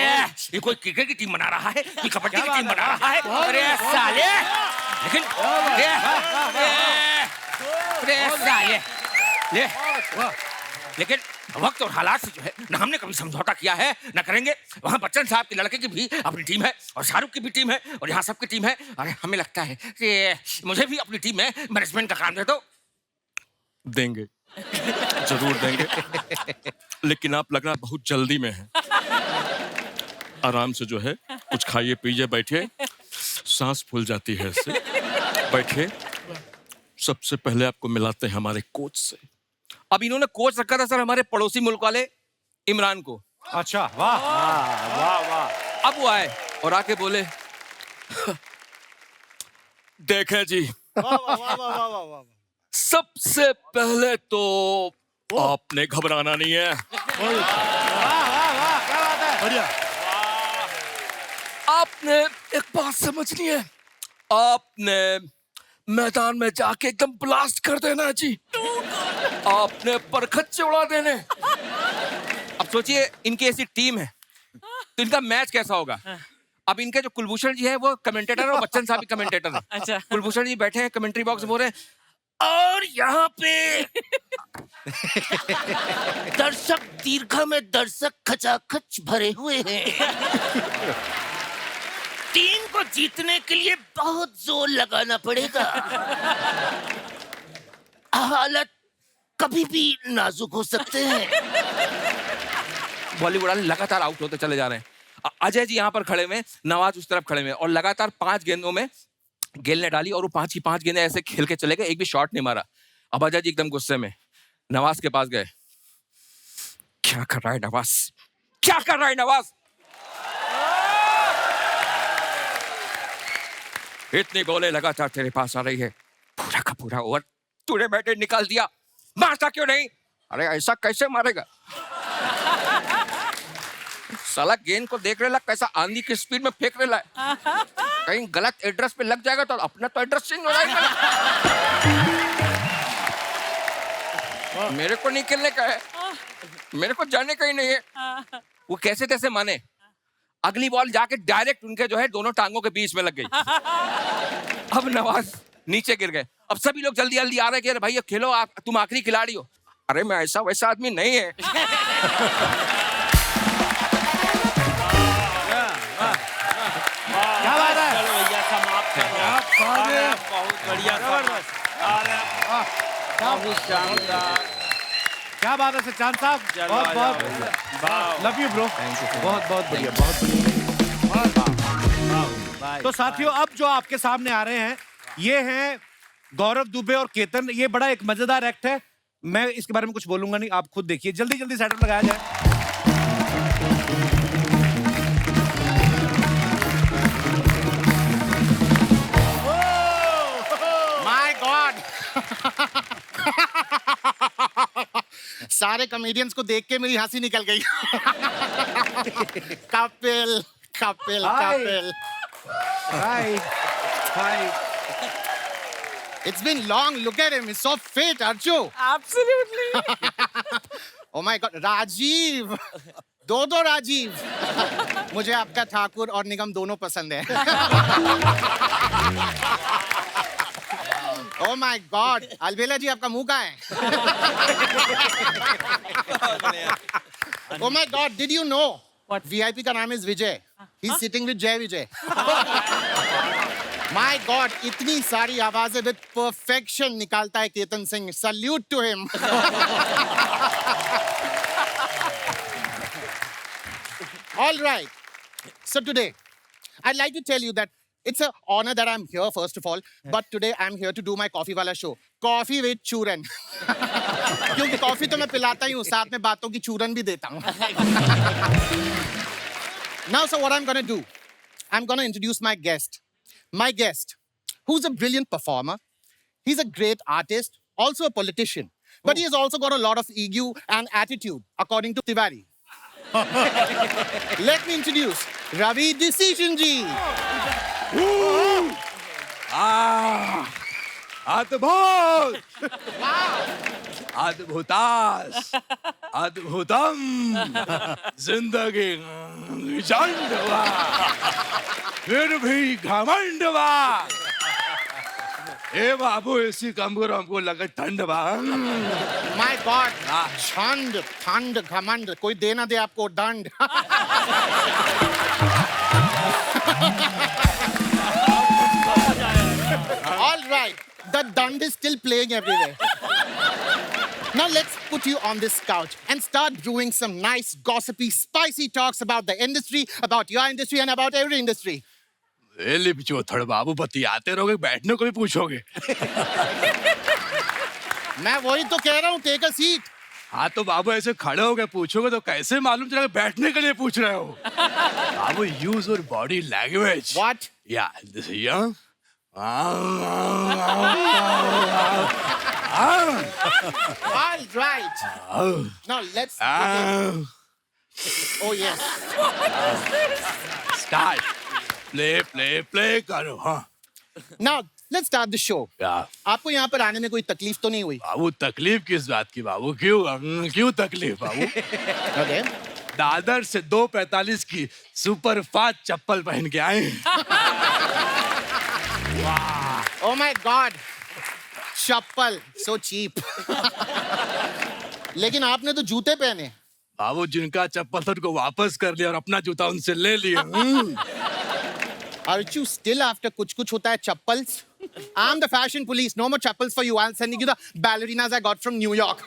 ये कोई क्रिकेट की टीम बना रहा है, कोई कबड्डी की टीम बना रहा है, अरे साले, लेकिन रे साले, ले, लेकिन वक्त और हालात से जो है ना हमने कभी समझौता किया है ना करेंगे। वहाँ बच्चन साहब के लड़के की भी अपनी टीम है और शाहरुख की भी टीम है और यहाँ सबकी टीम है। अरे हमें लगता है कि मुझे भी अपनी टीम में मैनेजमेंट का काम दे दो। देंगे, जरूर देंगे, लेकिन आप लगना बहुत जल्दी में हैं। आराम से जो है कुछ खाइए पीजिए, बैठिए, सांस फूल जाती है इससे। बैठिए। सबसे पहले आपको मिलाते हैं हमारे कोच से। अब इन्होंने कोच रखा था सर हमारे पड़ोसी मुल्क वाले इमरान को। अच्छा, वाह वाह वाह। अब वो आए और आके बोले, देखें जी, वाह वाह वाह वाह वाह वाह। सबसे पहले तो आपने घबराना नहीं है। बढ़िया। आपने एक बात समझनी है, आपने मैदान में जाके एकदम ब्लास्ट कर देना है जी। आपने परखच्चे उड़ा देने। अब सोचिए इनकी ऐसी टीम है तो इनका मैच कैसा होगा। अब इनके जो कुलभूषण जी है वो कमेंटेटर है और बच्चन साहब भी कमेंटेटर है। अच्छा। कुलभूषण जी बैठे हैं कमेंट्री बॉक्स में बोल रहे हैं, और यहाँ पे दर्शक दीर्घा में दर्शक खचाखच भरे हुए हैं। टीम को जीतने के लिए बहुत जोर लगाना पड़ेगा। हालत कभी भी नाजुक हो सकते हैं। बॉलीवुड वाले लगातार आउट होते चले जा रहे हैं। अजय जी यहाँ पर खड़े हुए, नवाज उस तरफ खड़े हुए और लगातार 5 गेंदों में गेल ने डाली और वो 5 की 5 गेंदें ऐसे खेल के चले गए, एक भी शॉट नहीं मारा। अब अजय जी एकदम गुस्से में नवाज के पास गए। क्या कर रहा है नवाज, क्या कर रहा है नवाज? इतनी बॉलें लगातार तेरे पास आ रही है, पूरा का पूरा ओवर तूने बैटे निकाल दिया, मारता क्यों नहीं? अरे ऐसा कैसे मारेगा? साला गेंद को देख रहा कैसा आंधी की स्पीड में फेंक रहा है, कहीं गलत एड्रेस पे लग जाएगा तो अपना तो एड्रेस चेंज हो जाएगा। मेरे को नहीं खेलने का है, मेरे को जाने का ही नहीं है। वो कैसे तैसे माने, अगली बॉल जाके डायरेक्ट उनके जो है दोनों टांगों के बीच में लग गई। अब नवाज नीचे गिर गए। अब सभी लोग जल्दी जल्दी आ रहे हैं कि भाई खेलो, तुम आखिरी खिलाड़ी हो। अरे मैं ऐसा वैसा आदमी नहीं है। क्या बात है? चलो भैया समाप्त करो। अरे बहुत बढ़िया, बहुत शानदार। क्या बात है सच्चान साहब, बहुत बहुत लव यू ब्रो, बहुत बहुत बढ़िया, बहुत बढ़िया। तो साथियों अब जो आपके सामने आ रहे हैं ये हैं गौरव दुबे और केतन। ये बड़ा एक मजेदार एक्ट है, मैं इसके बारे में कुछ बोलूंगा नहीं, आप खुद देखिए। जल्दी जल्दी सेटअप लगाया जाए। My God. सारे कॉमेडियंस को देख के मेरी हंसी निकल गई। कपिल कपिल कपिल। हाय हाय। It's been long. Look at him. He's so fit, Arju. Absolutely. Oh my God. Rajiv, दो राजीव। मुझे आपका ठाकुर और निगम दोनों पसंद है। Oh my God. अलबेला जी आपका मुंह कहाँ है? Oh my God. Did you know? What? VIP का नाम is Vijay. He's sitting with Jay Vijay. My God, इतनी सारी आवाजें with perfection निकालता है Ketan Singh. Salute to him. All right. So today, I'd like to tell you that it's an honor that I'm here, first of all. But today, I'm here to do my Coffee Wala show. Coffee with चूरन. क्योंकि कॉफी तो मैं पिलाता ही हूँ, साथ में बातों की चूरन भी देता हूँ. Now, so what I'm going to do, I'm going to introduce my guest. My guest, who's a brilliant performer. He's a great artist, also a politician. But he has also got a lot of ego and attitude, according to Tiwari. Let me introduce Ravi Decision Ji. अद्भुत, अद्भुतास, अद्भुतम, जिंदगी झंड हुआ, फिर भी घमंड हुआ। ए बाबू इसी कम करो, हमको लगा ठंड बा। माय गॉड, ठंड ठंड घमंड, कोई देना दे आपको दंड। All right, the dand is still playing everywhere. Now let's put you on this couch and start brewing some nice, gossipy, spicy talks about the industry, about your industry, and about every industry. थोड़ा बाबू बतियाते रहोगे, बैठने को भी पूछोगे। मैं वही तो कह रहा हूँ, टेक अ सीट। हाँ तो बाबू ऐसे खड़े हो गए पूछोगे तो कैसे मालूम चलेगा बैठने के लिए पूछ रहे हो? बाबू use your body language. What? Yeah, this is young. All right. Now let's begin. Oh yes. Start. Play करो हाँ। Now let's start the show. Yeah. आपको यहाँ पर आने में कोई तकलीफ तो नहीं हुई? बाबू तकलीफ किस बात की बाबू? क्यों तकलीफ बाबू? Okay. दादर से 2:45 की सुपर फास्ट चप्पल पहन के आए। Oh my God. Chappal so cheap. लेकिन आपने तो जूते पहने। बाबू जिनका चप्पल था उनको वापस कर लिया और अपना जूता उनसे ले लिया। Aren't you still after कुछ होता है chappals? I'm the fashion police. No more chappals for you. I'm sending you the ballerinas I got from New York.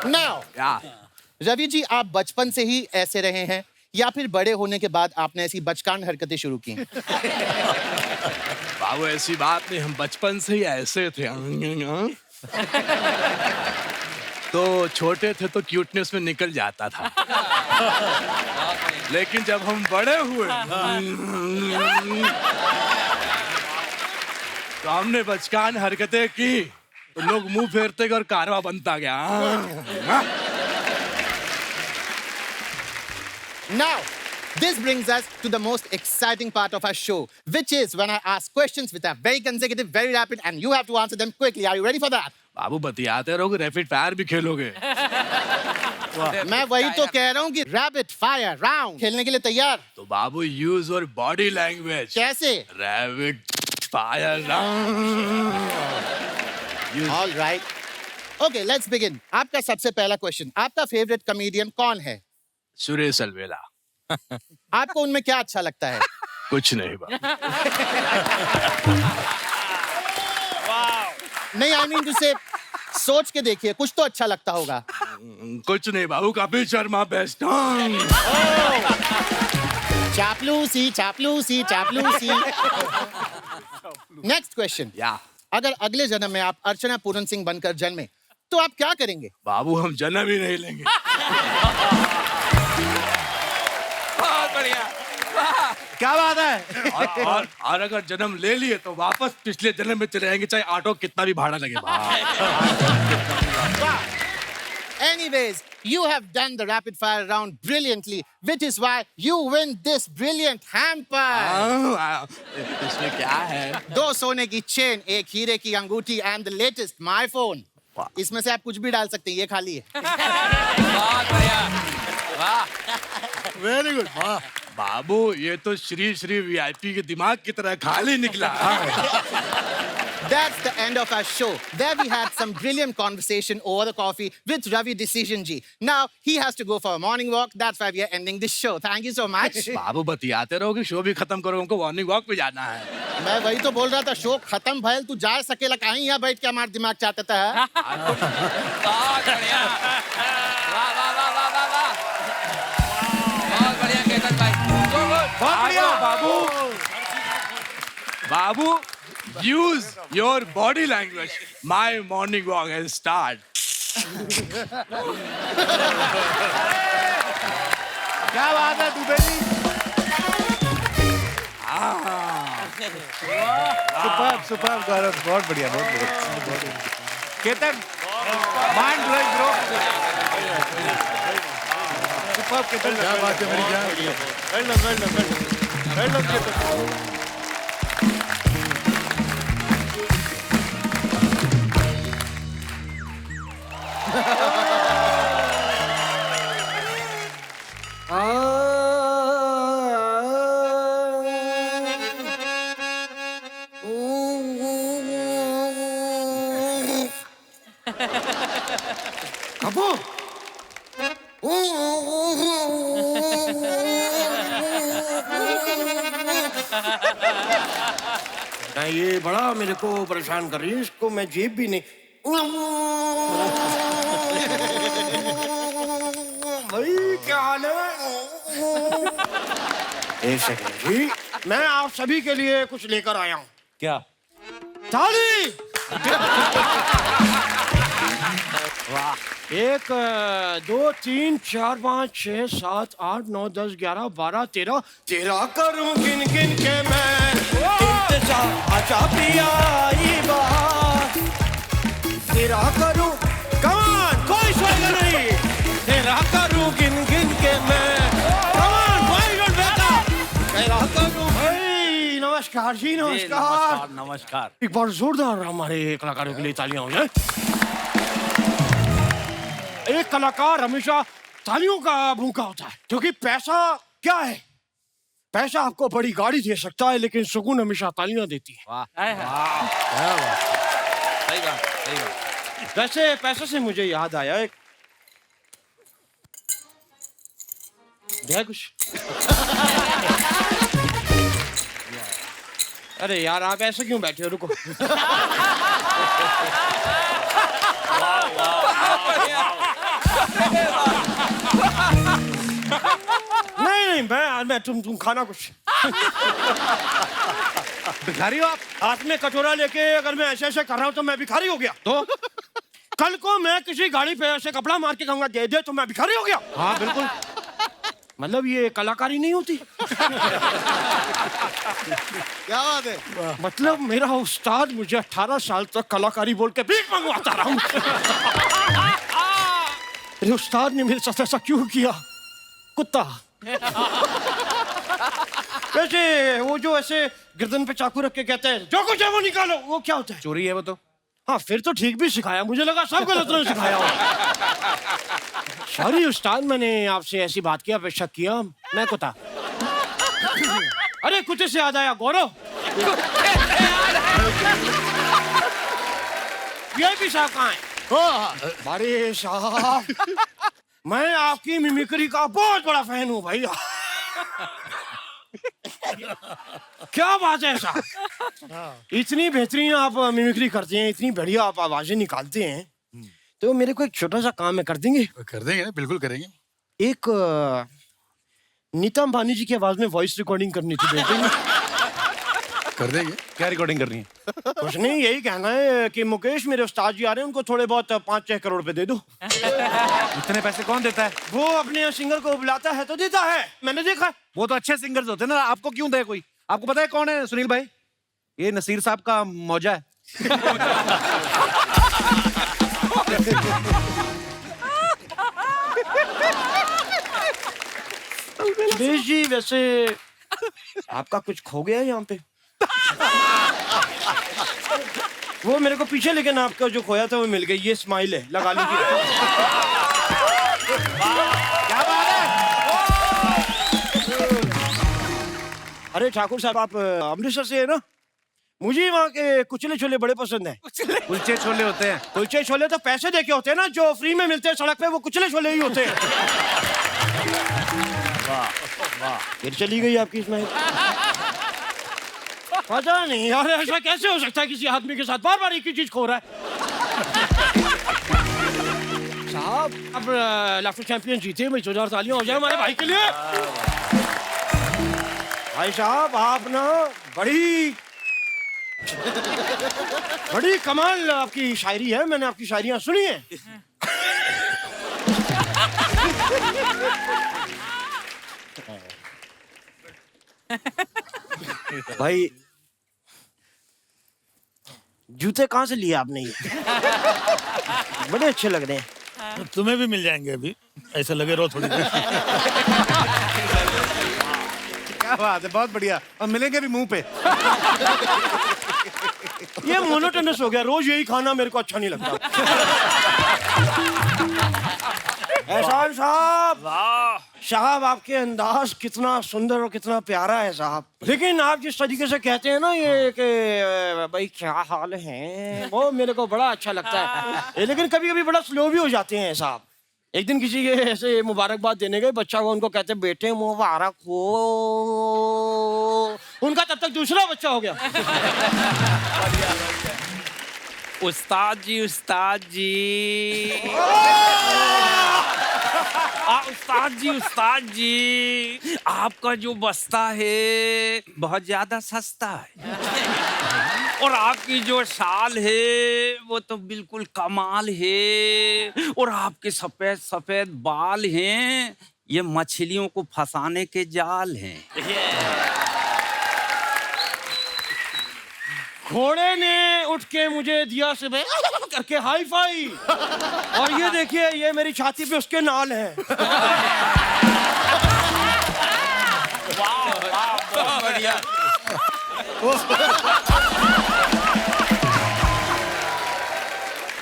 Now, Ravi ji, आप बचपन से ही ऐसे रहे हैं या फिर बड़े होने के बाद आपने ऐसी बचकान हरकतें शुरू की? बाबू ऐसी बात नहीं, हम बचपन से ही ऐसे थे। तो छोटे थे तो क्यूटनेस में निकल जाता था, लेकिन जब हम बड़े हुए तो हमने बचकान हरकतें की तो लोग मुंह फेरते गए और कारवा बनता गया। Now, this brings us to the most exciting part of our show, which is when I ask questions which are very consecutive, very rapid, and you have to answer them quickly. Are you ready for that? बाबू बतियाते रहोगे, रैपिड फायर भी खेलोगे। मैं वही तो कह रहा हूँ कि रैपिड फायर राउंड खेलने के लिए तैयार? तो बाबू यूज योर बॉडी लैंग्वेज। कैसे? Rapid fire round. All right. Okay, let's begin. आपका सबसे पहला क्वेश्चन, आपका फेवरेट कॉमेडियन कौन है? सुरेश अलवेला। आपको उनमें क्या अच्छा लगता है? कुछ नहीं बाबू। नहीं, I mean to say, सोच के देखिए, कुछ तो अच्छा लगता होगा। कुछ नहीं बाबू, कपिल शर्मा बेस्ट। चापलूसी चापलूसी चापलूसी। नेक्स्ट क्वेश्चन, अगर अगले जन्म में आप अर्चना पूरन सिंह बनकर जन्मे तो आप क्या करेंगे? बाबू हम जन्म ही नहीं लेंगे। बहुत बढ़िया, क्या बात है? और अगर जन्म ले लिए तो वापस पिछले जन्म में चले जाएंगे, चाहे ऑटो कितना भी भाड़ा लगे। Anyways, you have done the rapid fire round brilliantly, which is why you win this brilliant hamper. इसमें क्या है? 2 सोने की चेन, 1 हीरे की अंगूठी and the latest my phone. इसमें से आप कुछ भी डाल सकते हैं, ये खाली है। बहुत बढ़िया, वाह, वेरी गुड। बाबू ये तो श्री श्री वीआईपी के दिमाग की तरह खाली निकला। That's the end of our show. There we had some brilliant conversation over the coffee with Ravi Decision Ji. Now he has to go for a morning walk. That's why we are ending this show. Thank you so much. बाबू बतियाते रहोगे, शो भी खत्म करो, हमको मॉर्निंग वॉक पे जाना है। मैं वही तो बोल रहा था, शो खत्म भइल, तू जा सकेला कहीं यहाँ बैठ के हमारा दिमाग चाटता है। बहुत बढ़िया, वाह वाह वाह वाह वाह वाह, बहुत बढ़िया केतन भाई, बहुत बढ़िया बाबू। बाबू use your body language. My morning walk has started. क्या बात है दुबे जी? सुपर गौरव, बहुत बढ़िया, बहुत बढ़िया। Ketan, mind blowing bro. Super Ketan, क्या बात है मेरी जान। Well done Ketan. कपूर नहीं, ये बड़ा मेरे को परेशान कर रही है, इसको मैं जेब भी नहीं। भाई क्या हाल है? एक सेकंड जी, मैं आप सभी के लिए कुछ लेकर आया हूँ। क्या? थाली। वाह। 1 2 3 4 5 6 7 8 9 10 11 12 13 13 करूं गिन गिन के मैं इंतजार। आजा पिया ये बात तेरा करूं, कमान कोई सोएगा नहीं, तेरा करूं गिन गिन के मैं, कमान कोई डोंट बेटा, तेरा करूं। भाई नमस्कार जी, नमस्कार नमस्कार। एक बार जोरदार हमारे कलाकारों के लिए तालियां हो जाए। एक कलाकार हमेशा तालियों का भूखा होता है, क्योंकि पैसा क्या है? पैसा आपको बड़ी गाड़ी दे सकता है, लेकिन सुकून हमेशा तालियां देती है। वाह क्या बात। सही बात, सही बात। वैसे पैसे से मुझे याद आया, एक है कुछ। अरे यार आप ऐसे क्यों बैठे हो, रुको। नहीं मैं तुम खाना कुछ। भिखारी हो आप? हाथ में कटोरा लेके अगर मैं ऐसे ऐसे कर रहा हूँ तो मैं भिखारी हो गया? तो कल को मैं किसी गाड़ी पे ऐसे कपड़ा मार के कहूंगा दे दे, तो मैं भिखारी हो गया? हाँ बिल्कुल। मतलब ये कलाकारी नहीं होती। क्या बात है? मतलब मेरा उस्ताद मुझे 18 साल तक कलाकारी बोल के भीख मंगवाता रहा। मेरे उस्ताद ने मेरे साथ ऐसा क्यों किया? कुत्ता। वैसे वो जो ऐसे गर्दन पे चाकू रख के कहते हैं जो कुछ है वो निकालो, वो क्या होता है? चोरी है वो तो। हाँ फिर तो ठीक भी सिखाया, मुझे लगा सब गलत नहीं सिखाया। सॉरी उस्ताद, मैंने आपसे ऐसी बात की, आप शक किया, मैं कुत्ता। अरे कुत्ते से याद आया, गौरव वीआईपी साहब कहाँ है? बड़े साहब मैं आपकी मिमिक्री का बहुत बड़ा फैन हूँ भैया। क्या बात है साहब, इतनी बेहतरीन आप मिमिक्री करते हैं, इतनी बढ़िया आप आवाजें निकालते हैं, तो मेरे को एक छोटा सा काम है, कर देंगे? कर देंगे ना, बिल्कुल करेंगे। एक नीता अंबानी जी की आवाज में वॉइस रिकॉर्डिंग करनी थी, भेज देंगे? कर देंगे। क्या रिकॉर्डिंग करनी है? कुछ नहीं, यही कहना है कि मुकेश मेरे उस्ताद जी आ रहे हैं, उनको थोड़े बहुत 5-6 करोड़ रुपए दे दो। इतने पैसे कौन देता है? वो अपने सिंगर को बुलाता है तो देता है, मैंने देखा। वो तो अच्छे सिंगर्स होते हैं ना, आपको क्यों दे कोई? आपको पता है कौन है सुनील भाई? ये नसीर साहब का मौजा है। सुरेश जी वैसे आपका कुछ खो गया है यहाँ पे? वो मेरे को पीछे, लेकिन आपका जो खोया था वो मिल गई। ये स्माइल है, लगा लीजिए। क्या बात है? अरे ठाकुर साहब आप अमृतसर से है ना? मुझे वहाँ के कुचले छोले बड़े पसंद हैं। कुलचे छोले होते हैं? कुलचे छोले तो पैसे दे के होते हैं ना, जो फ्री में मिलते हैं सड़क पे, वो कुचले छोले ही होते हैं। वाह, फिर चली गई आपकी स्माइल। पता नहीं यार, ऐसा कैसे हो सकता है किसी आदमी के साथ बार बार एक ही चीज खो रहा है। साहब अब लाफ्टर चैंपियन जीते, भाई जोरदार तालियां हो जाए हमारे भाई के लिए। भाई साहब आप ना बड़ी कमाल आपकी शायरी है, मैंने आपकी शायरियां सुनी है। भाई जूते कहाँ से लिए आपने? ये बड़े अच्छे लग रहे हैं। तो तुम्हें भी मिल जाएंगे अभी, ऐसे लगे रहो थोड़ी देर। क्या बात है, बहुत बढ़िया। और मिलेंगे भी मुंह पे। ये मोनोटोनस हो गया, रोज यही खाना मेरे को अच्छा नहीं लगता। एहसान साहब साहब आपके अंदाज कितना सुंदर और कितना प्यारा है साहब, लेकिन आप जिस तरीके से कहते हैं ना ये कि भाई क्या हाल है, वो मेरे को बड़ा अच्छा लगता है, लेकिन कभी कभी बड़ा स्लो भी हो जाते हैं साहब। एक दिन किसी के ऐसे मुबारकबाद देने गए बच्चा को, उनको कहते बेटे मुबारक हो, उनका तब तक दूसरा बच्चा हो गया। उस्ताद जी, उस्ताद जी, उस्ताद जी, आपका जो बस्ता है बहुत ज्यादा सस्ता है, और आपकी जो शाल है वो तो बिल्कुल कमाल है, और आपके सफेद सफेद बाल हैं, ये मछलियों को फंसाने के जाल हैं। घोड़े ने उठ के मुझे दिया से करके हाई फाई, और ये देखिए ये मेरी छाती पे उसके नाल है। बहुत बढ़िया।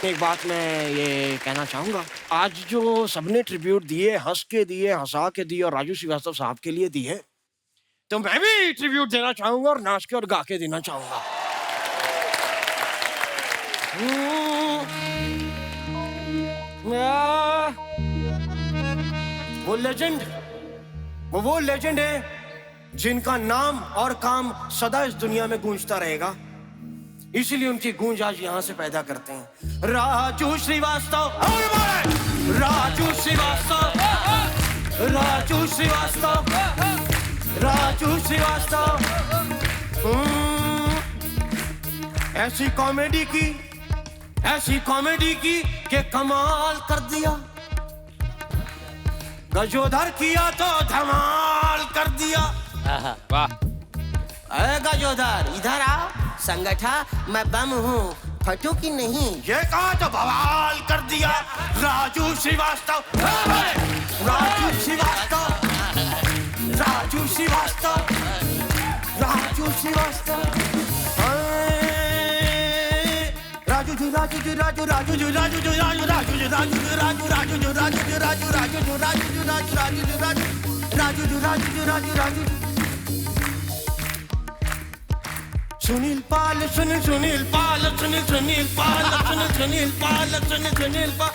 एक बात मैं ये कहना चाहूंगा, आज जो सबने ट्रिब्यूट दिए, हंस के दिए, हंसा के दिए, और राजू श्रीवास्तव साहब के लिए दिए, तो मैं भी ट्रिब्यूट देना चाहूंगा और नाच के और गा के देना चाहूंगा। वो लेजेंड है जिनका नाम और काम सदा इस दुनिया में गूंजता रहेगा, इसीलिए उनकी गूंज आज यहाँ से पैदा करते हैं। राजू श्रीवास्तव, राजू श्रीवास्तव, राजू श्रीवास्तव, राजू श्रीवास्तव। ऐसी कॉमेडी की के कमाल कर दिया, गजोधर किया तो धमाल कर दिया। वाह। अरे गजोधर इधर आओ, संगठा मैं बम हूँ, फटू की नहीं, ये कहा तो बवाल कर दिया। राजू श्रीवास्तव, राजू श्रीवास्तव, राजू श्रीवास्तव, राजू श्रीवास्तव, राजू जी राजू जी राजू राजू जी राजू जी राजू राजू जी राजू जी राजू राजू जी राजू जी राजू राजू जी राजू जी राजू राजू जी राजू राजू जी राजू जी राजू राजू। सुनील पाल सुनील सुनील पाल सुनील सुनील पाल सुनील सुनील पाल सुनील सुनील पाल,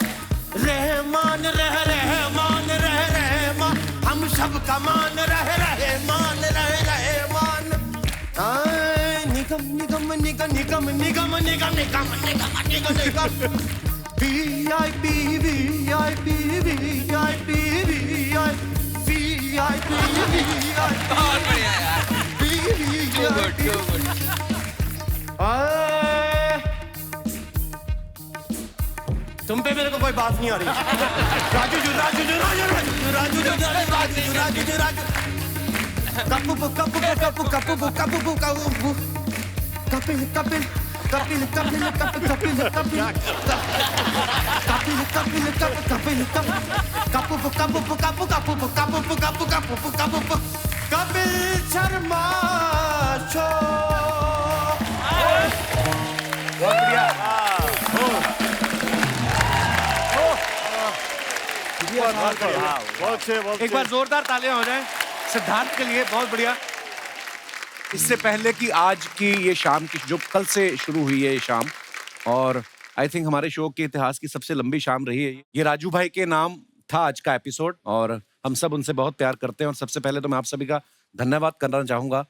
रहमान रह रहमान रह रहमान, हम सब का मान रह रहमान रह रहमान। निगम निगम निगम निगम निगम निगम निगम निगम निगम निगम, VIP VIP VIP VIP बहुत बढ़िया यार। तुम पे मेरे को कोई बात नहीं आ रही। राजू जी राजू जी राजू राजू जी राजू जी राजू जी राजू, कपू कपू कपू कपू कपू कपू, कपिल कपिल कपिल कपिल कपिल कपिल कपिल कपिल कपिल कपिल कपू कपू कपू कपू कपू कपू कपू कपू, कपिल शर्मा शो। बहुत बढ़िया। एक बार जोरदार तालियां हो जाएं सिद्धार्थ के लिए, बहुत बढ़िया। इससे पहले कि आज की ये शाम की जो कल से शुरू हुई है ये शाम, और आई थिंक हमारे शो के इतिहास की सबसे लंबी शाम रही है ये। राजू भाई के नाम था आज का एपिसोड, और हम सब उनसे बहुत प्यार करते हैं, और सबसे पहले तो मैं आप सभी का धन्यवाद करना चाहूंगा।